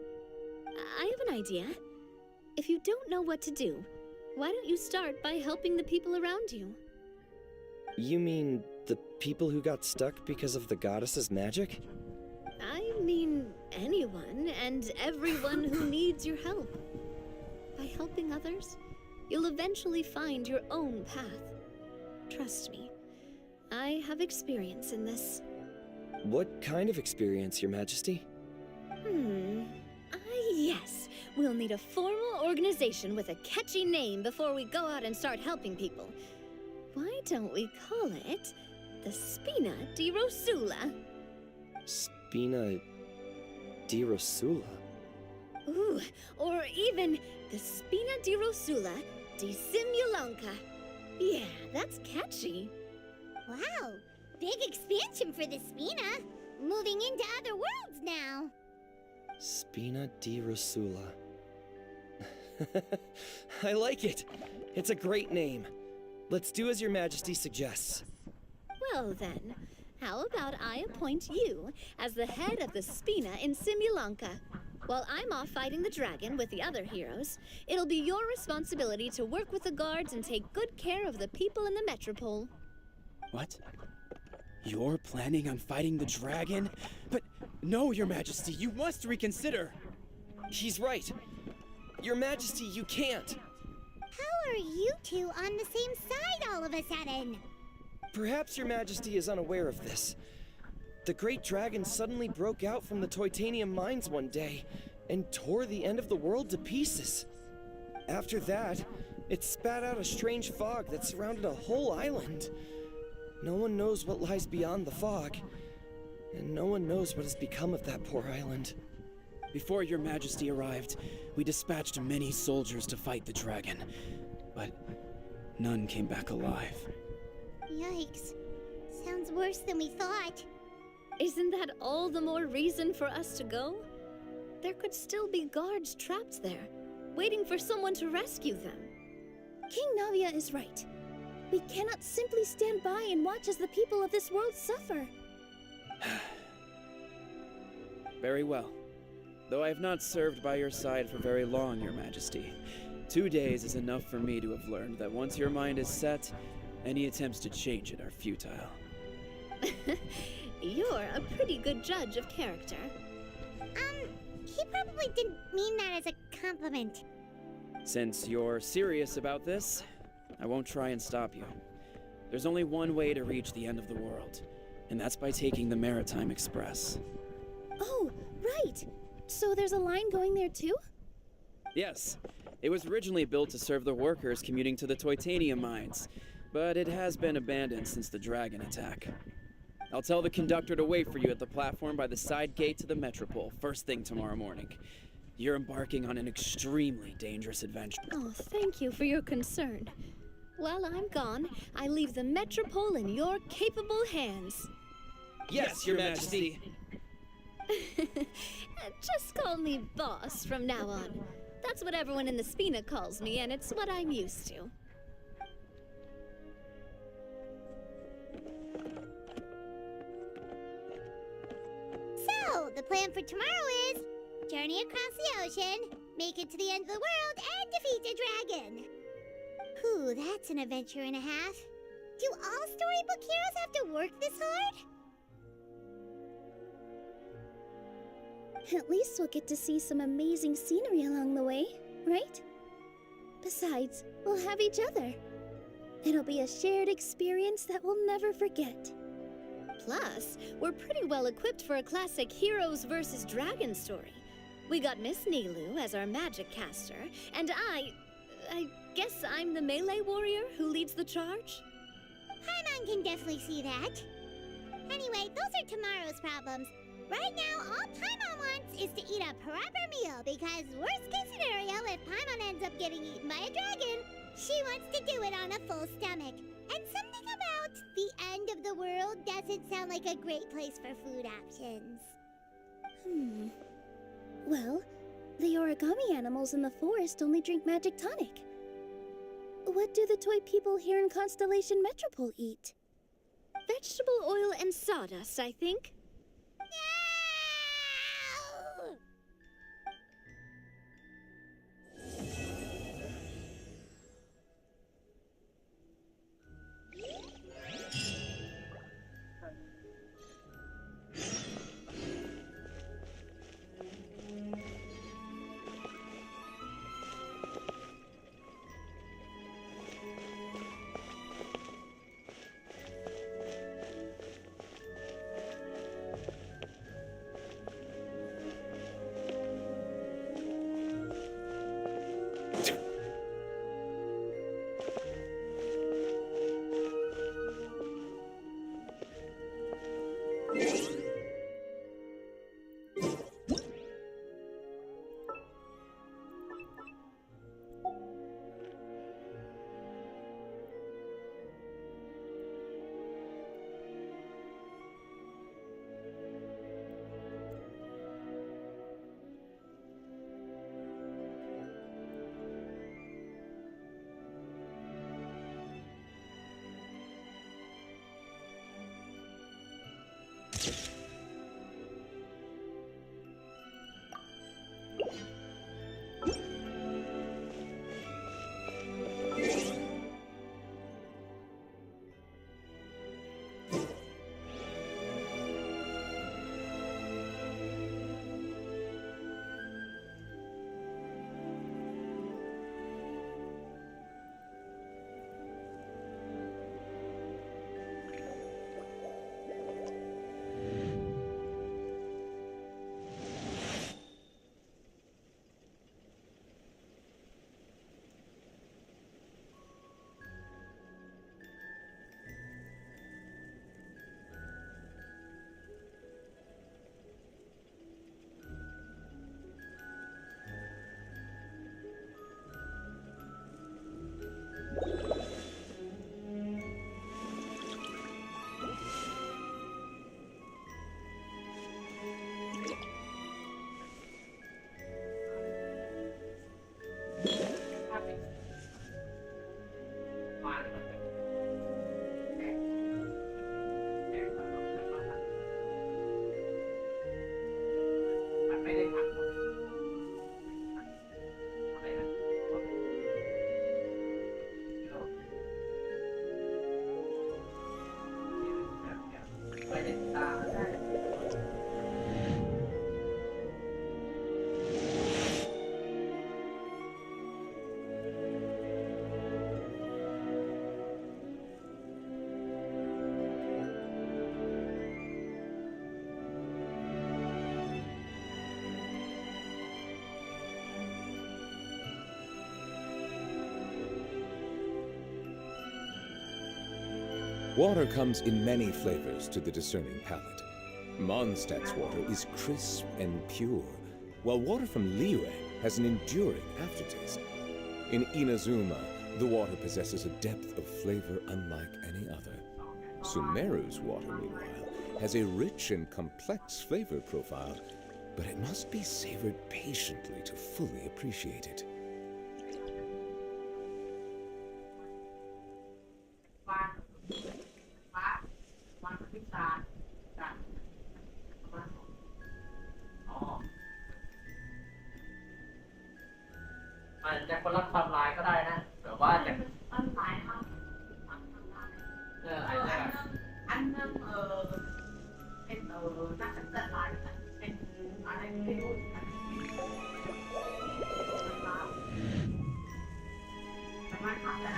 I have an idea. If you don't know what to do, why don't you start by helping the people around you? You mean the people who got stuck because of the goddess's magic? I mean anyone and everyone who needs your help. By helping others, you'll eventually find your own path. Trust me, I have experience in this. What kind of experience, Your Majesty? Yes. We'll need a formal organization with a catchy name before we go out and start helping people. Why don't we call it the Spina di Rosula? Spina di Rosula? Ooh, or even the Spina di Rosula di Simulanka. Yeah, that's catchy. Wow, big expansion for the Spina. Moving into other worlds now. Spina di Rosula. I like it. It's a great name. Let's do as Your Majesty suggests. Well then, how about I appoint you as the head of the Spina in Simulanka? While I'm off fighting the dragon with the other heroes, it'll be your responsibility to work with the guards and take good care of the people in the metropole. What? You're planning on fighting the dragon? But no, Your Majesty, you must reconsider. He's right. Your Majesty, you can't. How are you two on the same side all of a sudden? Perhaps Your Majesty is unaware of this. The great dragon suddenly broke out from the Titanium mines one day and tore the end of the world to pieces. After that, it spat out a strange fog that surrounded a whole island. No one knows what lies beyond the fog, and no one knows what has become of that poor island. Before Your Majesty arrived, we dispatched many soldiers to fight the dragon, but none came back alive. Yikes. Sounds worse than we thought. Isn't that all the more reason for us to go? There could still be guards trapped there, waiting for someone to rescue them. King Navia is right. We cannot simply stand by and watch as the people of this world suffer. Very well. Though I have not served by your side for very long, Your Majesty, 2 days is enough for me to have learned that once your mind is set, any attempts to change it are futile. You're a pretty good judge of character. He probably didn't mean that as a compliment. Since you're serious about this, I won't try and stop you. There's only one way to reach the end of the world, and that's by taking the Maritime Express. Oh, right! So there's a line going there too? Yes, it was originally built to serve the workers commuting to the Titanium mines, but it has been abandoned since the dragon attack. I'll tell the conductor to wait for you at the platform by the side gate to the Metropole first thing tomorrow morning. You're embarking on an extremely dangerous adventure. Oh, thank you for your concern. While I'm gone, I leave the Metropole in your capable hands. Yes, Your Majesty! Just call me boss from now on. That's what everyone in the Spina calls me, and it's what I'm used to. So, the plan for tomorrow is journey across the ocean, make it to the end of the world, and defeat a dragon. Whew, that's an adventure and a half. Do all storybook heroes have to work this hard? At least we'll get to see some amazing scenery along the way, right? Besides, we'll have each other. It'll be a shared experience that we'll never forget. Plus, we're pretty well equipped for a classic heroes versus dragon story. We got Miss Nilu as our magic caster, and I guess I'm the melee warrior who leads the charge? Paimon can definitely see that. Anyway, those are tomorrow's problems. Right now, all Paimon wants is to eat a proper meal, because worst case scenario, if Paimon ends up getting eaten by a dragon, she wants to do it on a full stomach. And something about the end of the world doesn't sound like a great place for food options. Well, the origami animals in the forest only drink magic tonic. What do the toy people here in Constellation Metropole eat? Vegetable oil and sawdust, I think. Water comes in many flavors to the discerning palate. Mondstadt's water is crisp and pure, while water from Liyue has an enduring aftertaste. In Inazuma, the water possesses a depth of flavor unlike any other. Sumeru's water, meanwhile, has a rich and complex flavor profile, but it must be savored patiently to fully appreciate it. มันจะคนละความลายก็ได้นะแบบว่าจะอาจจะแบบอันนึงเป็นนักจัดลายเป็นอะไรไม่รู้สามารถทำได้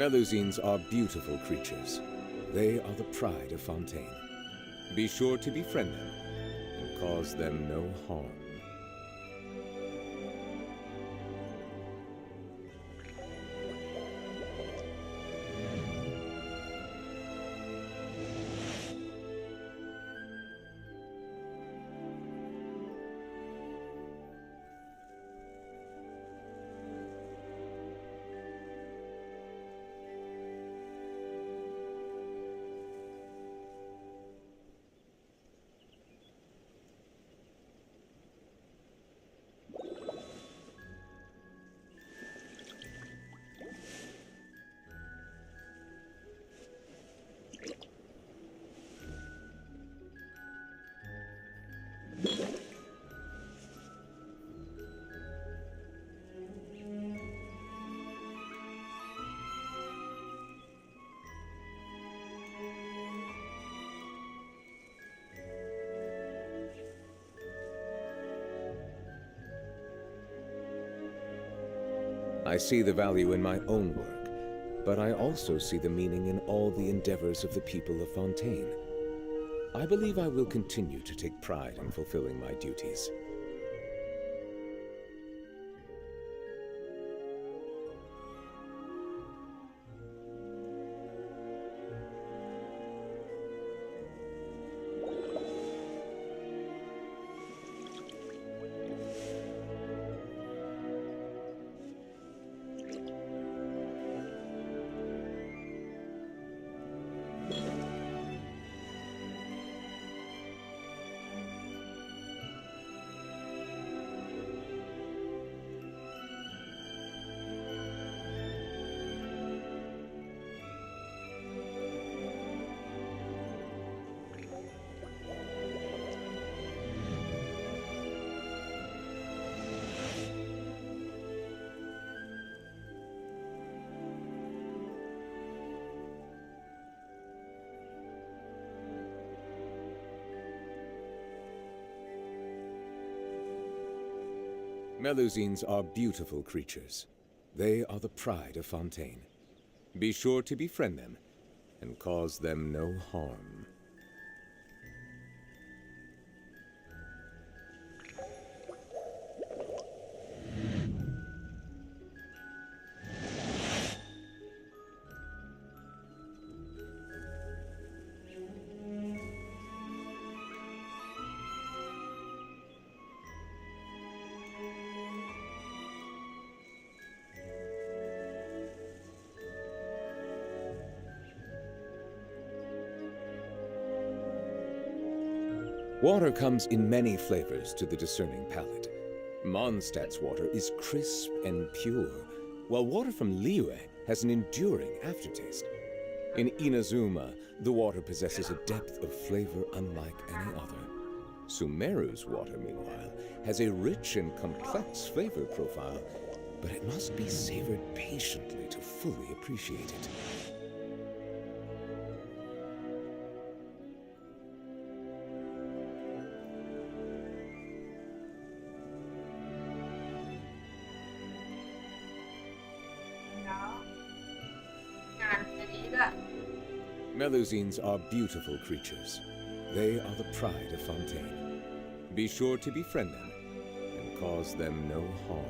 Melusines are beautiful creatures. They are the pride of Fontaine. Be sure to befriend them and cause them no harm. I see the value in my own work, but I also see the meaning in all the endeavors of the people of Fontaine. I believe I will continue to take pride in fulfilling my duties. Melusines are beautiful creatures. They are the pride of Fontaine. Be sure to befriend them and cause them no harm. Water comes in many flavors to the discerning palate. Mondstadt's water is crisp and pure, while water from Liyue has an enduring aftertaste. In Inazuma, the water possesses a depth of flavor unlike any other. Sumeru's water, meanwhile, has a rich and complex flavor profile, but it must be savored patiently to fully appreciate it. Melusines are beautiful creatures. They are the pride of Fontaine. Be sure to befriend them and cause them no harm.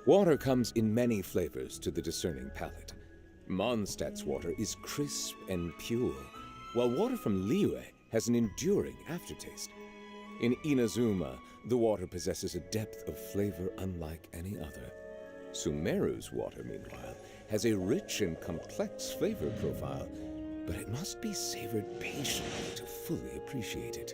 Water comes in many flavors to the discerning palate. Mondstadt's water is crisp and pure, while water from Liyue has an enduring aftertaste. In Inazuma, the water possesses a depth of flavor unlike any other. Sumeru's water, meanwhile, has a rich and complex flavor profile, but it must be savored patiently to fully appreciate it.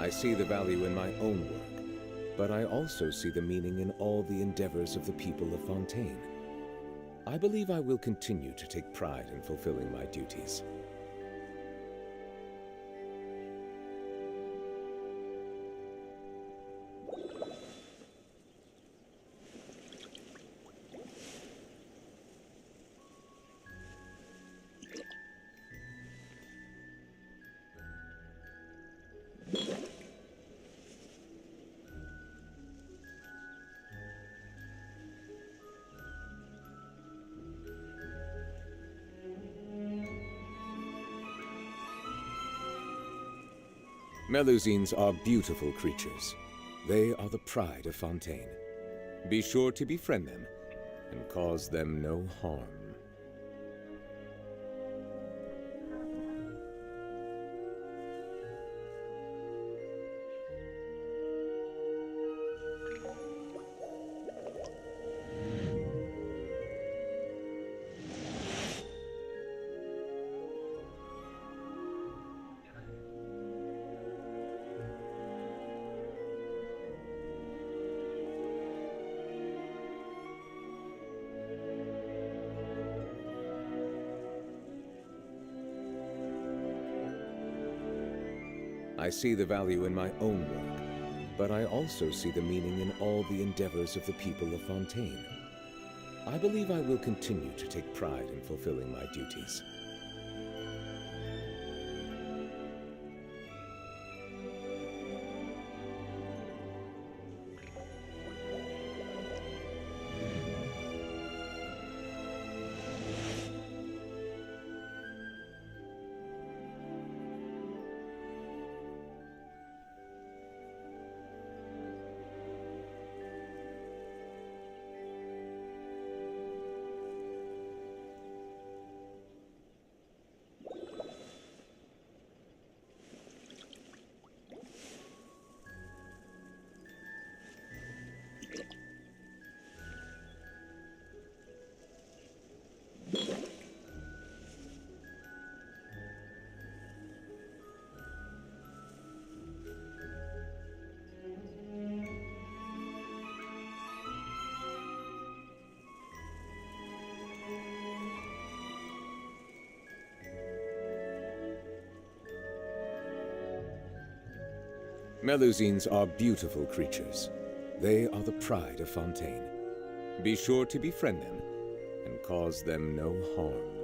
I see the value in my own work, but I also see the meaning in all the endeavors of the people of Fontaine. I believe I will continue to take pride in fulfilling my duties. Melusines are beautiful creatures. They are the pride of Fontaine. Be sure to befriend them and cause them no harm. I see the value in my own work, but I also see the meaning in all the endeavors of the people of Fontaine. I believe I will continue to take pride in fulfilling my duties. Melusines are beautiful creatures. They are the pride of Fontaine. Be sure to befriend them and cause them no harm.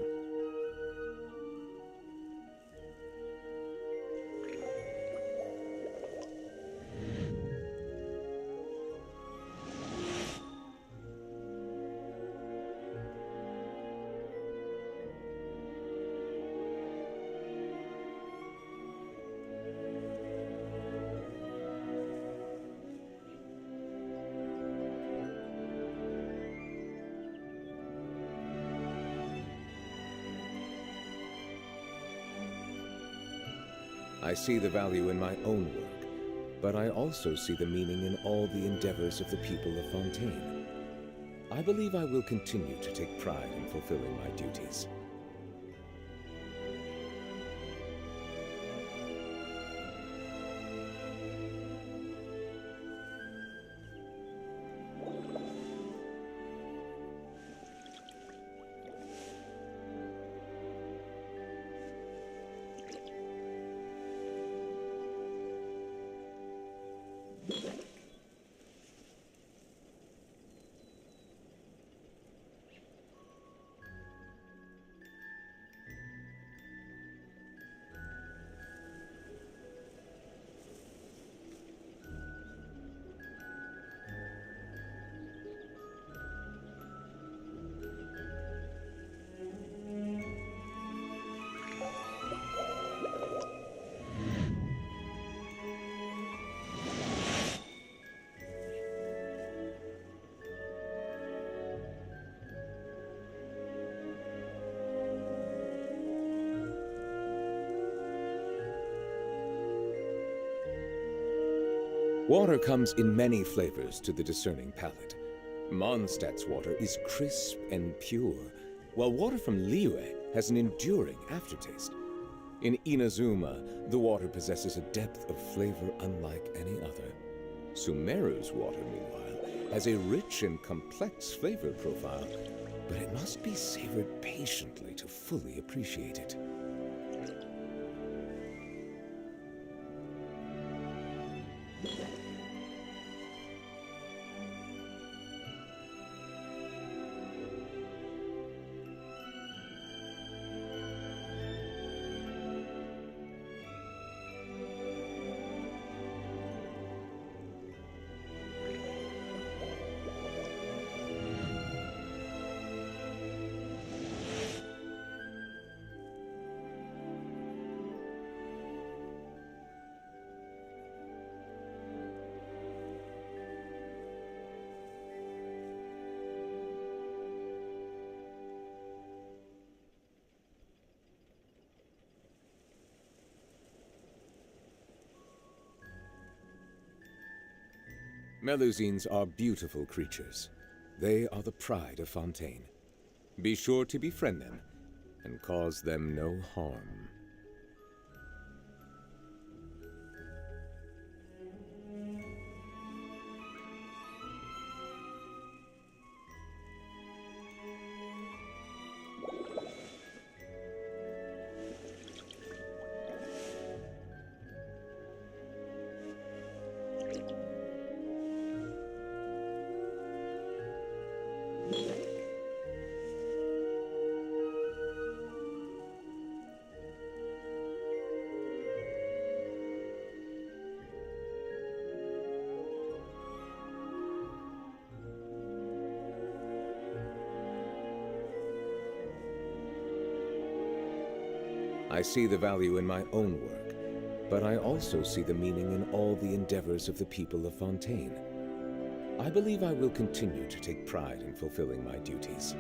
I see the value in my own work, but I also see the meaning in all the endeavors of the people of Fontaine. I believe I will continue to take pride in fulfilling my duties. Water comes in many flavors to the discerning palate. Mondstadt's water is crisp and pure, while water from Liyue has an enduring aftertaste. In Inazuma, the water possesses a depth of flavor unlike any other. Sumeru's water, meanwhile, has a rich and complex flavor profile, but it must be savored patiently to fully appreciate it. Melusines are beautiful creatures. They are the pride of Fontaine. Be sure to befriend them and cause them no harm. I see the value in my own work, but I also see the meaning in all the endeavors of the people of Fontaine. I believe I will continue to take pride in fulfilling my duties.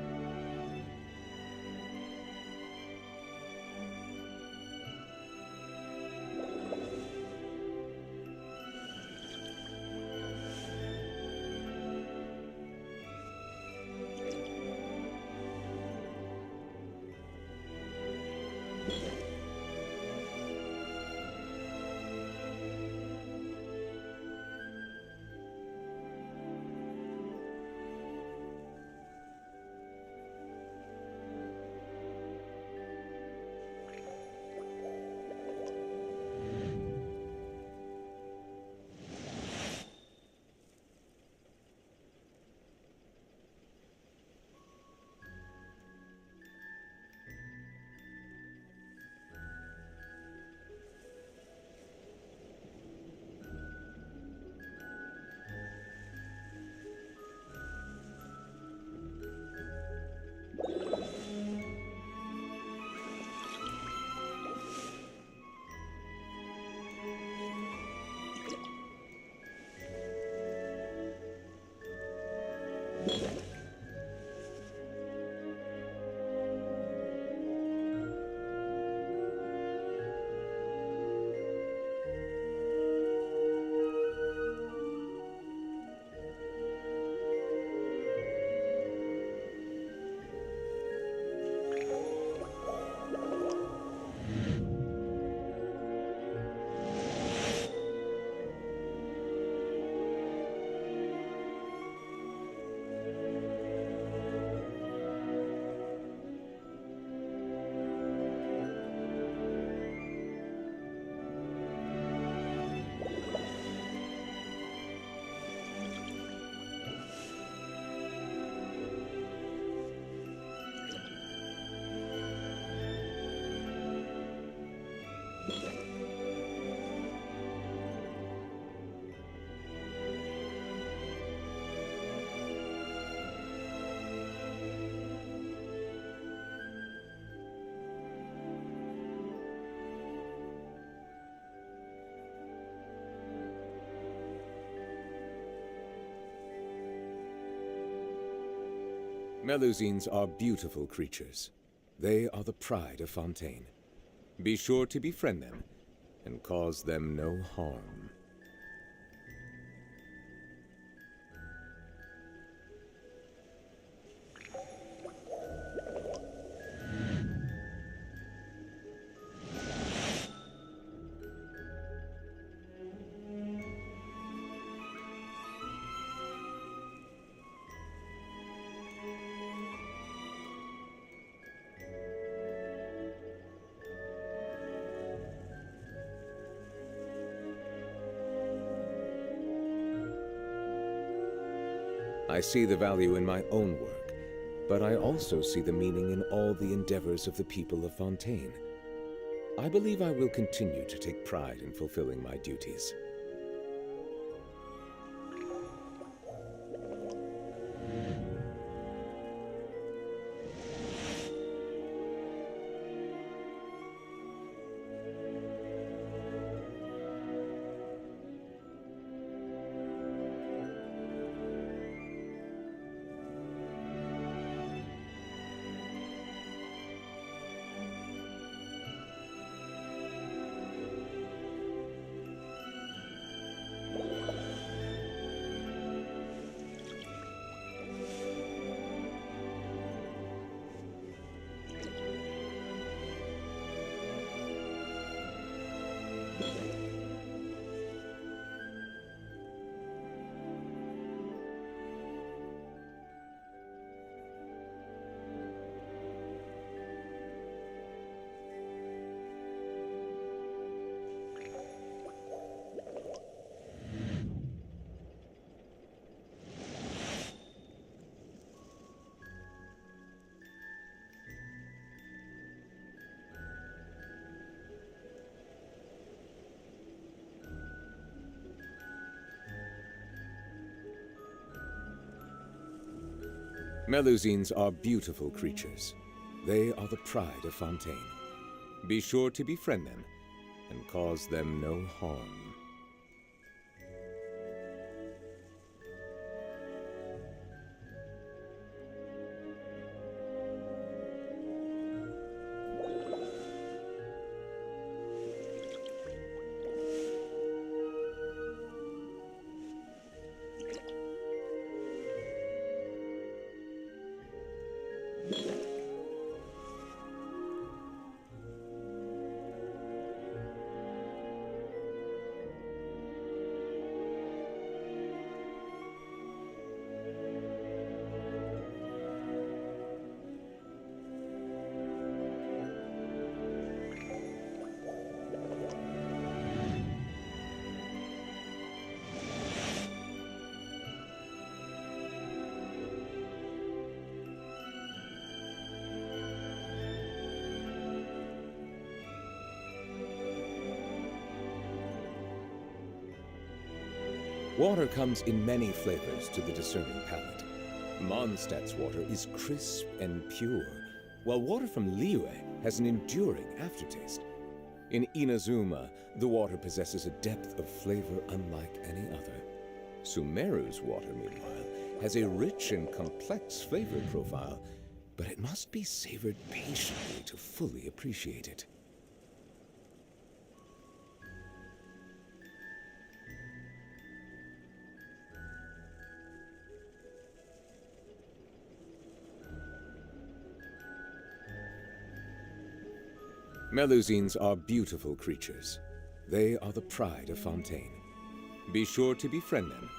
Melusines are beautiful creatures. They are the pride of Fontaine. Be sure to befriend them and cause them no harm. I see the value in my own work, but I also see the meaning in all the endeavors of the people of Fontaine. I believe I will continue to take pride in fulfilling my duties. Melusines are beautiful creatures. They are the pride of Fontaine. Be sure to befriend them and cause them no harm. Water comes in many flavors to the discerning palate. Mondstadt's water is crisp and pure, while water from Liyue has an enduring aftertaste. In Inazuma, the water possesses a depth of flavor unlike any other. Sumeru's water, meanwhile, has a rich and complex flavor profile, but it must be savored patiently to fully appreciate it. Melusines are beautiful creatures. They are the pride of Fontaine. Be sure to befriend them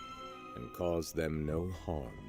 and cause them no harm.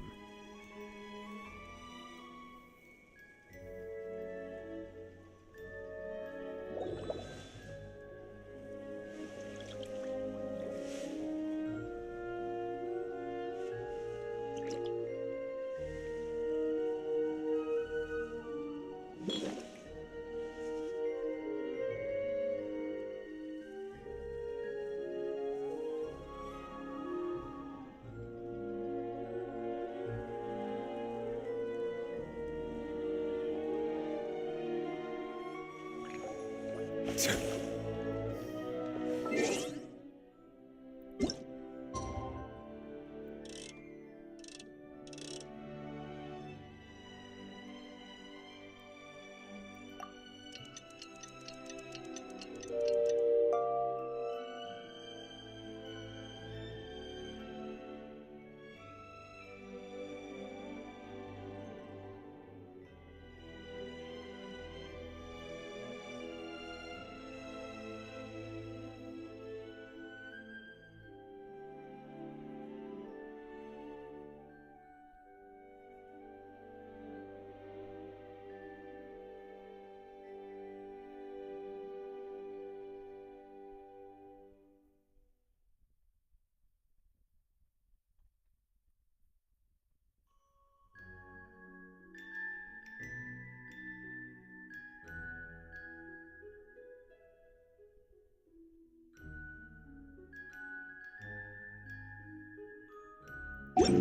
The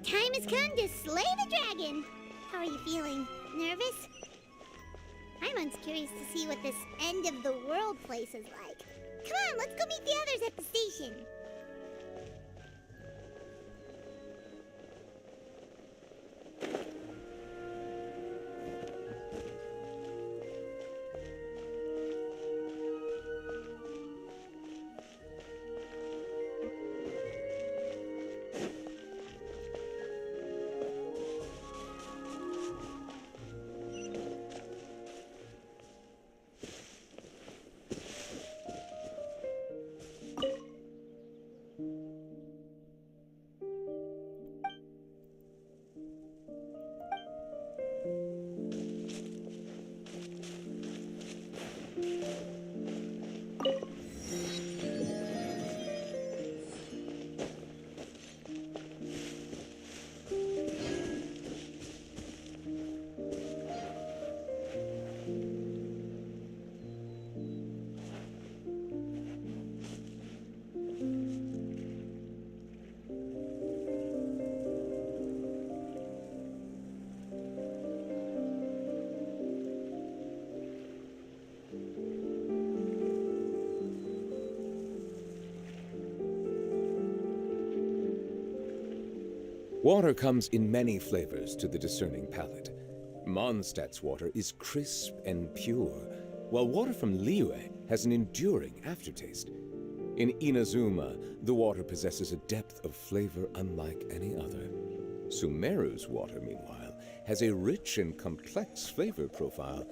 time has come to slay the dragon. How are you feeling? Nervous? Paimon's curious to see what this end of the world place is like. Come on, let's go meet the others at the station. Water comes in many flavors to the discerning palate. Mondstadt's water is crisp and pure, while water from Liyue has an enduring aftertaste. In Inazuma, the water possesses a depth of flavor unlike any other. Sumeru's water, meanwhile, has a rich and complex flavor profile,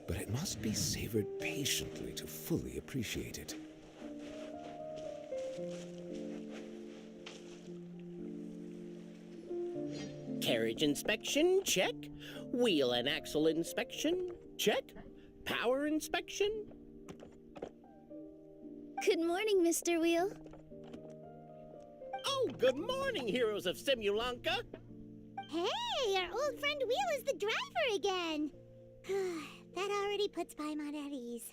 but it must be savored patiently to fully appreciate it. Carriage inspection, check. Wheel and axle inspection, check. Power inspection. Good morning, Mr. Wheel. Oh, good morning, heroes of Simulanka. Hey, our old friend Wheel is the driver again. That already puts Paimon at ease.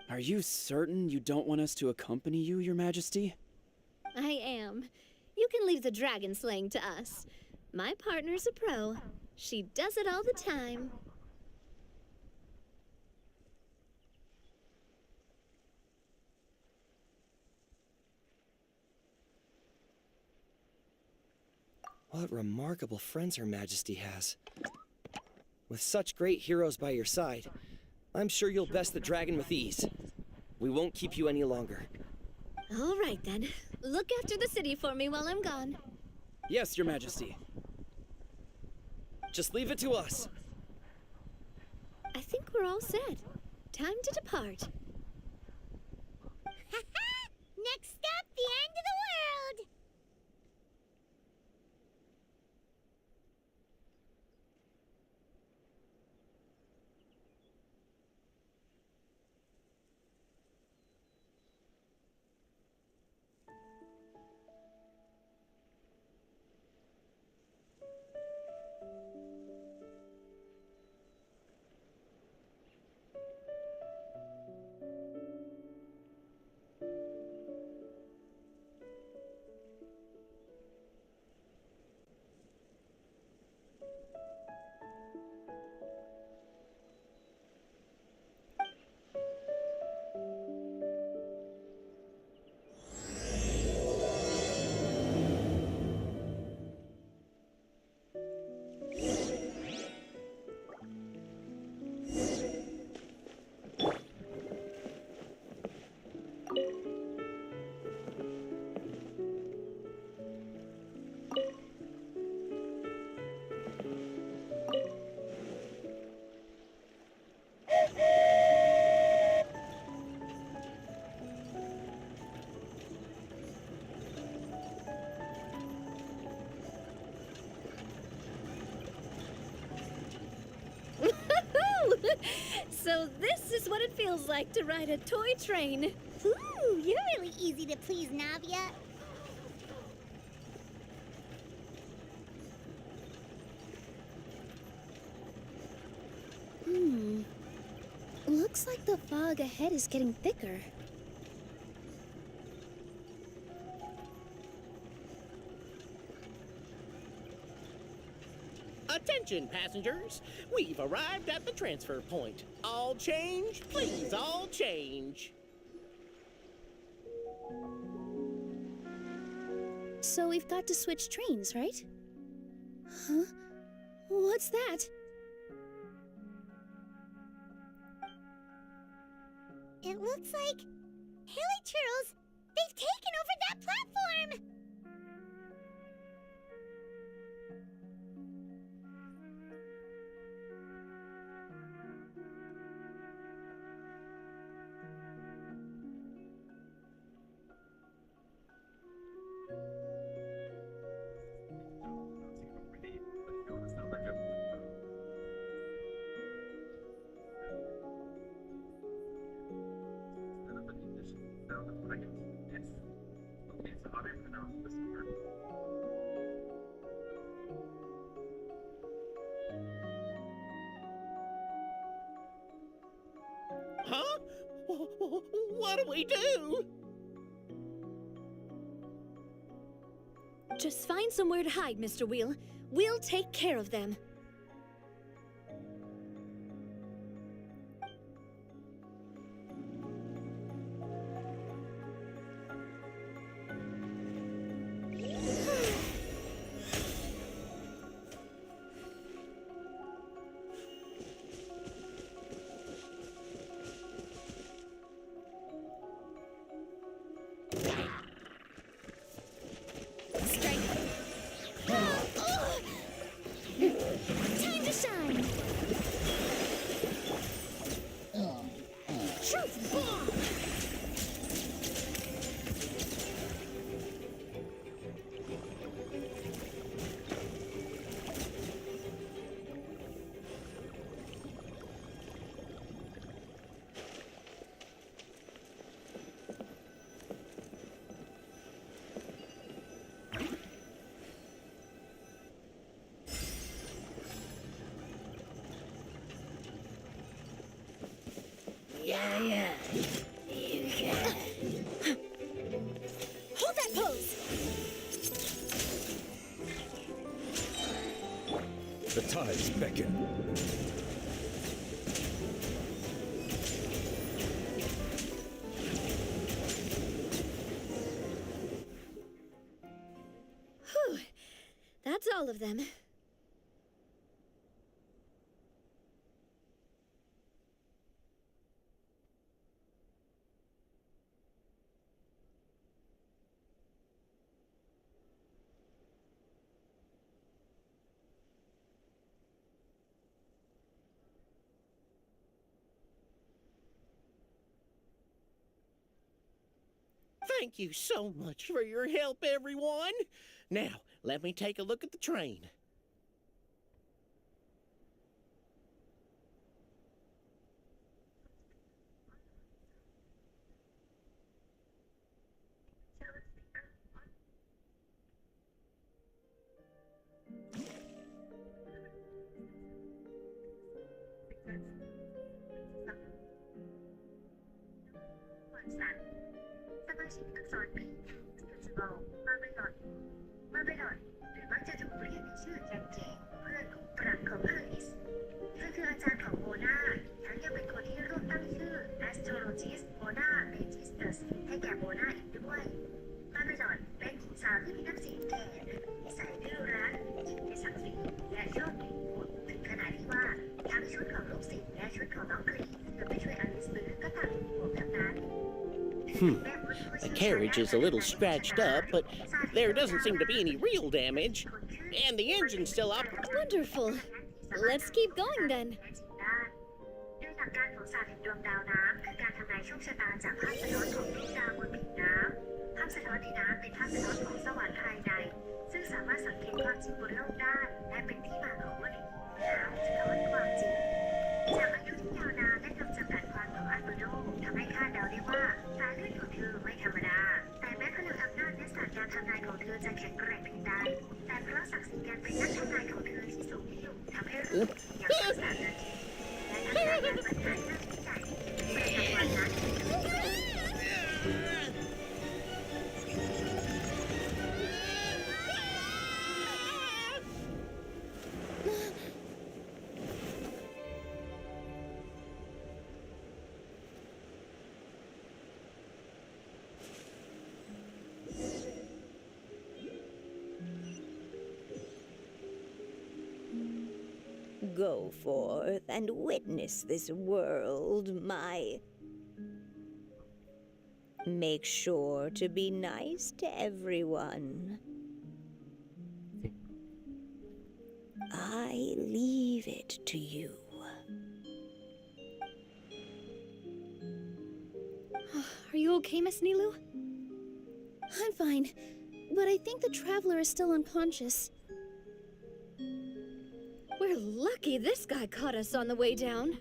Are you certain you don't want us to accompany you, Your Majesty? I am. You can leave the dragon slaying to us. My partner's a pro. She does it all the time. What remarkable friends Her Majesty has. With such great heroes by your side, I'm sure you'll best the dragon with ease. We won't keep you any longer. All right, then. Look after the city for me while I'm gone. Yes, Your Majesty. Just leave it to us. I think we're all set. Time to depart. Next stop, the end of the world! So this is what it feels like to ride a toy train. Ooh, you're really easy to please, Navia. Looks like the fog ahead is getting thicker. Attention, passengers. We've arrived at the transfer point. All change, please, all change. So we've got to switch trains, right? Huh? What's that? It looks like... Hilly Churls! They've taken over that platform! Huh? What do we do? Just find somewhere to hide, Mr. Wheel. We'll take care of them. Time to shine! Truth bomb! Yeah. You can. Hold that pose! The tides beckon. Whew. That's all of them. Thank you so much for your help, everyone. Now, let me take a look at the train. The carriage is a little scratched up, but there doesn't seem to be any real damage. And the engine's still up. Wonderful. Let's keep going then. ด้วยหลักการของศาสตร์แห่งดวงดาวน้ำคือการทำนายโชคชะตาจากภาพสะท้อนของดวงดาวบนผิวน้ำภาพสะท้อนในน้ำเป็นภาพสะท้อนของสวรรค์ภายในซึ่งสามารถสังเกตความจริงบนโลกได้และเป็นที่มาของว่าน้ำสะท้อนความจริงจากอายุที่ยาวนานและคำจำกัดความของอัลเบโดทำให้คาดเดาได้ว่าสายเลือดของเธอไม่ธรรมดาแต่แม้พลังอำนาจและศาสตร์การทำนายของเธอจะแข็งแกร่งเพียงใดแต่เพราะศักดิ์ศรีการเป็นนักทำนายของเธอที่สูงยิ่งทำให้รู้อย่างภาษาเดินและทักษะการบรรยายหน้าที่ใจประจำวันนั้น พ Go forth and witness this world, my... Make sure to be nice to everyone. I leave it to you. Are you okay, Miss Nilu? I'm fine, but I think the traveler is still unconscious. We're lucky this guy caught us on the way down.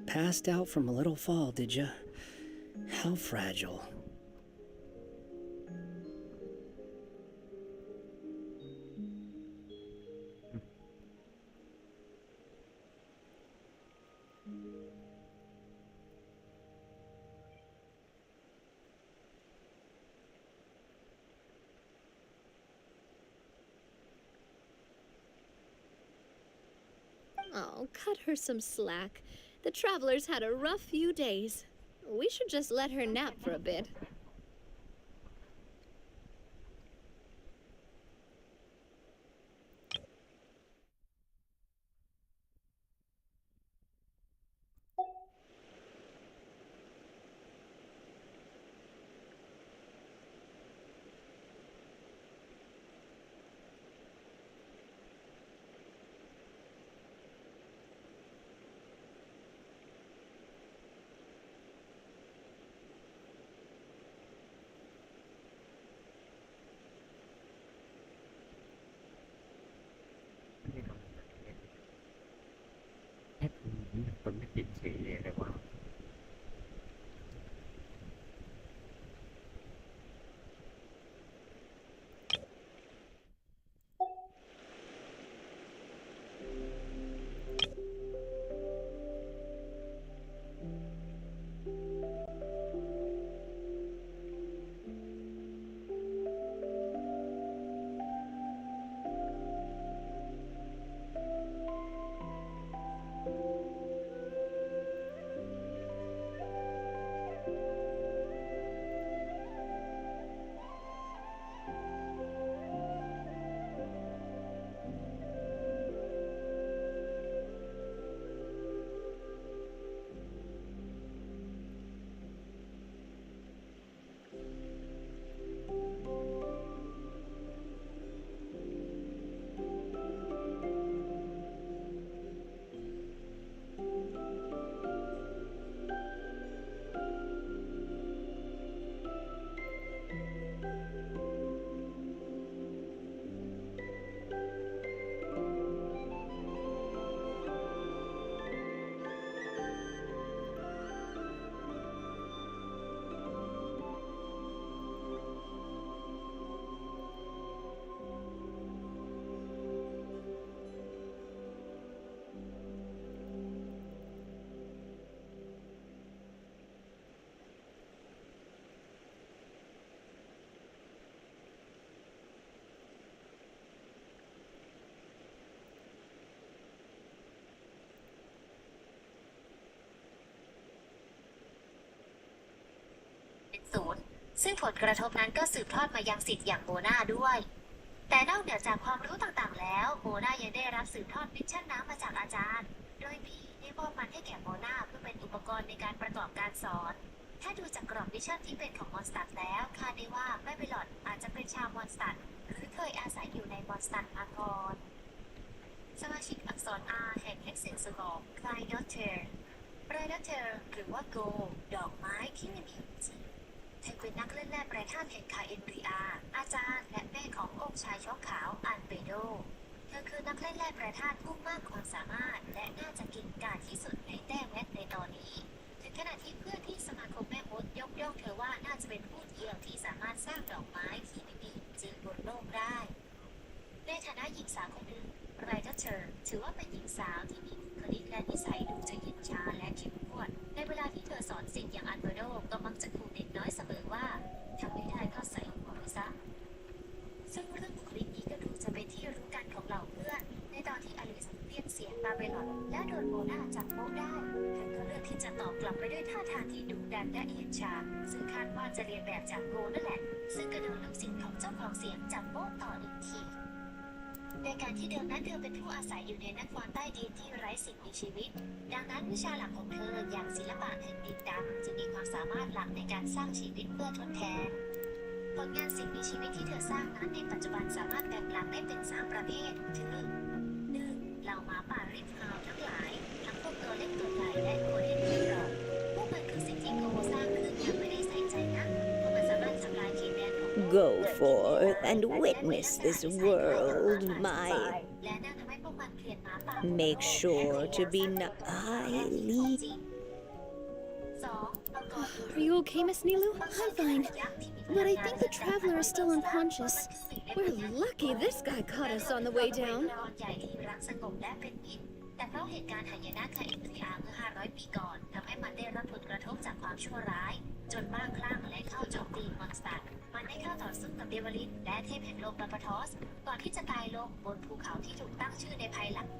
Passed out from a little fall, did ya? How fragile. Oh, cut her some slack. The traveler's had a rough few days. We should just let her nap for a bit. Wow. ซึ่งผลกระทบนั้นก็สืบทอดมายังศิษย์อย่างโมนาด้วย แต่นอกเหนือจากความรู้ต่างๆแล้วโมนายังได้รับสืบทอดมิชชั่นน้ำมาจากอาจารย์โดยพี่ได้มอบมันให้แก่โมนาเพื่อเป็นอุปกรณ์ในการประกอบการสอนถ้าดูจากกรอบมิชชั่นที่เป็นของมอนสตัดแล้วคาดได้ว่าแม่เบลอดอาจจะเป็นชาวมอนสตัดหรือเคยอาศัยอยู่ในมอนสตัดมาก่อนสมาชิกอักษร R แห่งเฮกเซนสกอร์ไคลดอเทอร์ไรดอเทอร์หรือว่าโกดอกไม้ที่ไม่มีอยู่จริงเธอเป็นนักเล่นแร่แปรธาตุแห่งคาเอนริอาอาจารย์และแม่ขององค์ชายช็อกขาวอันเบโดเธอคือนักเล่นแร่แปรธาตุผู้มากความสามารถและน่าจะเก่งกาจที่สุดในแต้มแมทในตอนนี้เธอแค่ ขณะที่เพื่อนที่สมาคมแม่มดยกย่องเธอว่าน่าจะเป็นผู้เดียวที่สามารถสร้างดอกไม้ที่ไม่มีจริงบนโลกได้ในฐานะหญิงสาวคนหนึ่งไรเดอร์เชอร์ถือว่าเป็นหญิงสาวที่มีบุคลิกและนิสัยดูจะเย็นชาและเข้มงวดในเวลาที่เธอสอนสิ่งอย่างอันเบโดก็มักจะขู่เด็กน้อยเสมอว่าทำไม่ได้ก็ใส่หัวไปซะซึ่งเรื่องบุคลิกนี้ก็ดูจะเป็นที่รู้กันของเหล่าเพื่อนในตอนที่อลิซเรียกเสียงบาเบลอนและโดนโมนาจับโป๊ะได้เธอก็เลือกที่จะตอบกลับไปด้วยท่าทางที่ดุดันและเย็นชาซึ่งคาดว่าจะเรียนแบบจากโกนั่นแหละซึ่งก็โดนลูกศิษย์ของเจ้าของเสียงจับโป๊ะต่ออีกทีในการที่เดิมนั้นเธอเป็นผู้อาศัยอยู่ในนครใต้ดินที่ไร้สิ่งมีชีวิตดังนั้นวิชาหลักของเธออย่างศิลปะแห่งดินดำจึงมีความสามารถหลักในการสร้างชีวิตเพื่อทดแทนผลงานสิ่งมีชีวิตที่เธอสร้างนั้นในปัจจุบันสามารถแบ่งหลักได้เป็น3ประเภทคือ 1. เหล่าหมาป่าริบฮาวทั้งหลายทั้งพวกตัวเล็กตัวใหญ่และโกลเด้นรีทรอพวกมันคือสิ่งที่โกสร้างขึ้นอย่างไม่ได้ใส่ใจนักเพราะมันสามารถทำลายเขตแดนของ Go forth and witness this world, my. Make sure to be highly. Are you okay, Miss Nilu? I'm fine, but I think the traveler is still unconscious. We're lucky this guy caught us on the way down. แต่เพราะเหตุการณ์หายนะคาอินทรีอาเมื่อ500 ปีก่อนทำให้มันได้รับผลกระทบจากความชั่วร้ายจนบ้าคลั่งและเข้าโจมตีมอนสเตอร์มันได้เข้าต่อสู้กับเดวลินและเทพแห่งโลกบาปาทอสก่อนที่จะตายลงบนภูเขาที่ถูกตั้งชื่อในภายหลัง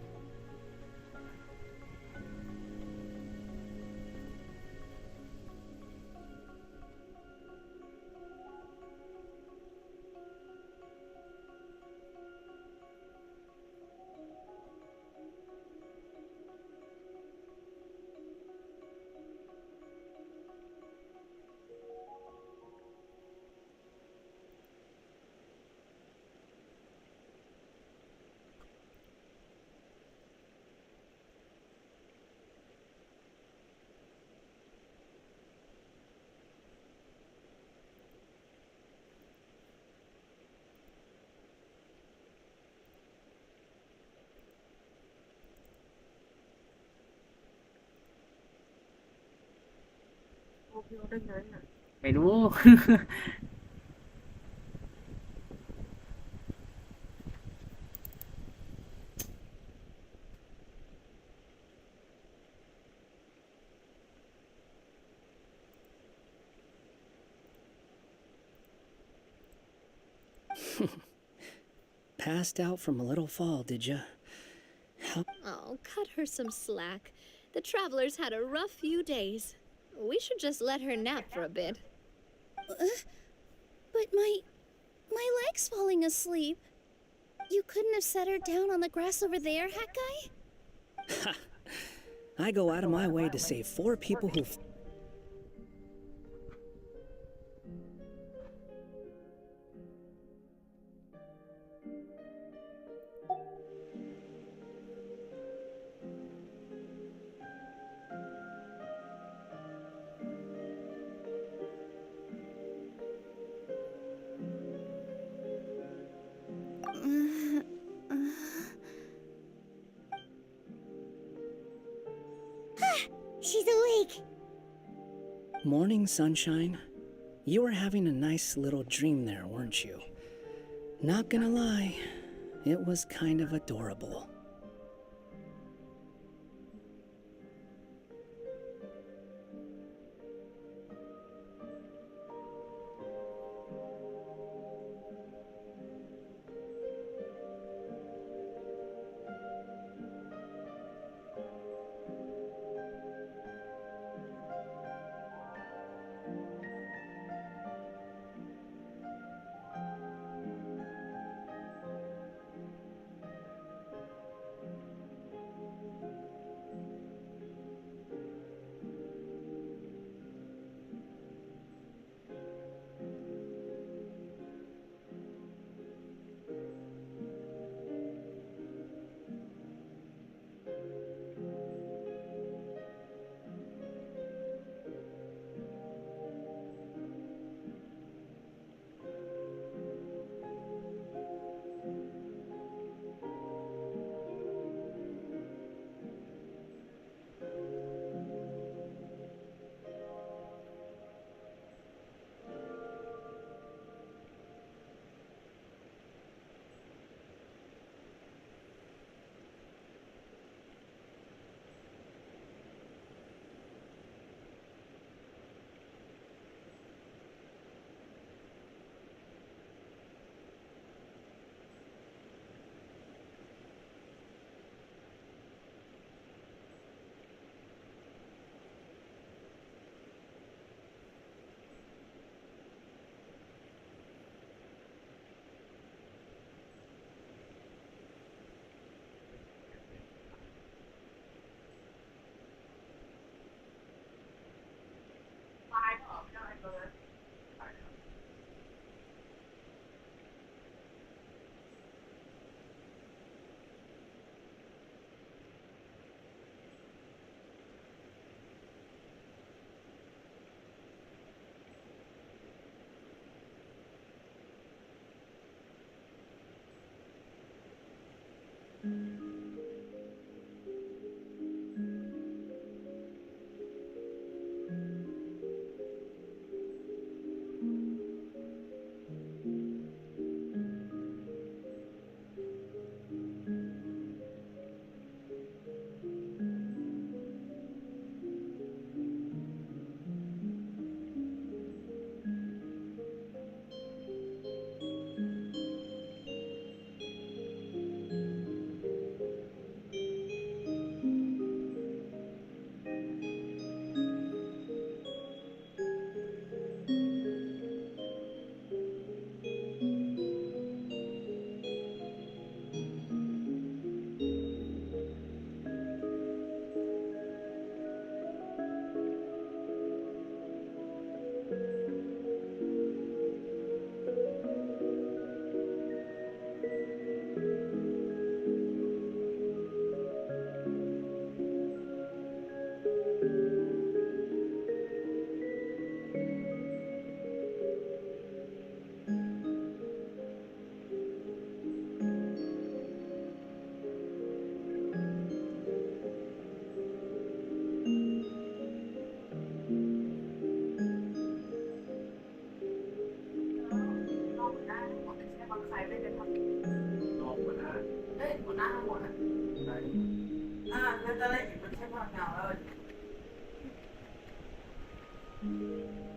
ไม่รู้ Passed out from a little fall, did ya? Oh, cut her some slack. The travelers had a rough few days. We should just let her nap for a bit. But my leg's falling asleep. You couldn't have set her down on the grass over there, Hawkeye? I go out of my way to save 4 people who... She's awake! Morning, sunshine. You were having a nice little dream there, weren't you? Not gonna lie, it was kind of adorable.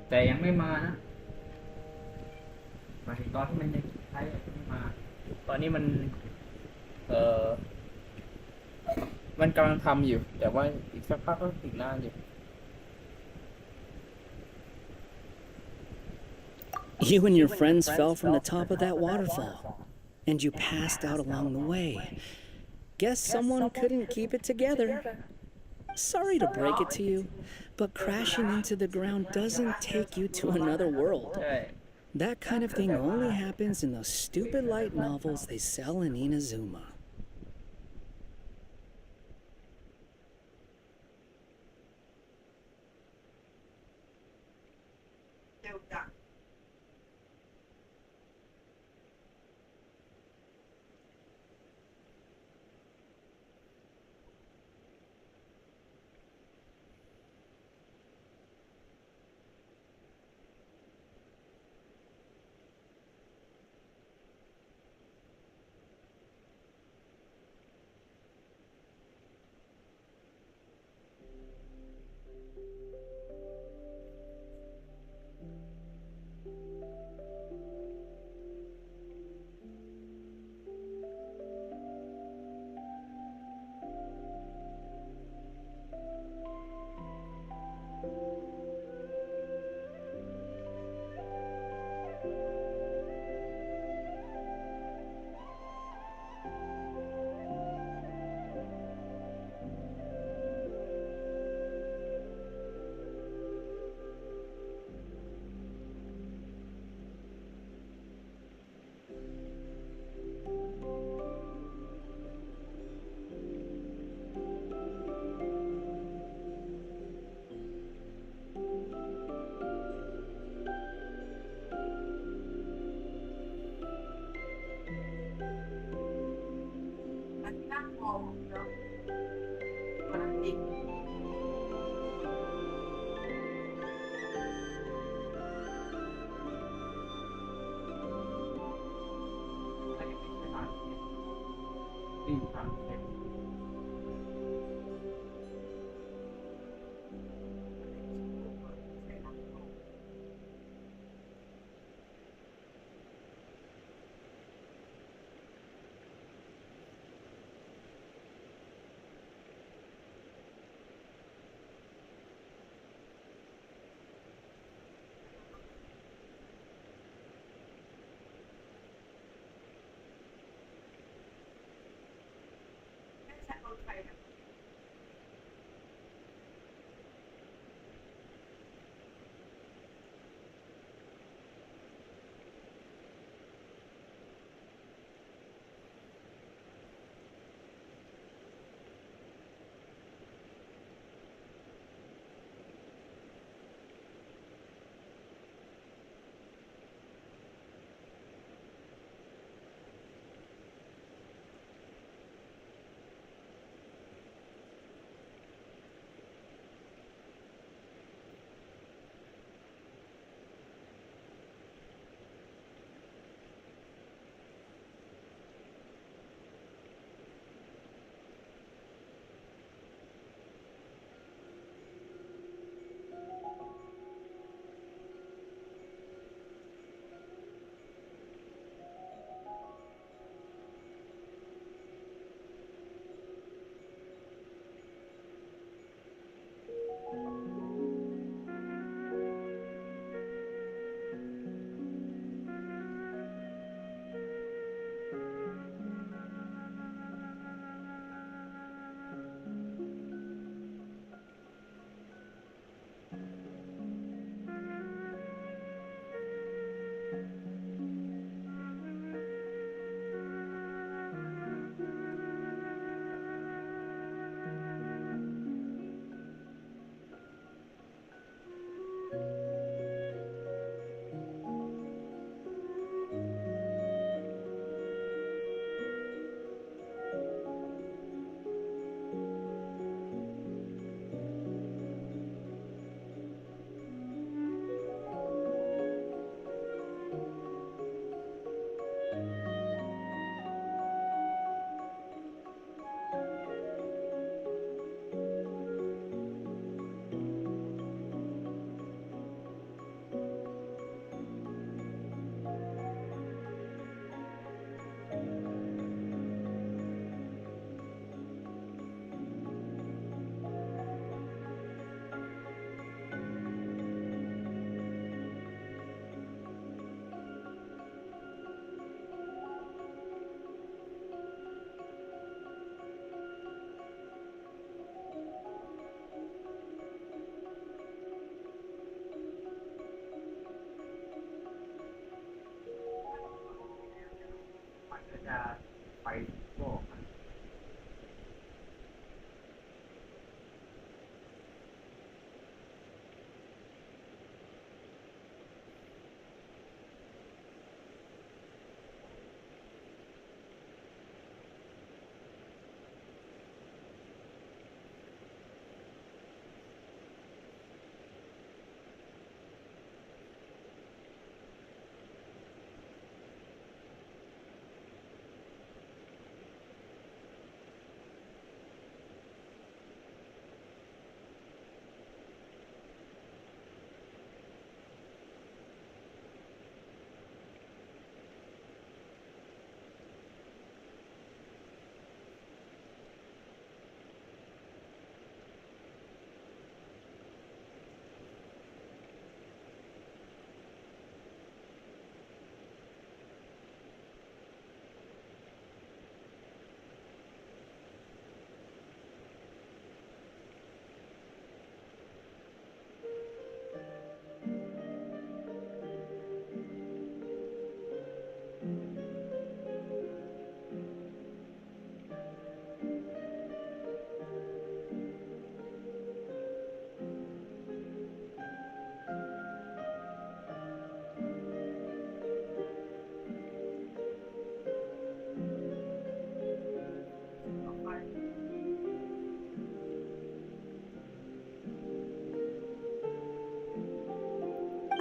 แต่ยังไม่มานะมาถึงตอนที่มันยังใช้ไม่มา ตอนนี้มันมันกำลังทำอยู่ แต่ว่าอีกสักพักก็อีกนานอยู่ You and your friends fell from the top of that waterfall, and you passed out along the way. Guess someone couldn't keep it together. Sorry to break it to you, but crashing into the ground doesn't take you to another world. That kind of thing only happens in those stupid light novels they sell in Inazuma.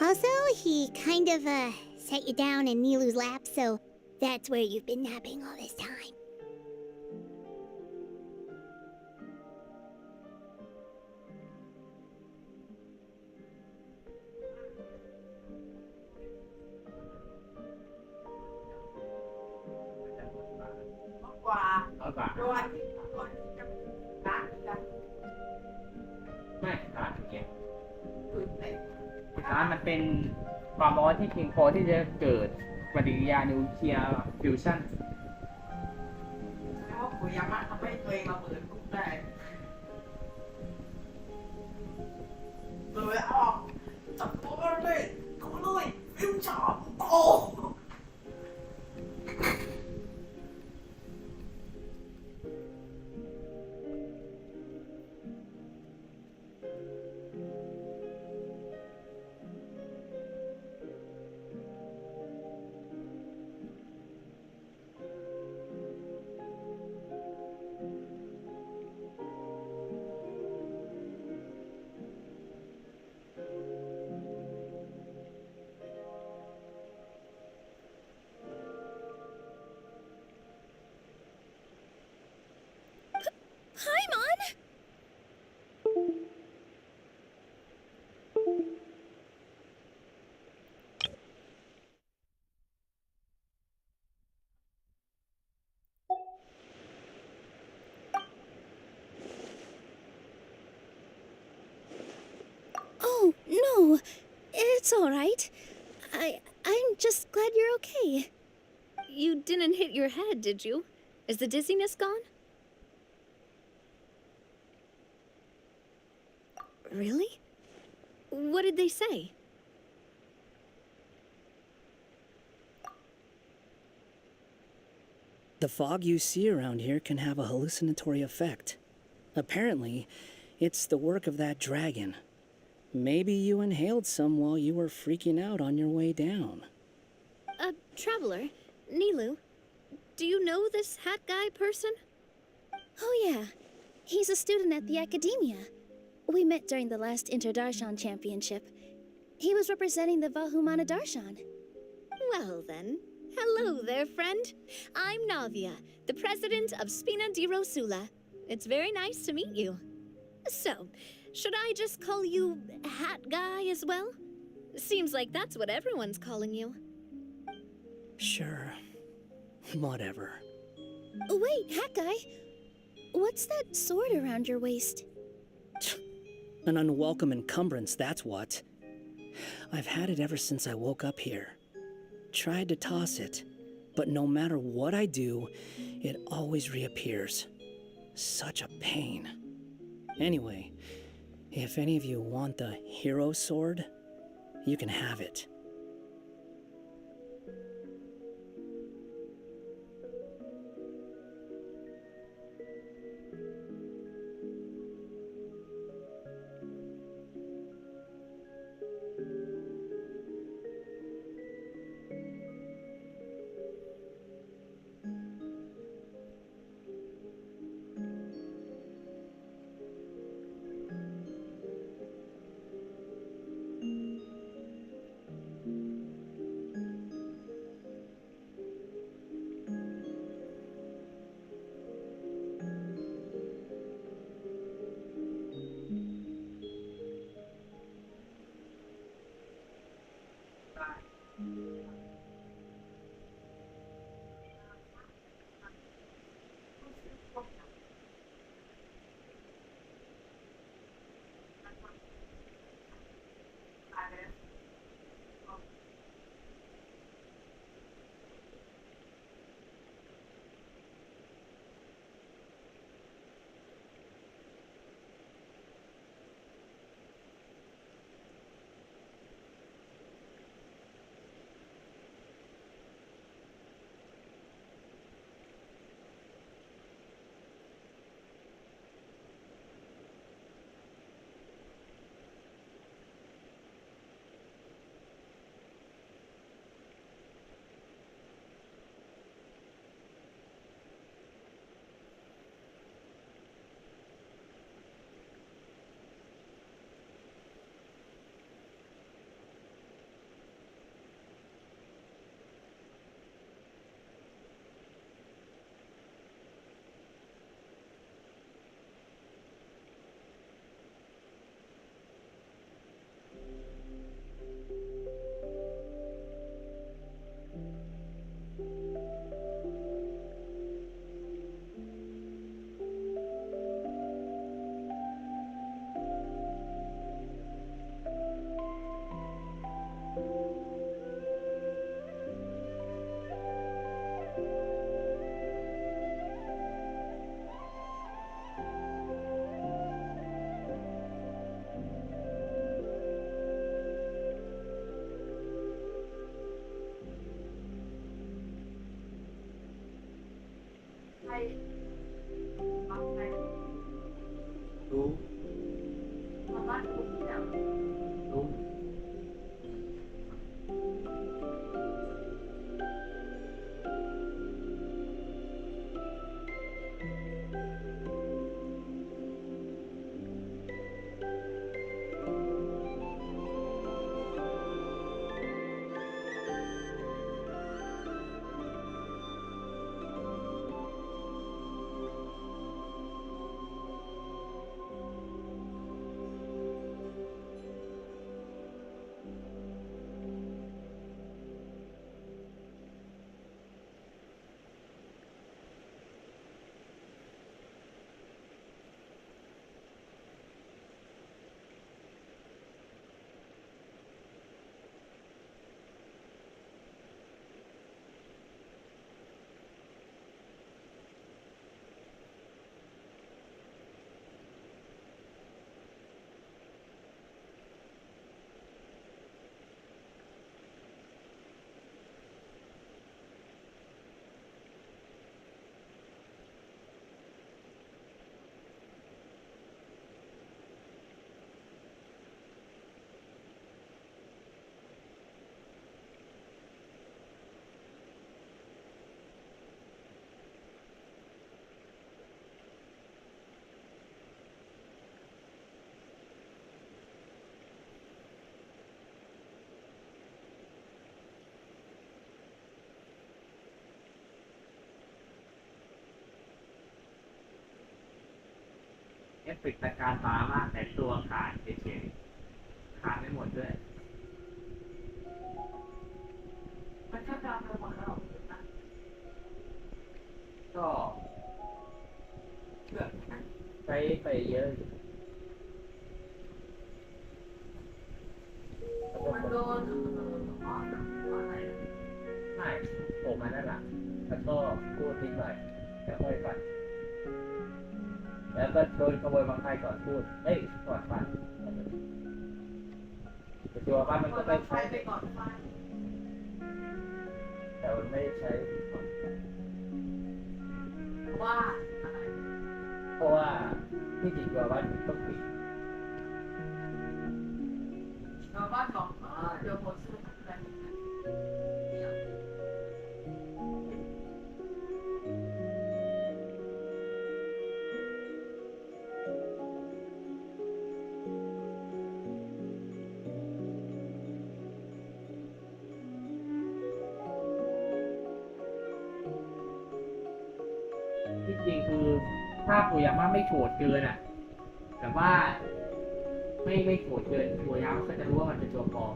Also, he kind of, set you down in Nilu's lap, so that's where you've been napping all this time.ไม่ร้านเก็บร้านมันเป็นความร้อนที่เพียงพอที่จะเกิดปฏิกิริยานิวเคลียร์ฟิวชั่นแล้วคุยามะทำให้ตัวเองระเบิดทุกได้เลยออกจับตัวเลยก็เลยฟิวชั่นโอ้Oh, no. It's all right. I'm just glad you're okay. You didn't hit your head, did you? Is the dizziness gone? Really? What did they say? The fog you see around here can have a hallucinatory effect. Apparently, it's the work of that dragon. Maybe you inhaled some while you were freaking out on your way down. Traveler, Nilu, do you know this hat guy person? Oh, yeah. He's a student at the academia. We met during the last Inter-Darshan Championship. He was representing the Vahumana Darshan. Well then, hello there, friend. I'm Navia, the president of Spina di Rosula. It's very nice to meet you. So, should I just call you Hat Guy as well? Seems like that's what everyone's calling you. Sure. Whatever. Wait, Hat Guy. What's that sword around your waist? An unwelcome encumbrance, that's what. I've had it ever since I woke up here. Tried to toss it, but no matter what I do, it always reappears. Such a pain. Anyway, if any of you want the hero sword, you can have it. เอฟเฟกต์ตะการตามากแต่ตัวขาดเฉยๆขาดไม่หมดด้วยมันก็ดำไปหมดแล้วนะก็ใช้ไปเยอะมันโดนไม่ผมมานั่นแหละแล้วก็พูดนิดหน่อยแล้วค่อยฟังแล้วก็โดนขโมยบางใครก่อนพูดเอ้ยก่อนฟังแต่ตัวบ้านมันก็ไม่ใช้แต่มันไม่ใช้เพราะว่าที่จริงตัวบ้านต้องปิดตัวบ้านบอกเดี๋ยวผมซื้ออะไรที่จริงคือถ้าปุยาม่าไม่โกรธเกินอ่ะแต่ว่าไม่โกรธเกินปุยาม่าก็จะรู้ว่ามันเป็นตัวปลอม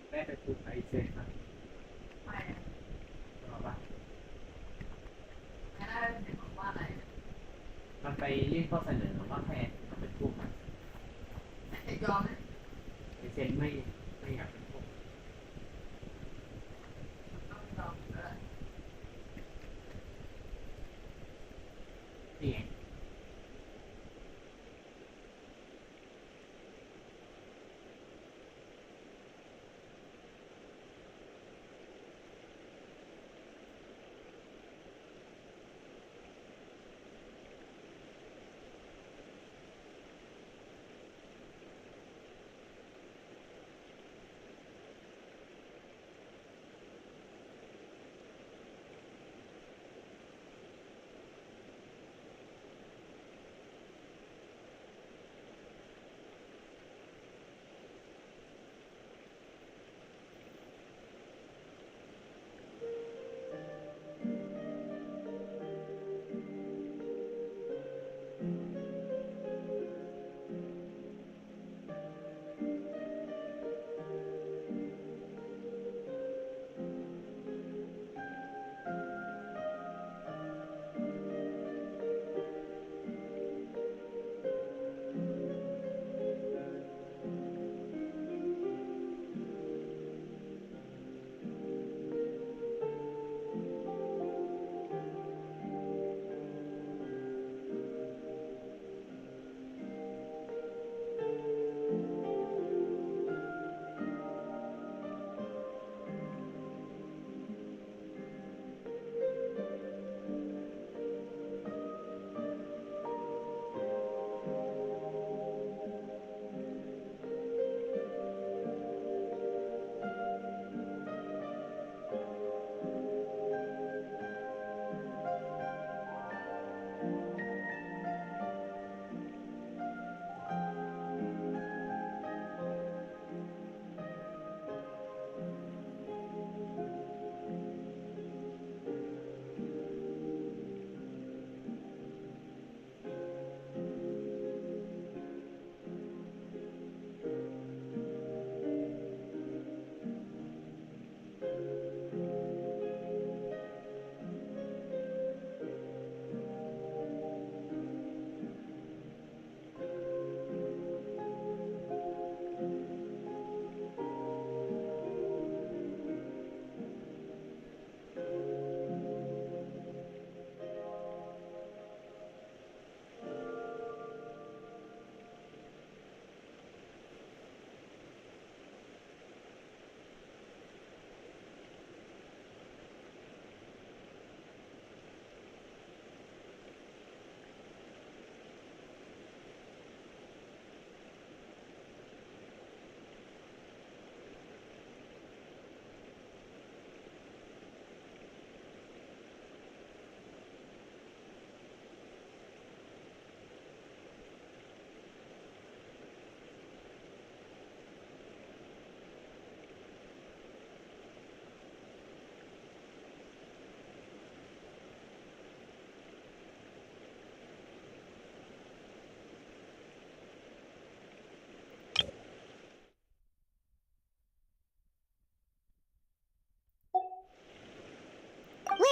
แม่ไปพูดไอเซนครับไม่หรอปะไม่ได้เป็นบอกว่าอะไรมันไปยื่นข้อเสนอว่าแพนมันเป็นพวกมันยอมไหมไอเซนไม่อยากเป็นพวกนี่ไง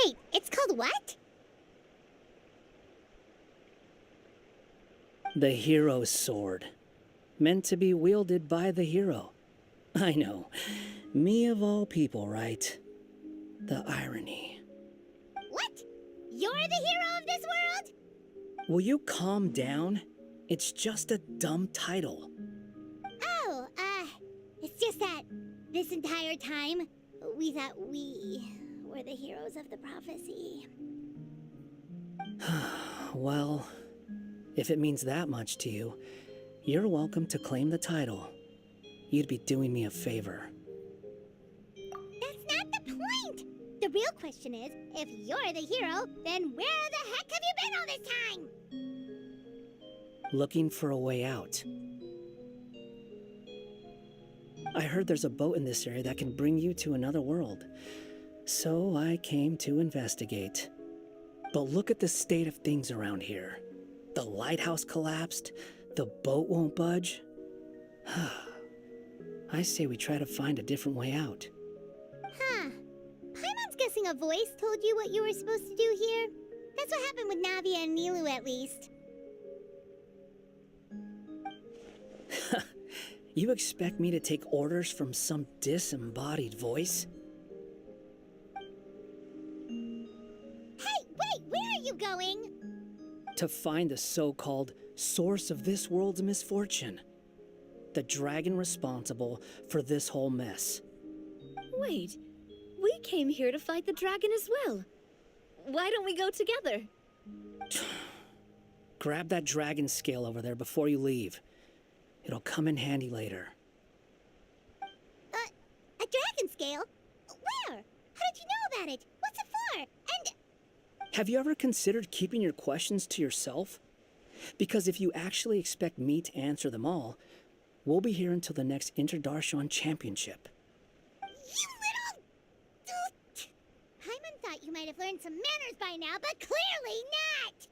Wait, it's called what? The hero's sword. Meant to be wielded by the hero. I know. Me of all people, right? The irony. What? You're the hero of this world? Will you calm down? It's just a dumb title. Oh, it's just that this entire time, we thought we were the heroes of the prophecy. Well, if it means that much to you, you're welcome to claim the title. You'd be doing me a favor. That's not the point! The real question is, if you're the hero, then where the heck have you been all this time? Looking for a way out. I heard there's a boat in this area that can bring you to another world. So I came to investigate. But look at the state of things around here. The lighthouse collapsed. The boat won't budge. I say we try to find a different way out. Huh. Paimon's guessing a voice told you what you were supposed to do here. That's what happened with Navia and Nilu, at least. You expect me to take orders from some disembodied voice? Hey, wait, where are you going? To find the so-called source of this world's misfortune. The dragon responsible for this whole mess. Wait, we came here to fight the dragon as well. Why don't we go together? Grab that dragon scale over there before you leave. It'll come in handy later. A dragon scale? Where? How did you know about it? What's it for? And... Have you ever considered keeping your questions to yourself? Because if you actually expect me to answer them all, we'll be here until the next Interdarshan Championship. You little... doot! Paimon thought you might have learned some manners by now, but clearly not!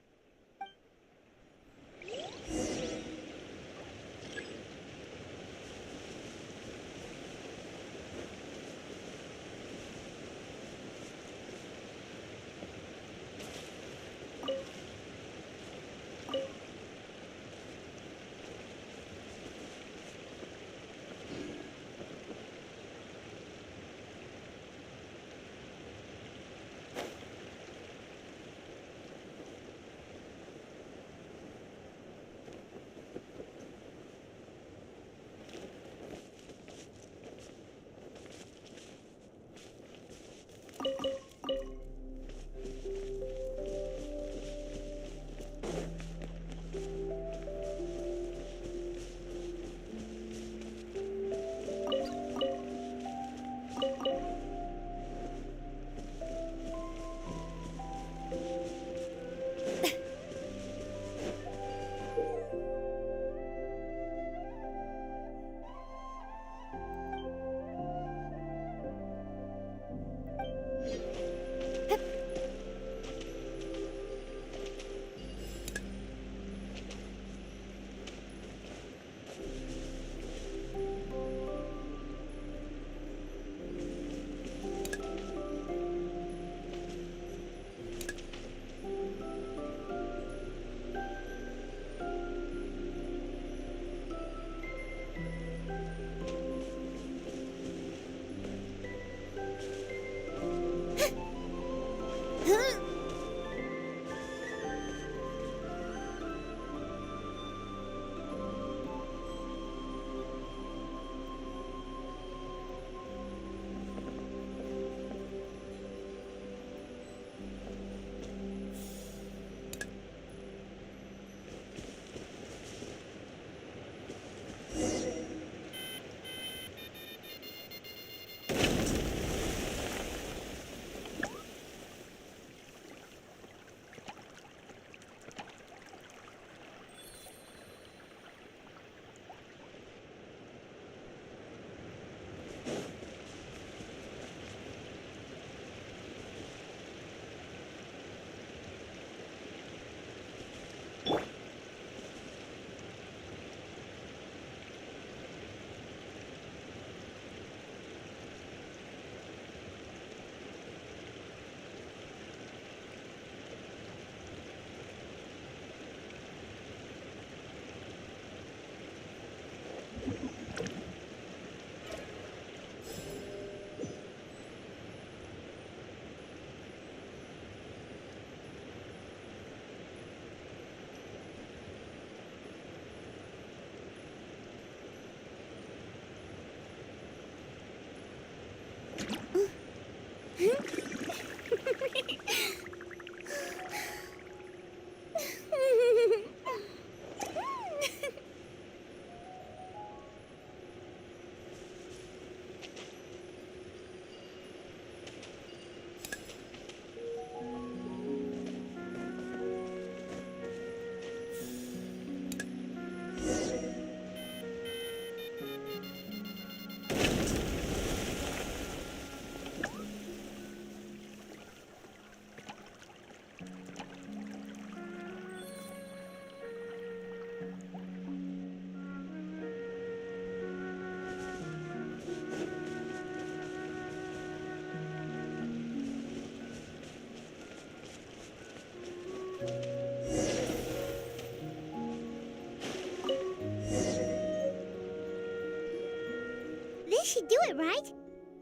should do it, right?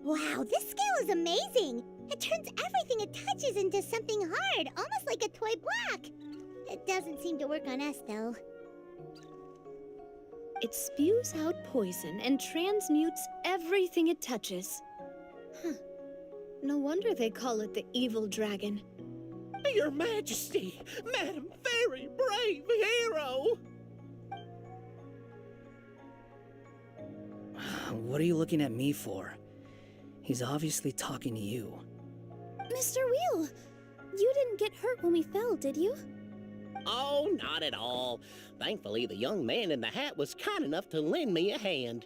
Wow, this scale is amazing! It turns everything it touches into something hard, almost like a toy block. It doesn't seem to work on us, though. It spews out poison and transmutes everything it touches. Huh. No wonder they call it the evil dragon. Your Majesty, Madam, very brave hero! What are you looking at me for? He's obviously talking to you. Mr. Wheel, you didn't get hurt when we fell, did you? Oh, not at all. Thankfully, the young man in the hat was kind enough to lend me a hand.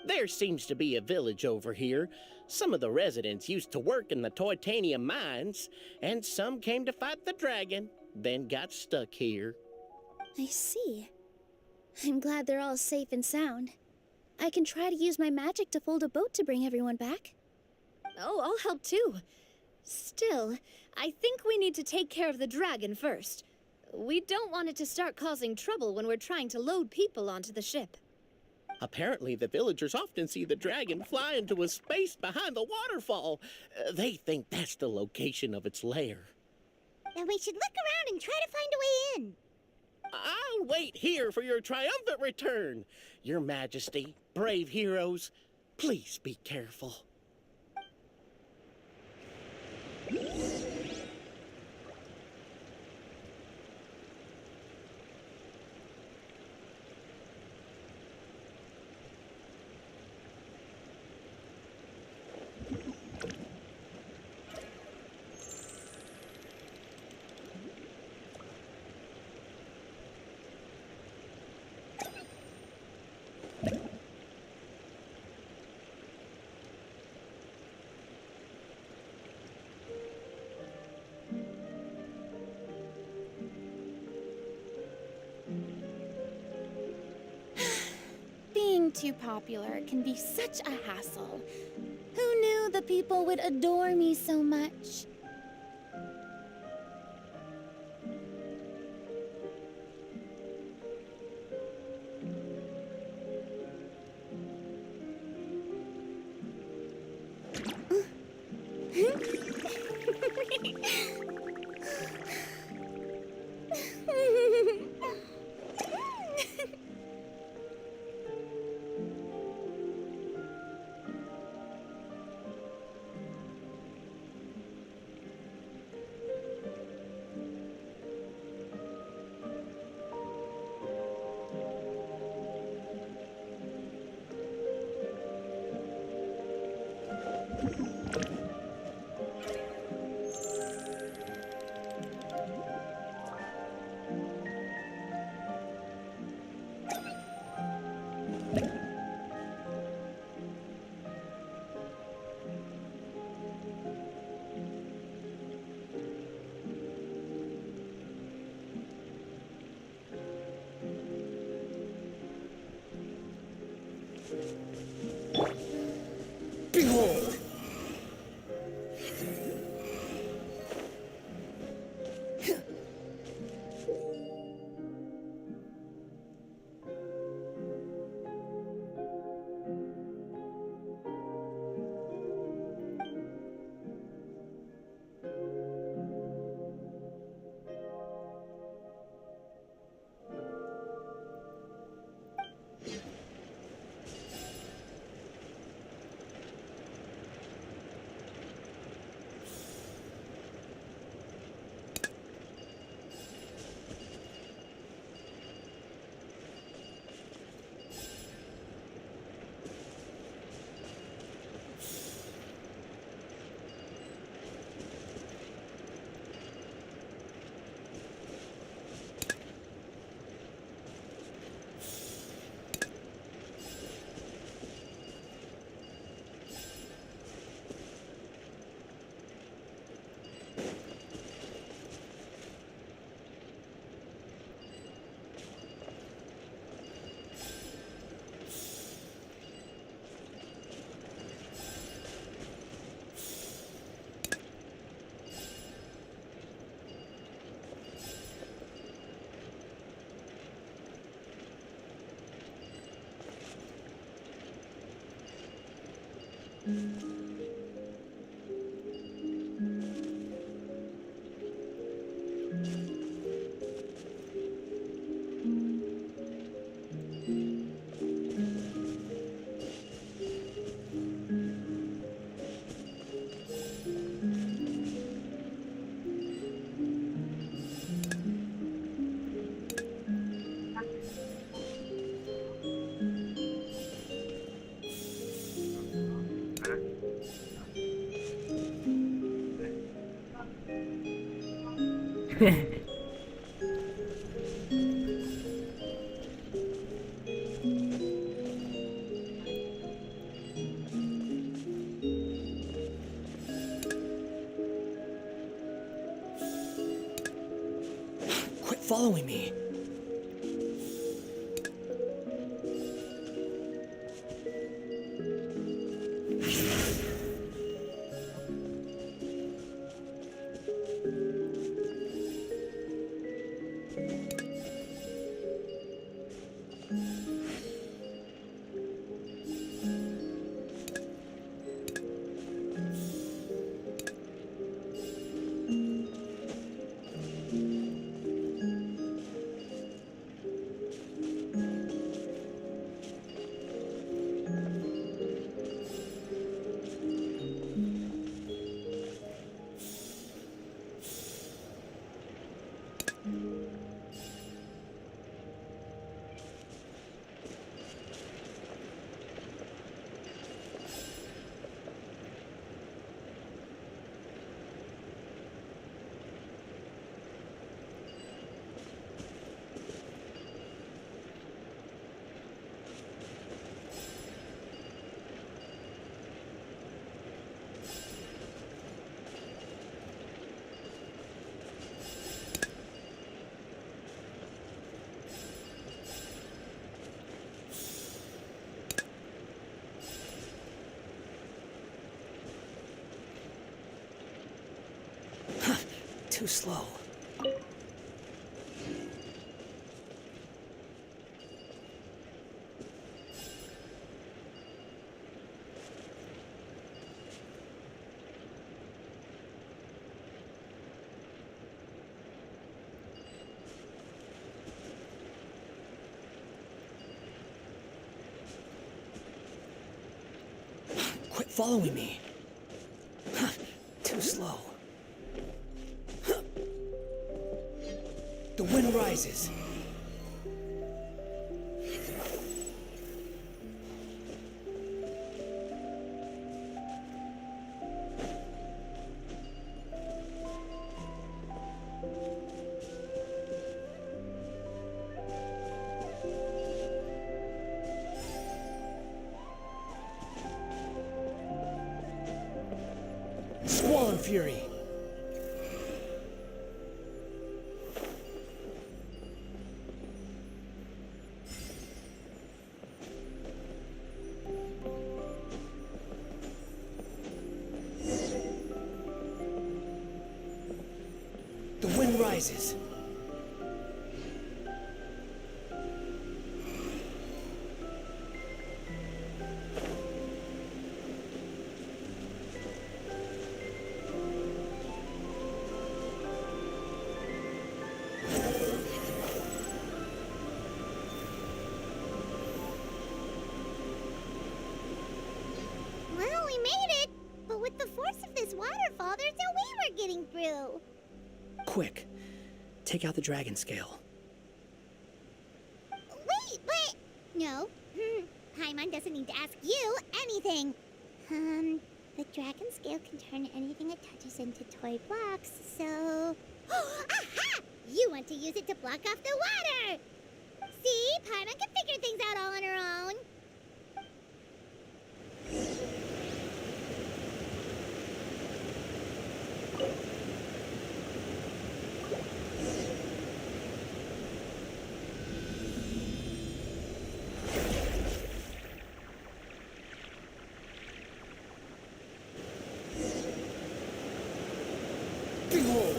There seems to be a village over here. Some of the residents used to work in the titanium mines, and some came to fight the dragon, then got stuck here. I see. I'm glad they're all safe and sound. I can try to use my magic to fold a boat to bring everyone back. Oh, I'll help too. Still, I think we need to take care of the dragon first. We don't want it to start causing trouble when we're trying to load people onto the ship. Apparently, the villagers often see the dragon fly into a space behind the waterfall. They think that's the location of its lair. Then we should look around and try to find a way in. I'll wait here for your triumphant return. Your Majesty, brave heroes, please be careful. Being too popular can be such a hassle. Who knew the people would adore me so much? Behold! Quit following me. Too slow. Quit following me. Too slow. The wind rises. Squall and fury. The wind rises. Well, we made it! But with the force of this waterfall, there's no way we're getting through. Quick, take out the dragon scale. Wait, but... No. Paimon doesn't need to ask you anything. The dragon scale can turn anything it touches into toy blocks, so... Aha! You want to use it to block off the water! See? Paimon can figure things out all on her own. Behold!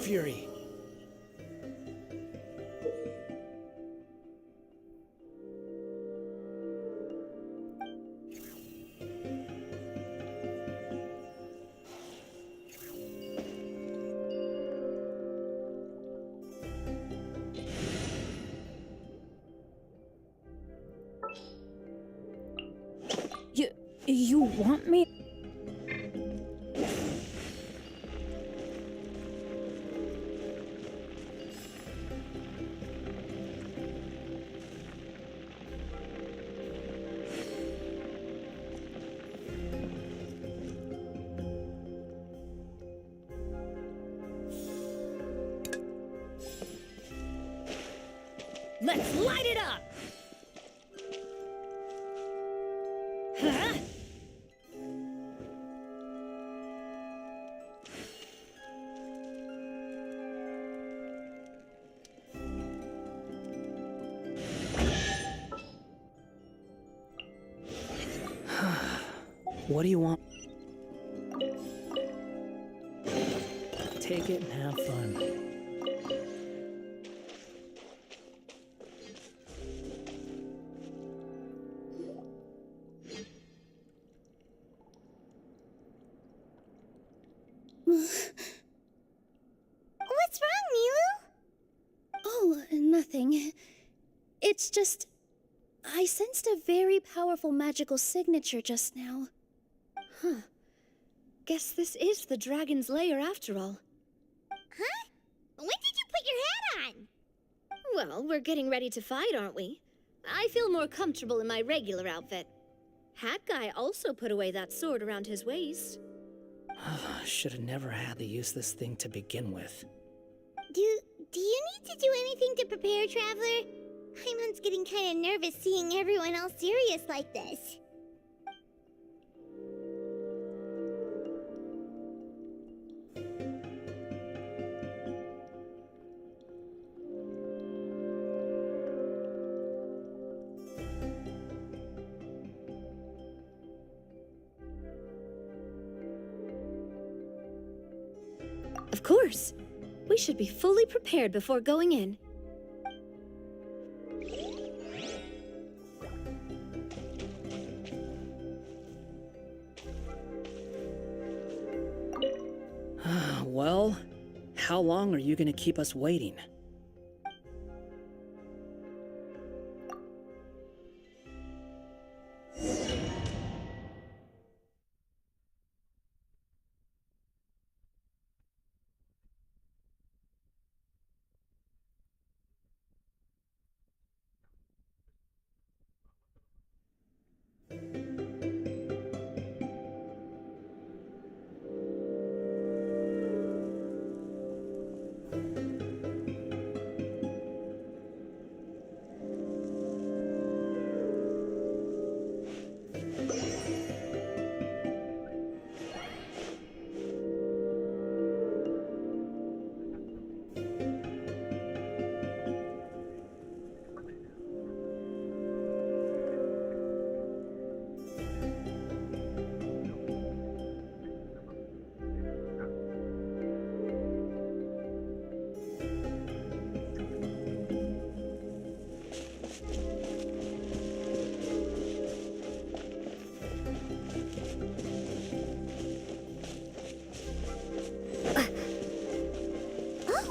fury. You want me? Let's light it up! Huh? What do you want? Take it and have fun. What's wrong, Milu? Oh, nothing. It's just... I sensed a very powerful magical signature just now. Huh. Guess this is the dragon's lair after all. Huh? When did you put your hat on? Well, we're getting ready to fight, aren't we? I feel more comfortable in my regular outfit. Hat Guy also put away that sword around his waist. Should have never had to use this thing to begin with. Do you need to do anything to prepare, Traveler? Paimon's getting kind of nervous seeing everyone else serious like this. Of course. We should be fully prepared before going in. Well, how long are you going to keep us waiting?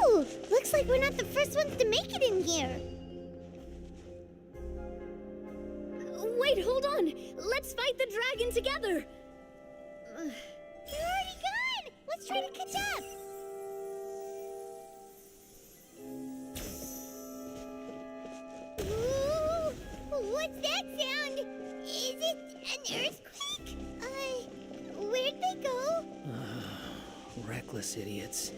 Oh, looks like we're not the first ones to make it in here. Wait, hold on! Let's fight the dragon together! They're already gone! Let's try to catch up! Ooh, what's that sound? Is it an earthquake? Where'd they go? Reckless idiots.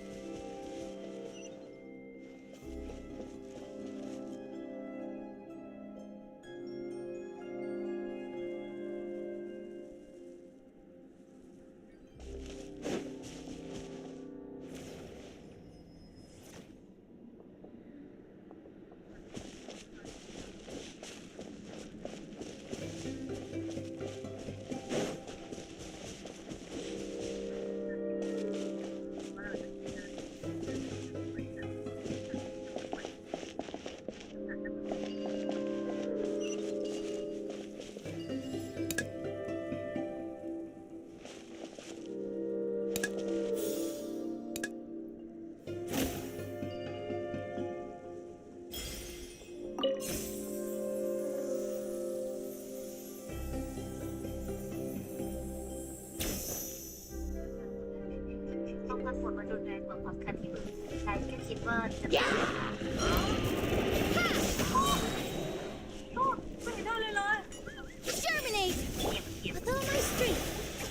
ว่าจะไม่เห็นได้เลยเลย Germinate! With all my strength!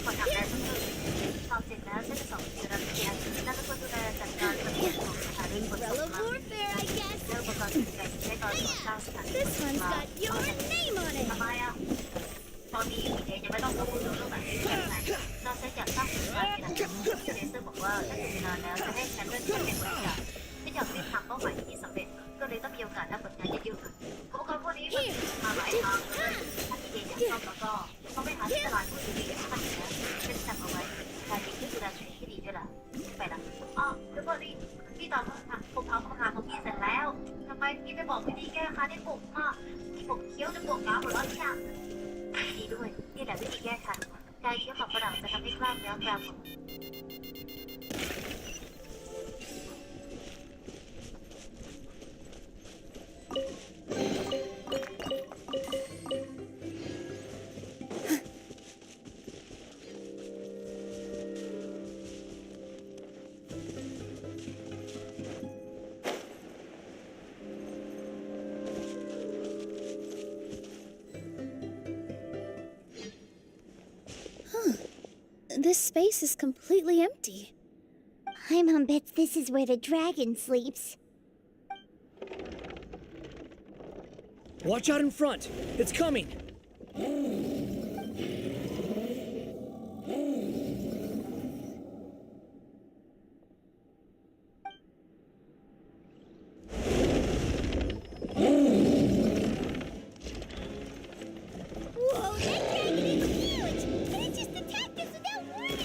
พอทำได้สักครึ่งความจริงแล้วฉันจะส่งทีรัสเซียและเป็นคนดูแลจัดการระเบียบของสถานีขนส่ง Umbrella warfare, I guess! เรื่องอุปกรณ์สิ่งใดใช้ตอนก่อสร้างสถานี This one's got your name on it! ทำไมอ่ะตอนนี้เจยังไม่ต้องกังวลเรื่องแบบนี้เราใช้จากสร้างสถานีทีละเจซึ่งบอกว่าถ้าถึงเวลาแล้วจะให้ฉันเลื่อนขึ้นเป็นบริษัทที่อยากรีบทำเป้าหมายที่สำเร็จก็เลยต้องมีโอกาสทำผลงานเยอะๆอุปกรณ์พวกนี้มันมาหลายทางเลยถ้าที่เจอยากซ่อมแล้วก็ต้องไปหาที่ตลาดผู้ดีๆที่มันอยู่แล้วเป็นจำเอาไว้การยิงที่ดูแลชีวิตที่ดีด้วยล่ะไปละอ๋อแล้วพอดีพี่ตอบผมทำอาหารของพี่เสร็จแล้วทำไมพี่ไม่บอกวิธีแก้คันให้ผมอ่ะที่ผมเคี้ยวจนปวดกรามหมดแล้วเนี่ยดีด้วยนี่แหละวิธีแก้คันการเคี้ยวของฝรั่งจะทำให้กล้ามเนื้อกรามของ This space is completely empty. My mom bets this is where the dragon sleeps. Watch out in front! It's coming! Whoa, that dragon is huge! And it just attacked us without warning!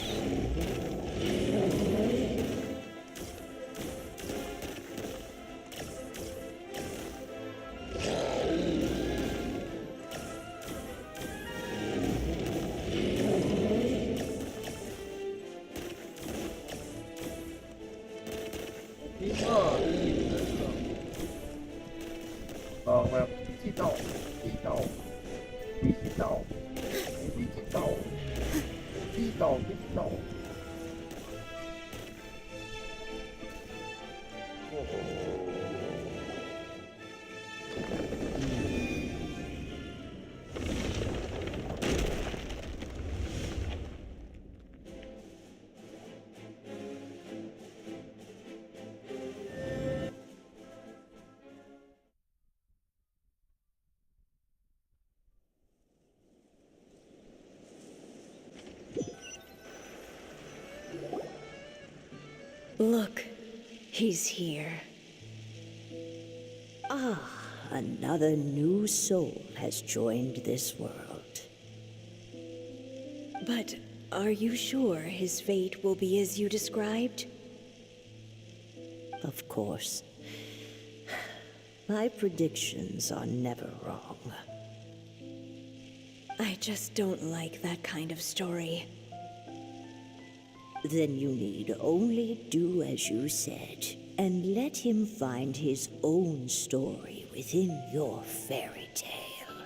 Look, he's here. Ah, another new soul has joined this world. But are you sure his fate will be as you described? Of course. My predictions are never wrong. I just don't like that kind of story. Then you need only do as you said, and let him find his own story within your fairy tale.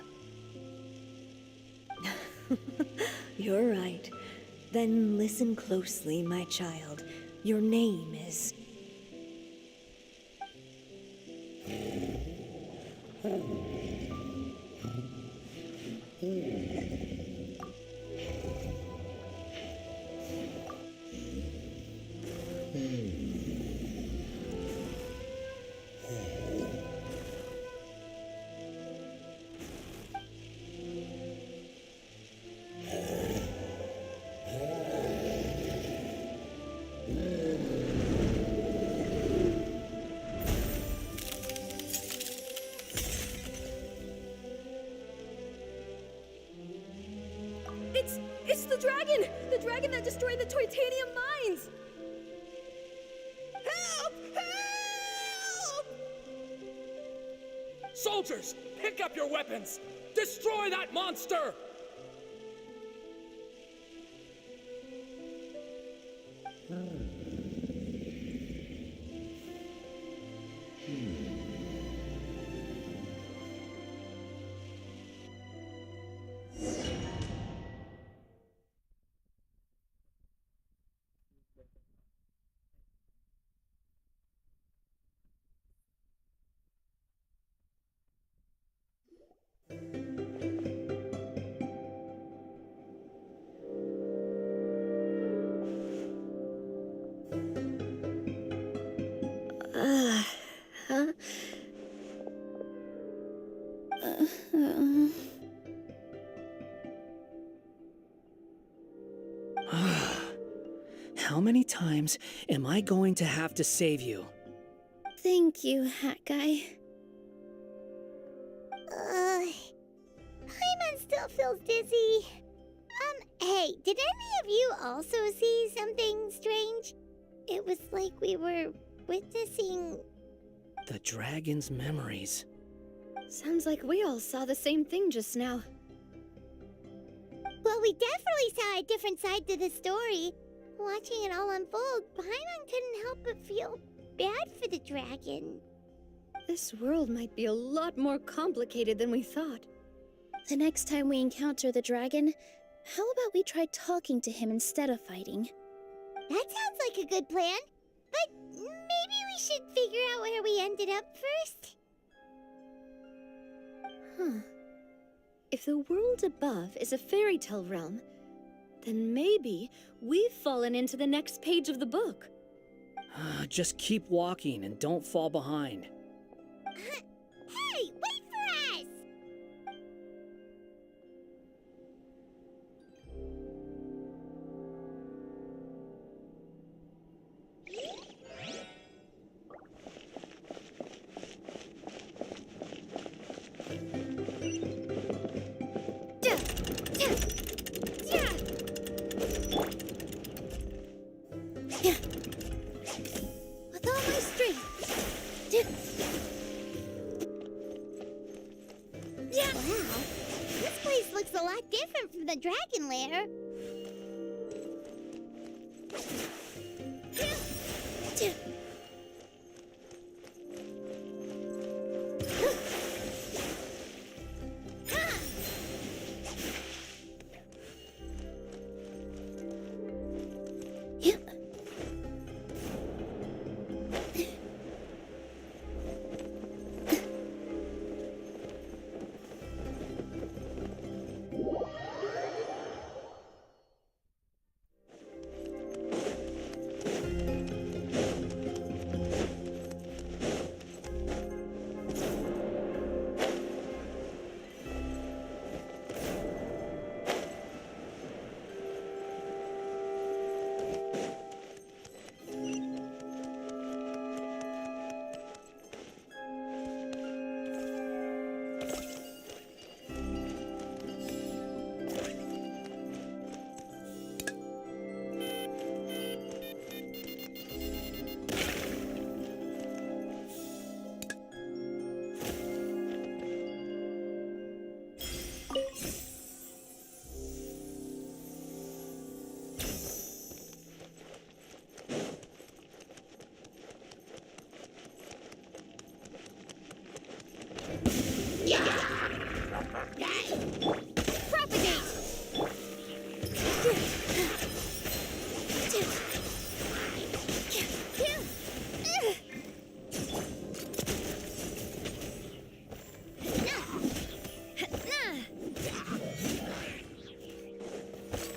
You're right. Then listen closely, my child. Your name is... It's the dragon! The dragon that destroyed the titanium mines! Help! Help! Soldiers, pick up your weapons! Destroy that monster! How many times am I going to have to save you? Thank you, Hat Guy. Paimon still feels dizzy. Hey, did any of you also see something strange? It was like we were witnessing... The dragon's memories. Sounds like we all saw the same thing just now. Well, we definitely saw a different side to the story. Watching it all unfold, Paimon couldn't help but feel bad for the dragon. This world might be a lot more complicated than we thought. The next time we encounter the dragon, how about we try talking to him instead of fighting? That sounds like a good plan. But maybe we should figure out where we ended up first. Huh. If the world above is a fairy tale realm, then maybe we've fallen into the next page of the book. Just keep walking and don't fall behind. Hey, wait for us! With all my strength. Wow, this place looks a lot different from the dragon lair.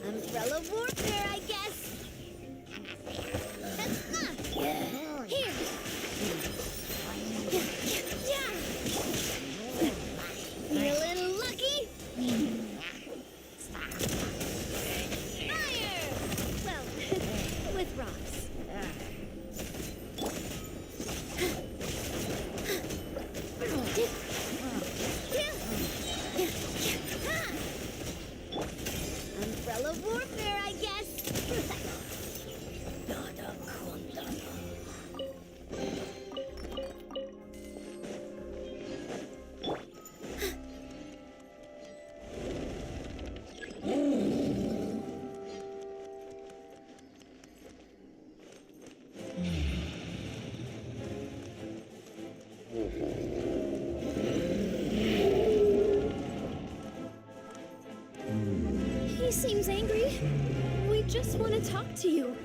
Umbrella warfare, I guess. Here. You a little lucky? Fire! Well, with rocks. Umbrella warfare, I guess. He seems angry. We just want to talk to you.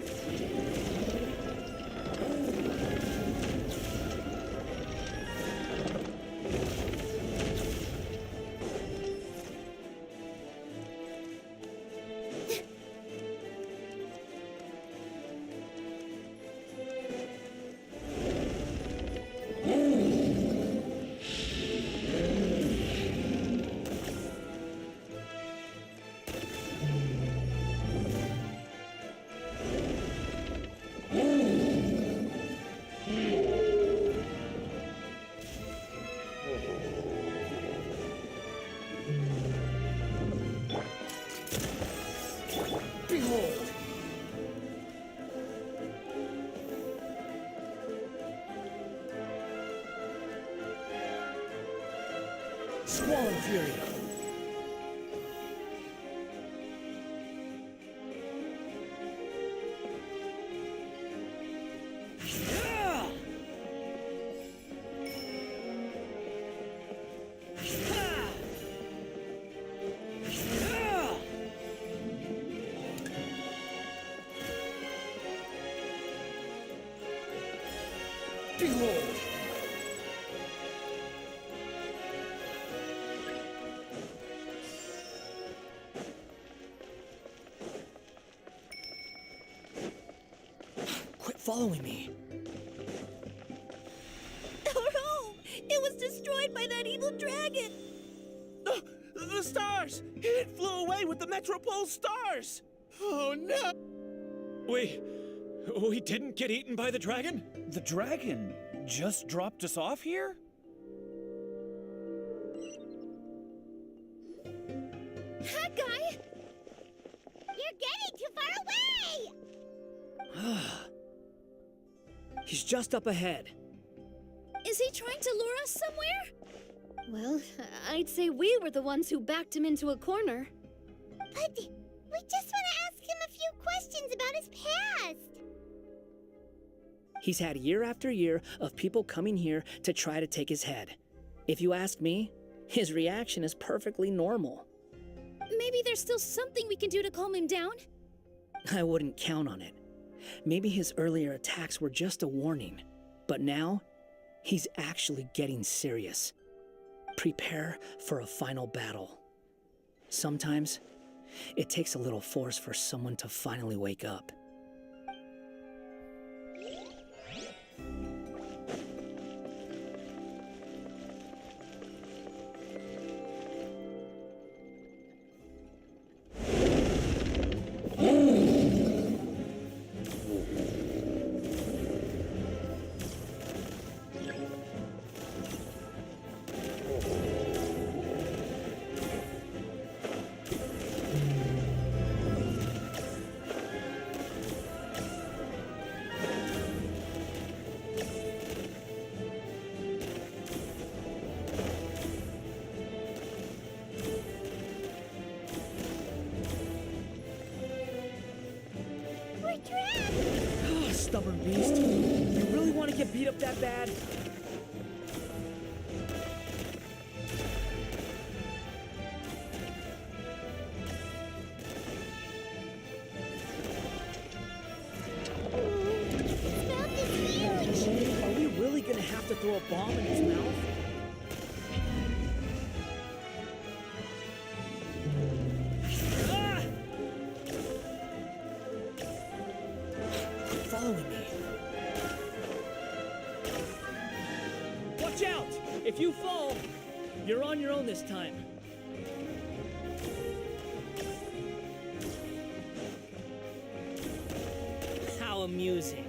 Behold! Squall and Fury. Behold! Quit following me. Oh no! It was destroyed by that evil dragon! The stars! It flew away with the Metropole stars! Oh no! We didn't get eaten by the dragon? The dragon just dropped us off here? That guy! You're getting too far away! He's just up ahead. Is he trying to lure us somewhere? Well, I'd say we were the ones who backed him into a corner. But we just want to ask him a few questions about his past. He's had year after year of people coming here to try to take his head. If you ask me, his reaction is perfectly normal. Maybe there's still something we can do to calm him down? I wouldn't count on it. Maybe his earlier attacks were just a warning, but now he's actually getting serious. Prepare for a final battle. Sometimes it takes a little force for someone to finally wake up. Stubborn beast. You really want to get beat up that bad? Are we really gonna have to throw a bomb in his mouth? Following me. Watch out! If you fall, you're on your own this time. How amusing.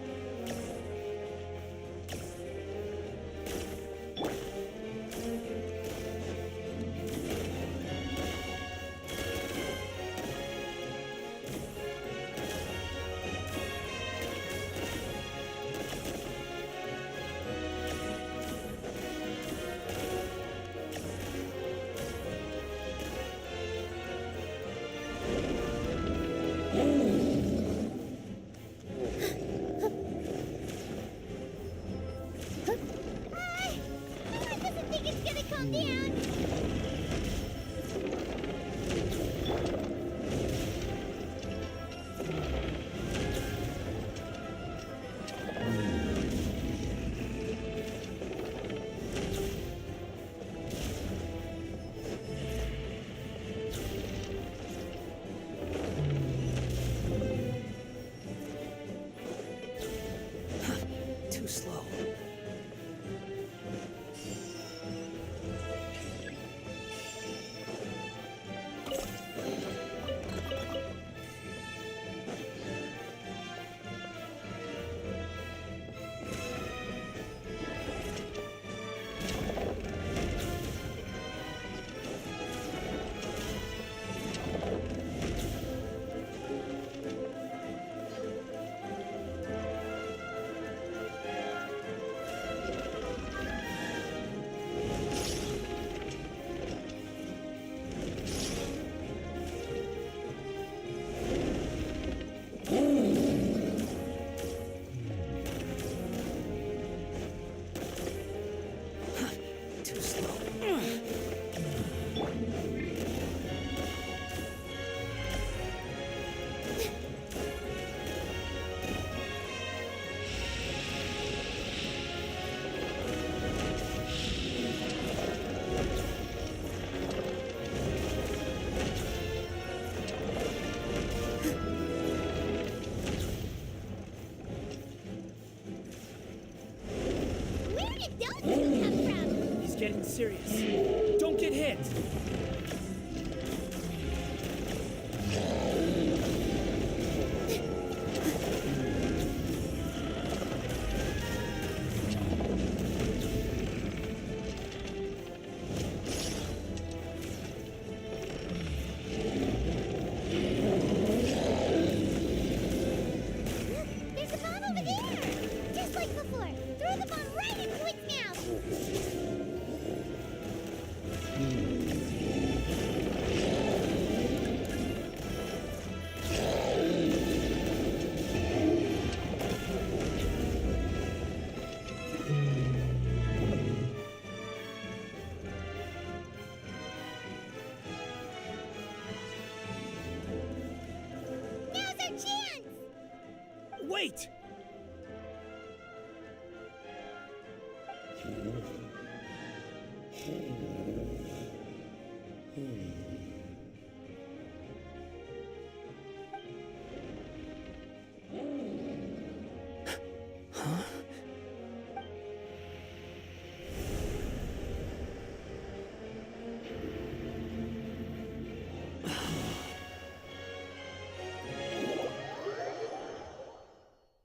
getting serious. Don't get hit! There's a bomb over there! Just like before! Throw the bomb right into its mouth! Now's our chance! Wait! Huh?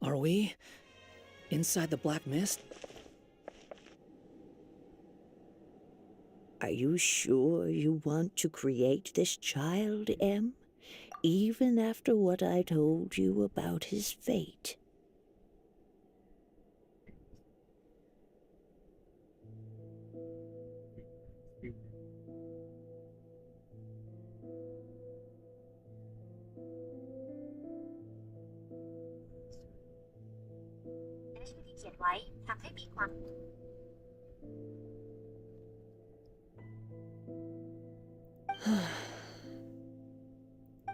Are we inside the black mist? Are you sure you want to create this child, Em? Even after what I told you about his fate?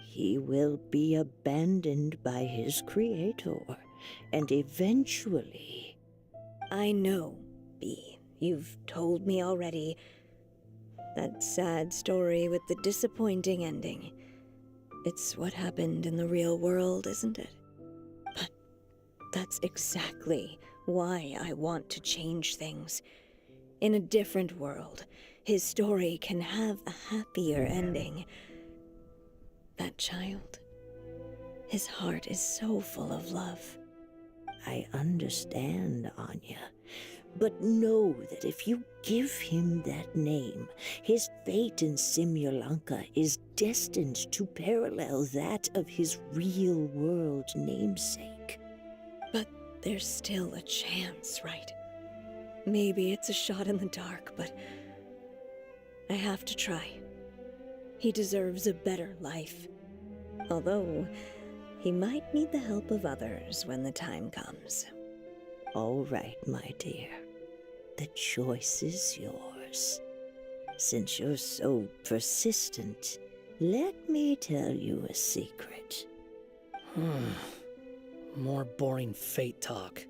He will be abandoned by his creator, and eventually... I know, Bee. You've told me already. That sad story with the disappointing ending. It's what happened in the real world, isn't it? But that's exactly why I want to change things. In a different world, his story can have a happier ending. That child, his heart is so full of love. I understand, Anya. But know that if you give him that name, his fate in Simulanka is destined to parallel that of his real-world namesake. But there's still a chance, right? Maybe it's a shot in the dark, but I have to try. He deserves a better life. Although, he might need the help of others when the time comes. All right, my dear. The choice is yours. Since you're so persistent, let me tell you a secret. More boring fate talk.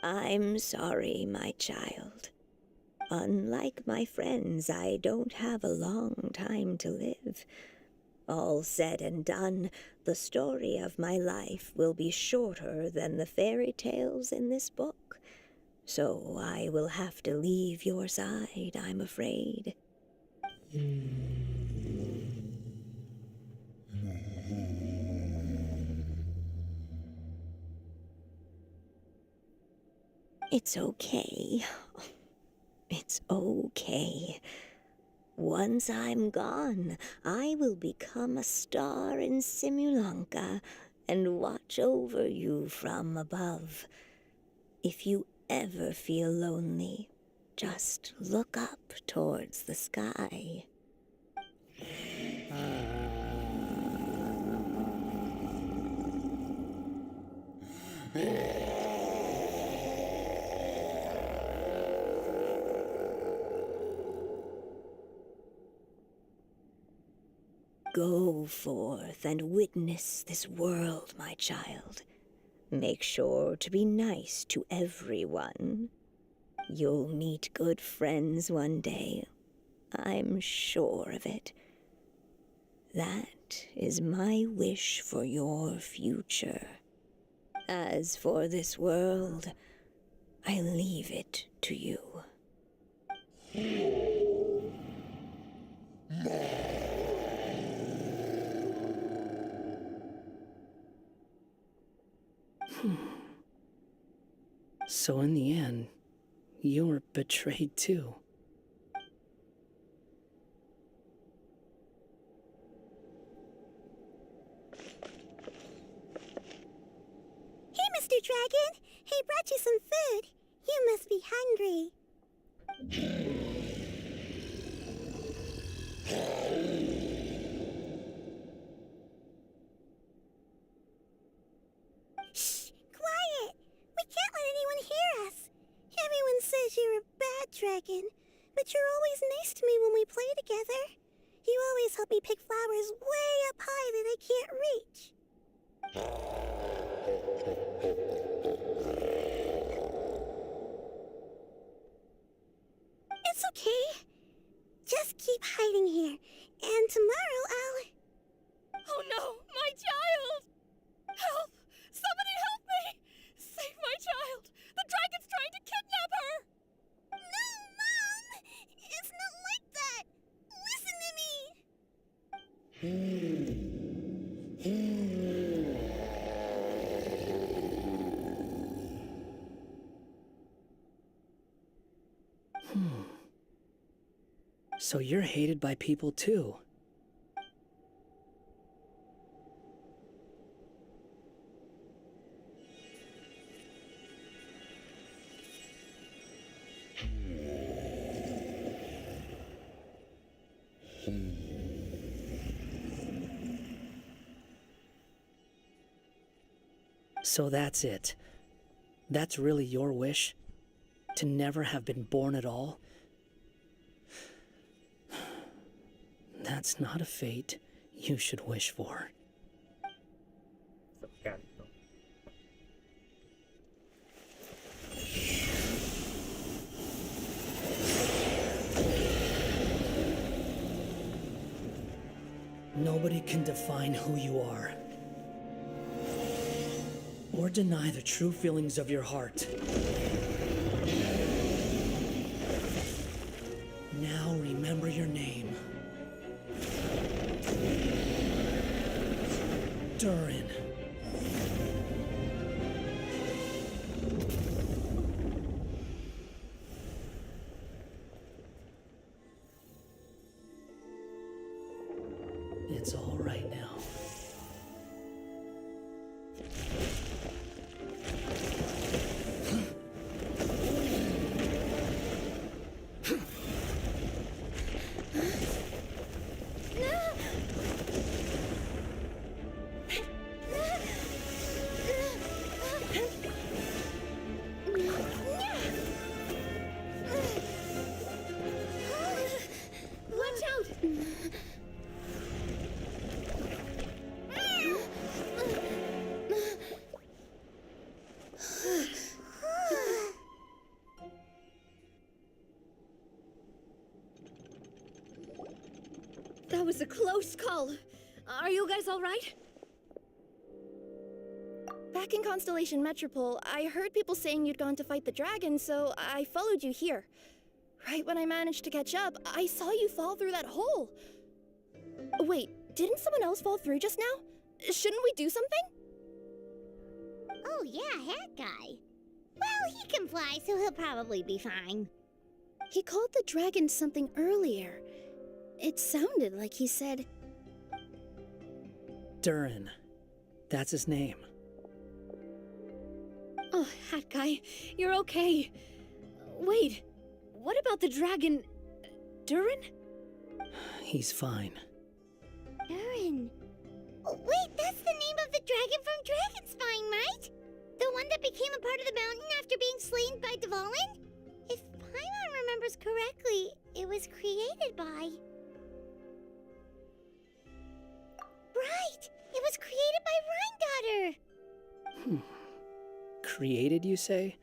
I'm sorry, my child. Unlike my friends, I don't have a long time to live. All said and done, the story of my life will be shorter than the fairy tales in this book. So I will have to leave your side, I'm afraid. It's okay. It's okay. Once I'm gone, I will become a star in Simulanka and watch over you from above. If you ever feel lonely, just look up towards the sky. Go forth and witness this world, my child. Make sure to be nice to everyone. You'll meet good friends one day. I'm sure of it. That is my wish for your future. As for this world, I leave it to you. So in the end, you were betrayed too. Hey, Mr. Dragon! I brought you some food. You must be hungry. Shh! Quiet! We can't let anyone hear us. Everyone says you're a bad dragon, but you're always nice to me when we play together. You always help me pick flowers way up high that I can't reach. It's okay. Just keep hiding here, and tomorrow I'll... Oh no, my child! Help! Somebody help me! Save my child! The dragon's trying to kidnap her! No, Mom! It's not like that! Listen to me! So you're hated by people too. So that's it. That's really your wish? To never have been born at all? That's not a fate you should wish for. Nobody can define who you are, or deny the true feelings of your heart. Now remember your name. Durin. It's all right now. Watch out! That was a close call. Are you guys all right? Back in Constellation Metropole, I heard people saying you'd gone to fight the dragon, so I followed you here. Right when I managed to catch up, I saw you fall through that hole. Wait, didn't someone else fall through just now? Shouldn't we do something? Oh yeah, that guy. Well, he can fly, so he'll probably be fine. He called the dragon something earlier. It sounded like he said... Durin. That's his name. Oh, Hat Guy, you're okay. Wait, what about the dragon... Durin? He's fine. Durin. Oh, wait, that's the name of the dragon from Dragonspine, right? The one that became a part of the mountain after being slain by Dvalin? If Paimon remembers correctly, it was created by... right! It was created by Rhine Daughter! Created, you say?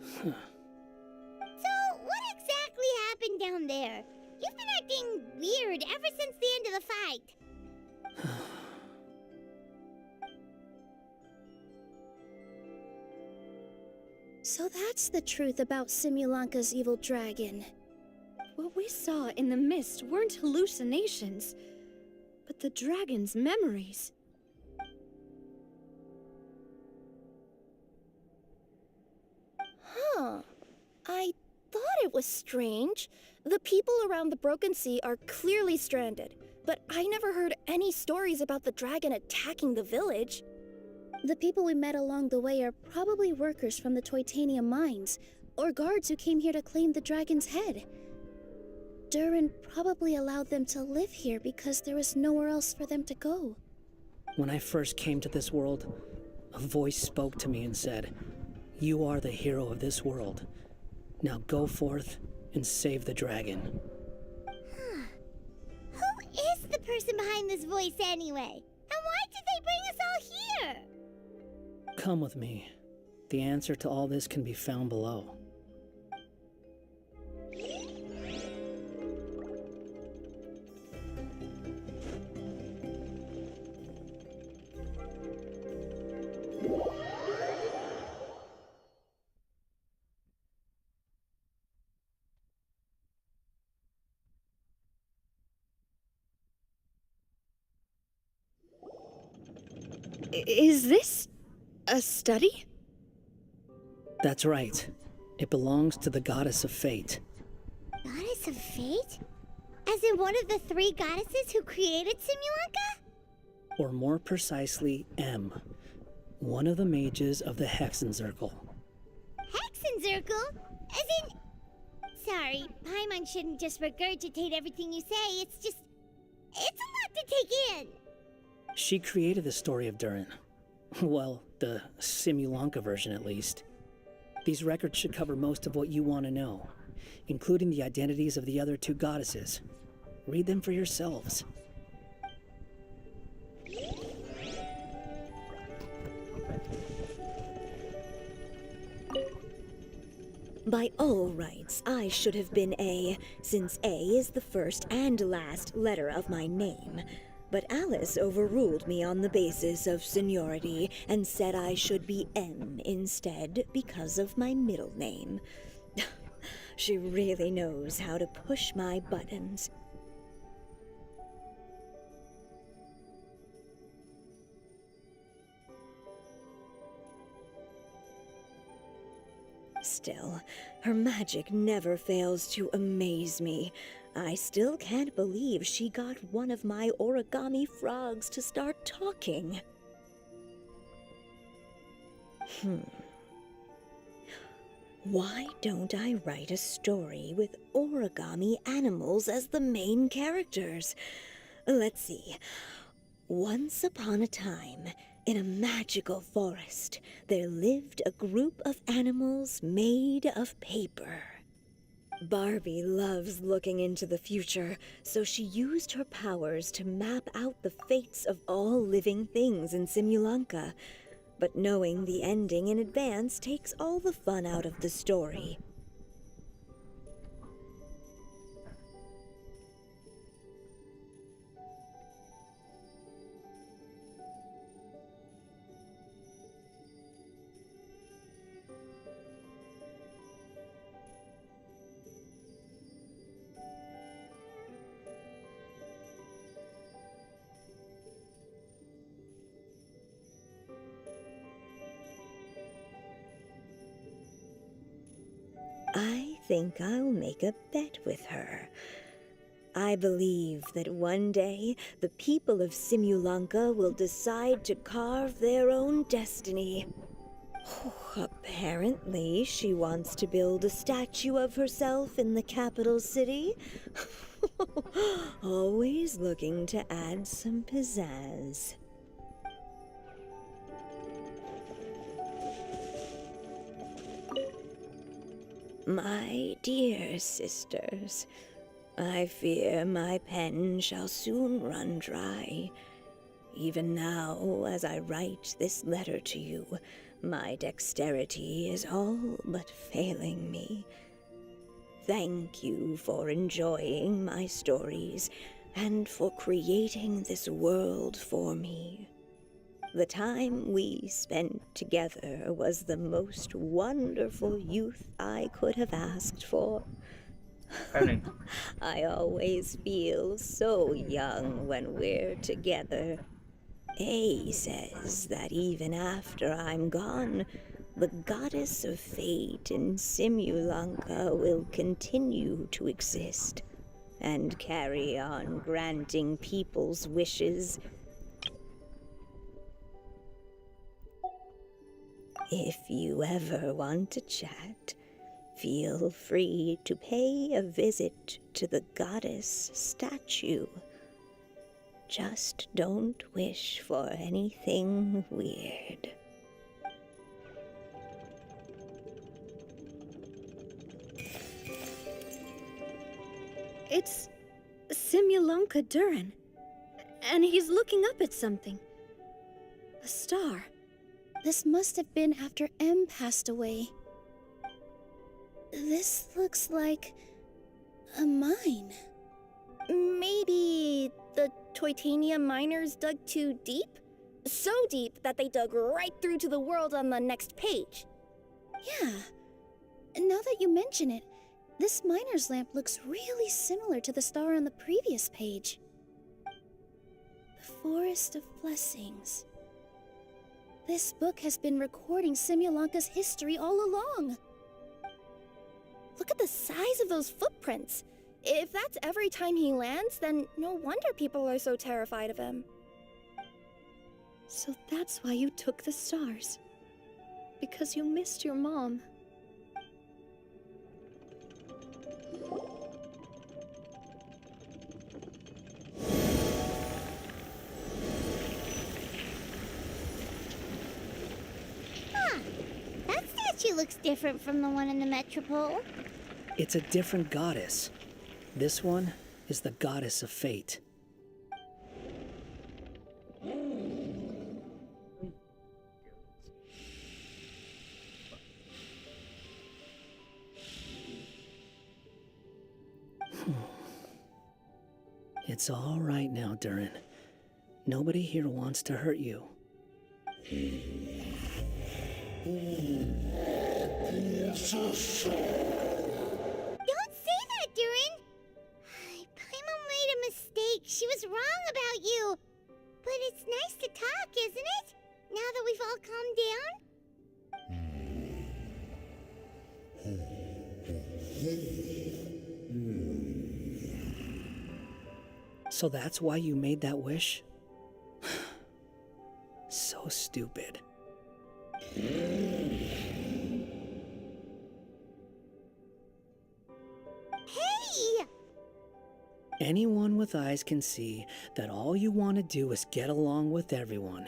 Huh. So, what exactly happened down there? You've been acting weird ever since the end of the fight. So that's the truth about Simulanka's evil dragon. What we saw in the mist weren't hallucinations, but the dragon's memories. Huh. I thought it was strange. The people around the Broken Sea are clearly stranded, but I never heard any stories about the dragon attacking the village. The people we met along the way are probably workers from the Toitanium mines, or guards who came here to claim the dragon's head. Durin probably allowed them to live here because there was nowhere else for them to go. When I first came to this world, a voice spoke to me and said, "You are the hero of this world. Now go forth and save the dragon." Who is the person behind this voice anyway? And why did they bring us all here? Come with me. The answer to all this can be found below. Is this a study? That's right. It belongs to the goddess of fate. Goddess of Fate? As in one of the 3 goddesses who created Simulanka? Or more precisely, M, one of the mages of the Hexenzirkel. Hexenzirkel? As in... Sorry, Paimon shouldn't just regurgitate everything you say, it's a lot to take in! She created the story of Durin. Well, the Simulanka version at least. These records should cover most of what you want to know, including the identities of the other 2 goddesses. Read them for yourselves. By all rights, I should have been A, since A is the first and last letter of my name. But Alice overruled me on the basis of seniority and said I should be M instead because of my middle name. She really knows how to push my buttons. Still, her magic never fails to amaze me. I still can't believe she got one of my origami frogs to start talking. Why don't I write a story with origami animals as the main characters? Let's see. Once upon a time, in a magical forest, there lived a group of animals made of paper. Barbie loves looking into the future, so she used her powers to map out the fates of all living things in Simulanka. But knowing the ending in advance takes all the fun out of the story. I think I'll make a bet with her. I believe that one day the people of Simulanka will decide to carve their own destiny. Apparently, she wants to build a statue of herself in the capital city. Always looking to add some pizzazz. My dear sisters, I fear my pen shall soon run dry. Even now, as I write this letter to you, my dexterity is all but failing me. Thank you for enjoying my stories and for creating this world for me. The time we spent together was the most wonderful youth I could have asked for. I always feel so young when we're together. A says that even after I'm gone, the goddess of fate in Simulanka will continue to exist and carry on granting people's wishes. If you ever want to chat, feel free to pay a visit to the goddess statue. Just don't wish for anything weird. It's Simulanka Durin. And he's looking up at something. A star. This must have been after M passed away. This looks like a mine. Maybe the Titanium miners dug too deep? So deep that they dug right through to the world on the next page. Yeah. Now that you mention it, this miner's lamp looks really similar to the star on the previous page. The Forest of Blessings. This book has been recording Simulanka's history all along. Look at the size of those footprints. If that's every time he lands, then no wonder people are so terrified of him. So that's why you took the stars. Because you missed your mom. That statue looks different from the one in the Metropole. It's a different goddess. This one is the goddess of fate. It's all right now, Durin. Nobody here wants to hurt you. Don't say that, Durin! Paimon made a mistake. She was wrong about you. But it's nice to talk, isn't it? Now that we've all calmed down? So that's why you made that wish? So stupid. Hey! Anyone with eyes can see that all you want to do is get along with everyone.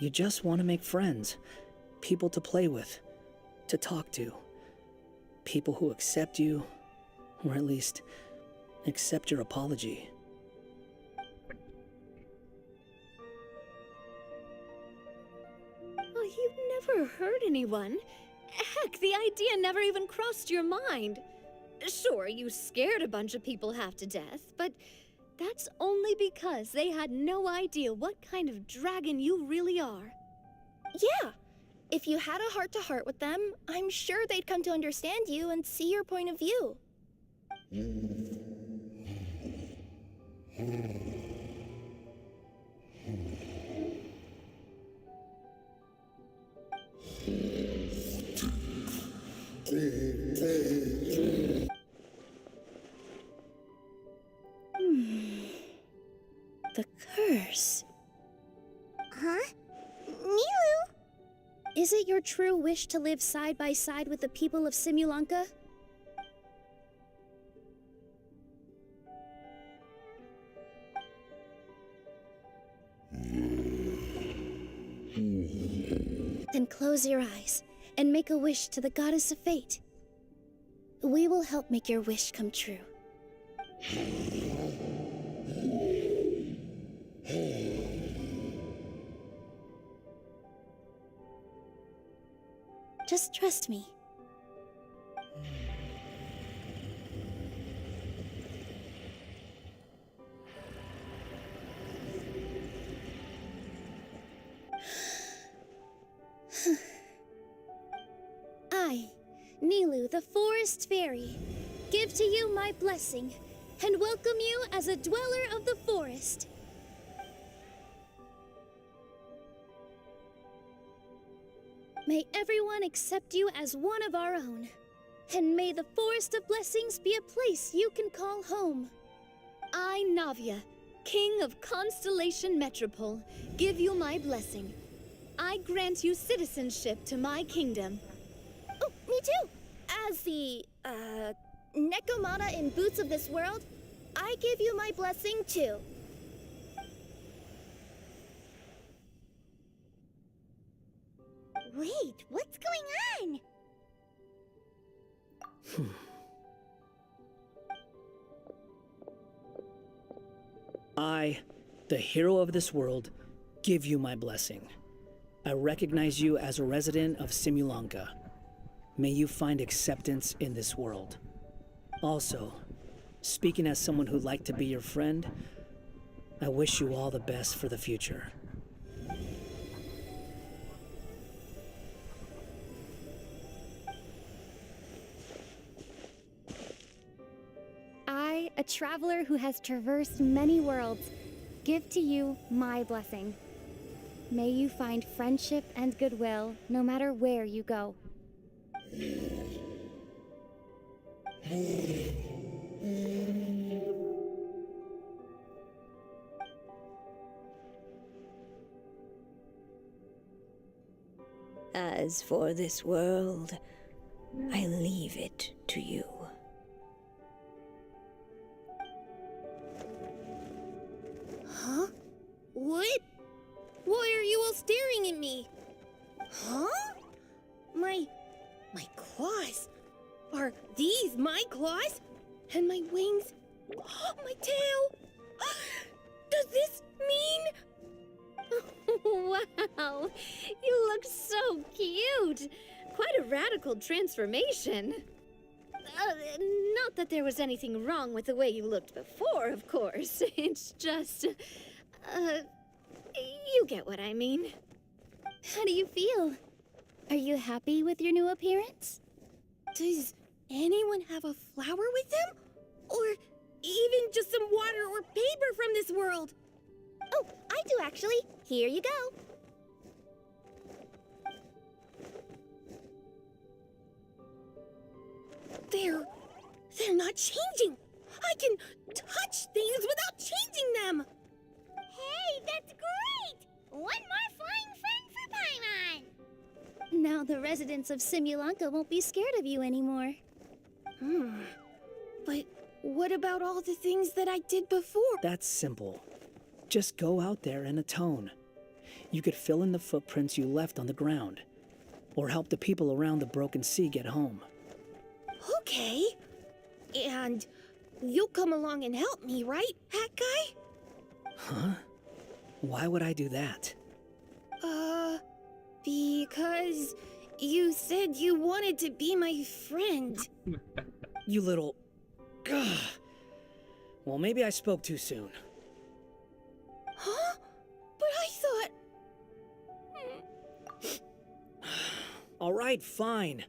You just want to make friends, people to play with, to talk to, people who accept you, or at least accept your apology. Oh, you never hurt anyone. Heck, the idea never even crossed your mind. Sure, you scared a bunch of people half to death, but that's only because they had no idea what kind of dragon you really are. Yeah. If you had a heart-to-heart with them, I'm sure they'd come to understand you and see your point of view. The curse. Huh? Nilu? Is it your true wish to live side by side with the people of Simulanka? Then close your eyes and make a wish to the goddess of fate. We will help make your wish come true. Just trust me. I, Nilu, the Forest Fairy, give to you my blessing and welcome you as a dweller of the forest. May everyone accept you as one of our own, and may the Forest of Blessings be a place you can call home. I, Navia, King of Constellation Metropole, give you my blessing. I grant you citizenship to my kingdom. Oh, me too! As the, Nekomata in Boots of this world, I give you my blessing too. Wait, what's going on? I, the hero of this world, give you my blessing. I recognize you as a resident of Simulanka. May you find acceptance in this world. Also, speaking as someone who'd like to be your friend, I wish you all the best for the future. I, a traveler who has traversed many worlds, give to you my blessing. May you find friendship and goodwill no matter where you go. As for this world, I leave it to you. Huh? What? Why are you all staring at me? Huh? My claws? Are these my claws? And my wings? My tail? Does this mean... Wow, you look so cute. Quite a radical transformation. Not that there was anything wrong with the way you looked before, of course. It's just, you get what I mean. How do you feel? Are you happy with your new appearance? Does anyone have a flower with them? Or even just some water or paper from this world? Oh, I do actually. Here you go. They're not changing. I can touch things without changing them. Hey, that's great! One more flying friend for Paimon! Now the residents of Simulanka won't be scared of you anymore. But what about all the things that I did before? That's simple. Just go out there and atone. You could fill in the footprints you left on the ground, or help the people around the broken sea get home. Okay. And you'll come along and help me, right, Hat Guy? Huh? Why would I do that? Because you said you wanted to be my friend. You little... Ugh. Well, maybe I spoke too soon. Huh? But I thought... All right, fine.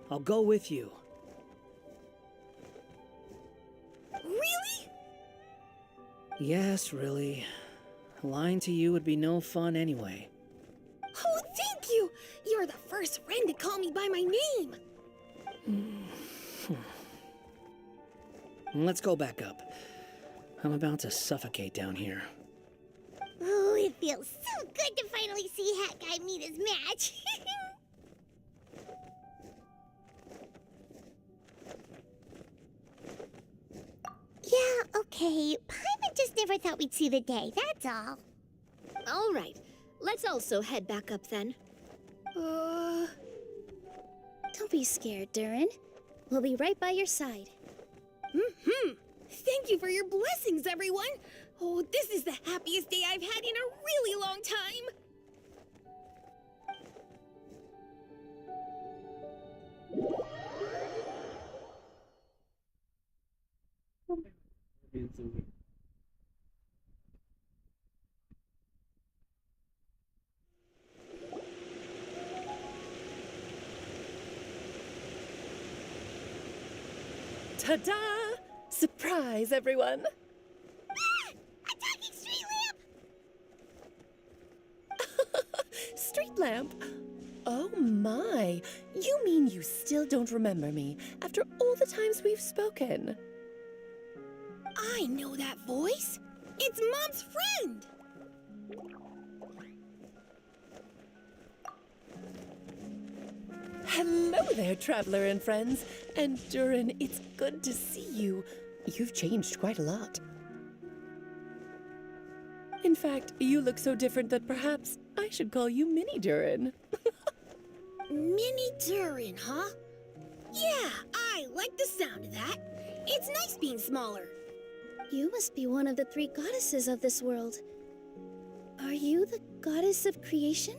I'll go with you. Really? Yes, really. Lying to you would be no fun anyway. Oh, thank you! You're the first friend to call me by my name! Let's go back up. I'm about to suffocate down here. Oh, it feels so good to finally see Hat Guy meet his match. Yeah, okay. Paimon just never thought we'd see the day, that's all. All right, let's also head back up then. Don't be scared, Durin. We'll be right by your side. Thank you for your blessings, everyone! Oh, this is the happiest day I've had in a really long time! Ta-da! Surprise, everyone! Attacking street lamp! Street lamp? Oh my! You mean you still don't remember me after all the times we've spoken? I know that voice! It's Mom's friend! Hello there, traveler and friends. And Durin, it's good to see you. You've changed quite a lot. In fact, you look so different that perhaps I should call you Mini Durin. Mini Durin, huh? Yeah, I like the sound of that. It's nice being smaller. You must be one of the 3 goddesses of this world. Are you the goddess of creation?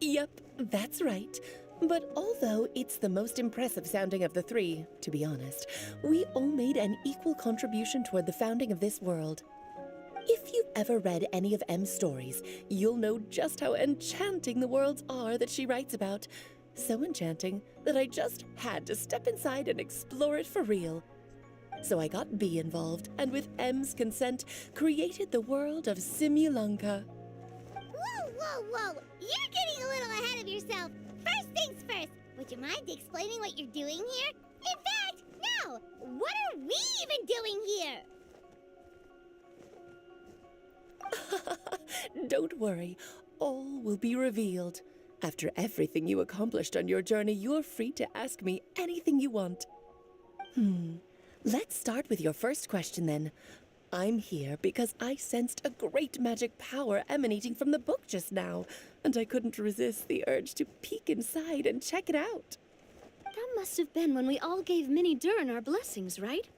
Yep, that's right. But although it's the most impressive sounding of the 3, to be honest, we all made an equal contribution toward the founding of this world. If you've ever read any of M's stories, you'll know just how enchanting the worlds are that she writes about. So enchanting that I just had to step inside and explore it for real. So I got B involved, and with M's consent, created the world of Simulunka. Whoa, whoa, whoa! You're getting a little ahead of yourself. First things first, would you mind explaining what you're doing here? In fact, no! What are we even doing here? Don't worry, all will be revealed. After everything you accomplished on your journey, you're free to ask me anything you want. Let's start with your first question then. I'm here because I sensed a great magic power emanating from the book just now, and I couldn't resist the urge to peek inside and check it out. That must have been when we all gave Mini Durin our blessings, right?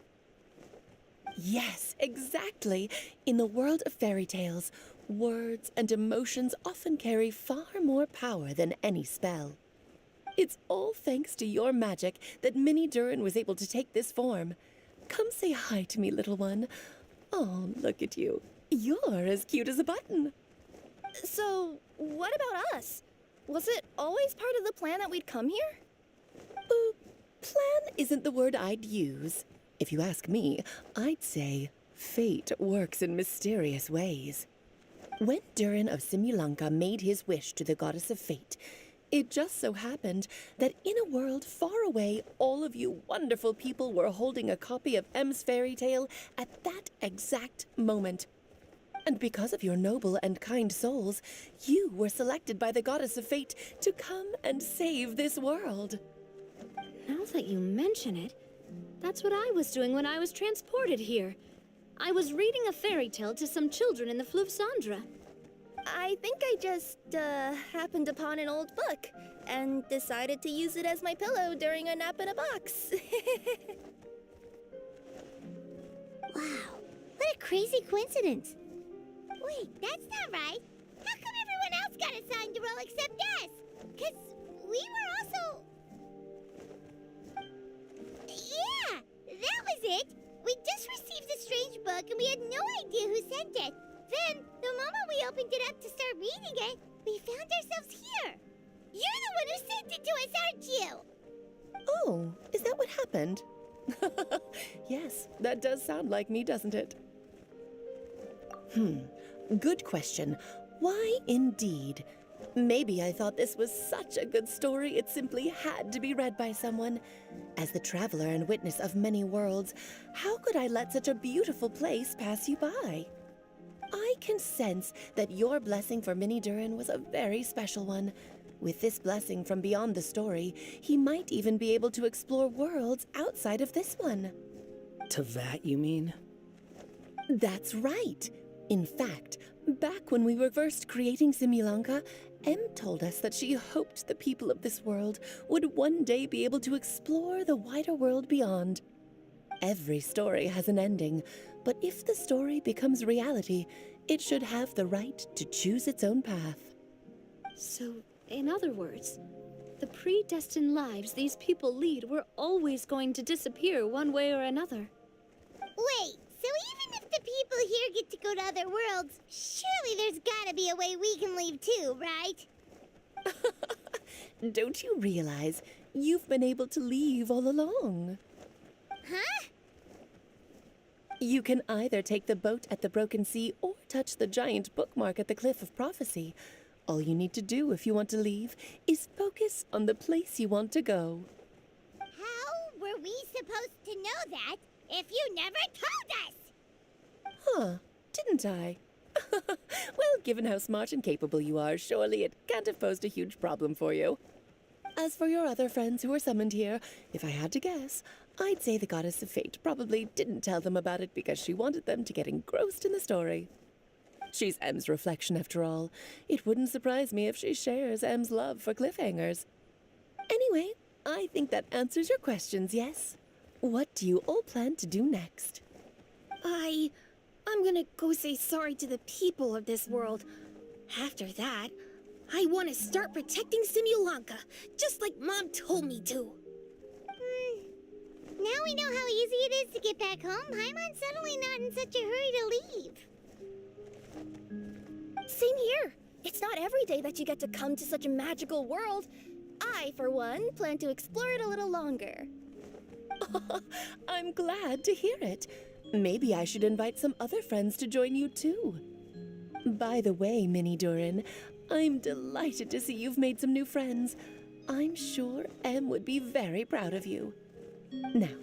Yes, exactly. In the world of fairy tales, words and emotions often carry far more power than any spell. It's all thanks to your magic that Mini Durin was able to take this form. Come say hi to me, little one. Oh, look at you. You're as cute as a button. So, what about us? Was it always part of the plan that we'd come here? Plan isn't the word I'd use. If you ask me, I'd say fate works in mysterious ways. When Durin of Simulunka made his wish to the goddess of fate, it just so happened that in a world far away, all of you wonderful people were holding a copy of M's fairy tale at that exact moment. And because of your noble and kind souls, you were selected by the goddess of fate to come and save this world. Now that you mention it, that's what I was doing when I was transported here. I was reading a fairy tale to some children in the Fleuve Cendra. I think I just, happened upon an old book and decided to use it as my pillow during a nap in a box. Wow, what a crazy coincidence. Wait, that's not right. How come everyone else got assigned a role except us? 'Cause we were also... Yeah, that was it. We just received a strange book and we had no idea who sent it. Then, the moment we opened it up to start reading it, we found ourselves here. You're the one who sent it to us, aren't you? Oh, is that what happened? Yes, that does sound like me, doesn't it? Good question. Why indeed? Maybe I thought this was such a good story it simply had to be read by someone. As the traveler and witness of many worlds, how could I let such a beautiful place pass you by? I can sense that your blessing for Mini Durin was a very special one. With this blessing from beyond the story, he might even be able to explore worlds outside of this one. Teyvat, you mean? That's right. In fact, back when we were first creating Simulunka, Em told us that she hoped the people of this world would one day be able to explore the wider world beyond. Every story has an ending, But if the story becomes reality, it should have the right to choose its own path. So, in other words, the predestined lives these people lead were always going to disappear one way or another. Wait, so even if the people here get to go to other worlds, surely there's gotta be a way we can leave too, right? Don't you realize you've been able to leave all along? Huh? You can either take the boat at the Broken Sea or touch the giant bookmark at the Cliff of Prophecy. All you need to do if you want to leave is focus on the place you want to go. How were we supposed to know that if you never told us? Huh, didn't I? Well, given how smart and capable you are, surely it can't have posed a huge problem for you. As for your other friends who were summoned here, if I had to guess, I'd say the Goddess of Fate probably didn't tell them about it because she wanted them to get engrossed in the story. She's M's reflection, after all. It wouldn't surprise me if she shares M's love for cliffhangers. Anyway, I think that answers your questions, yes? What do you all plan to do next? I'm gonna go say sorry to the people of this world. After that, I want to start protecting Simulanka, just like Mom told me to. Now we know how easy it is to get back home. Paimon's suddenly not in such a hurry to leave. Same here. It's not every day that you get to come to such a magical world. I, for one, plan to explore it a little longer. I'm glad to hear it. Maybe I should invite some other friends to join you too. By the way, Minnie Durin, I'm delighted to see you've made some new friends. I'm sure Em would be very proud of you. Now,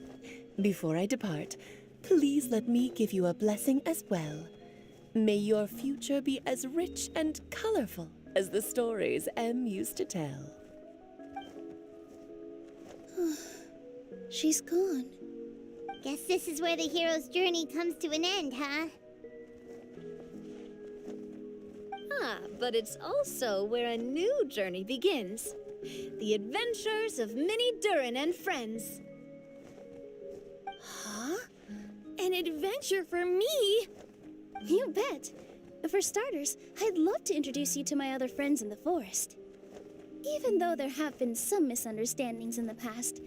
before I depart, please let me give you a blessing as well. May your future be as rich and colorful as the stories Em used to tell. She's gone. Guess this is where the hero's journey comes to an end, huh? But it's also where a new journey begins. The adventures of Minnie Durin and friends. Huh? An adventure for me? You bet. For starters, I'd love to introduce you to my other friends in the forest. Even though there have been some misunderstandings in the past,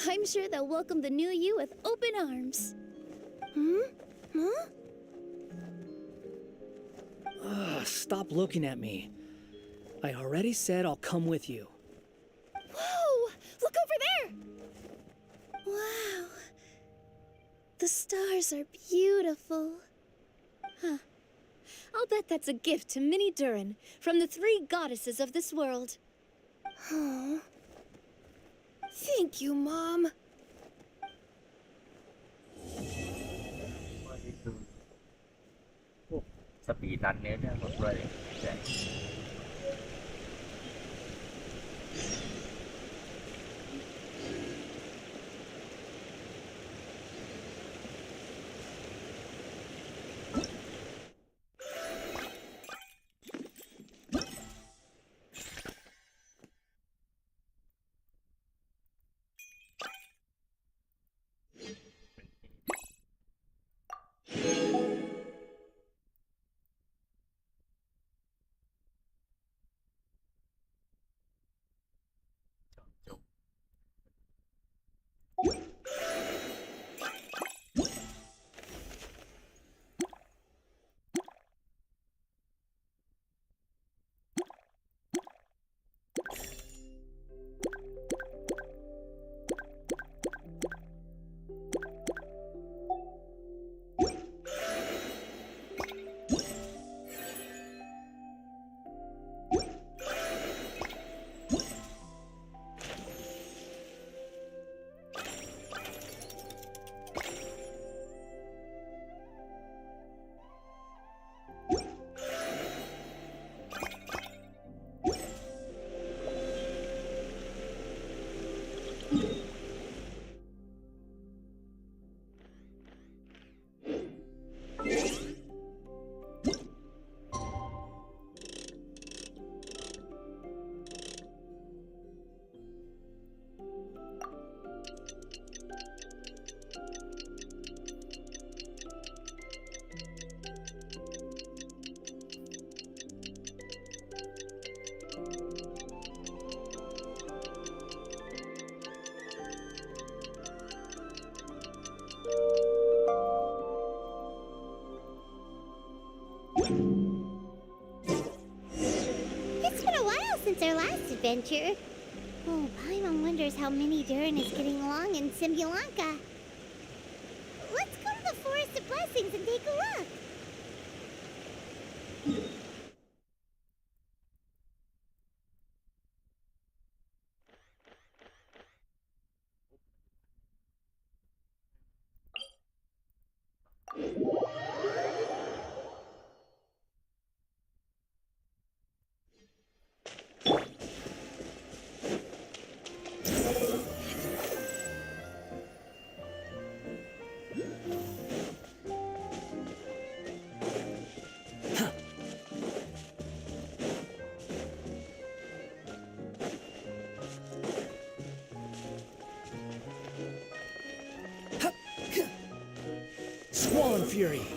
I'm sure they'll welcome the new you with open arms. Huh? Stop looking at me. I already said I'll come with you. Whoa! Look over there! Wow. The stars are beautiful. Huh. I'll bet that's a gift to Minnie Durin from the 3 goddesses of this world. Oh. Thank you, Mom. สปีดรันเนื้อเรื่องหมดเลยใช่ since our last adventure. Oh, Paimon wonders how Mini Durin is getting along in Simulanka. Let's go to the Forest of Blessings and take a look. Squall and Fury.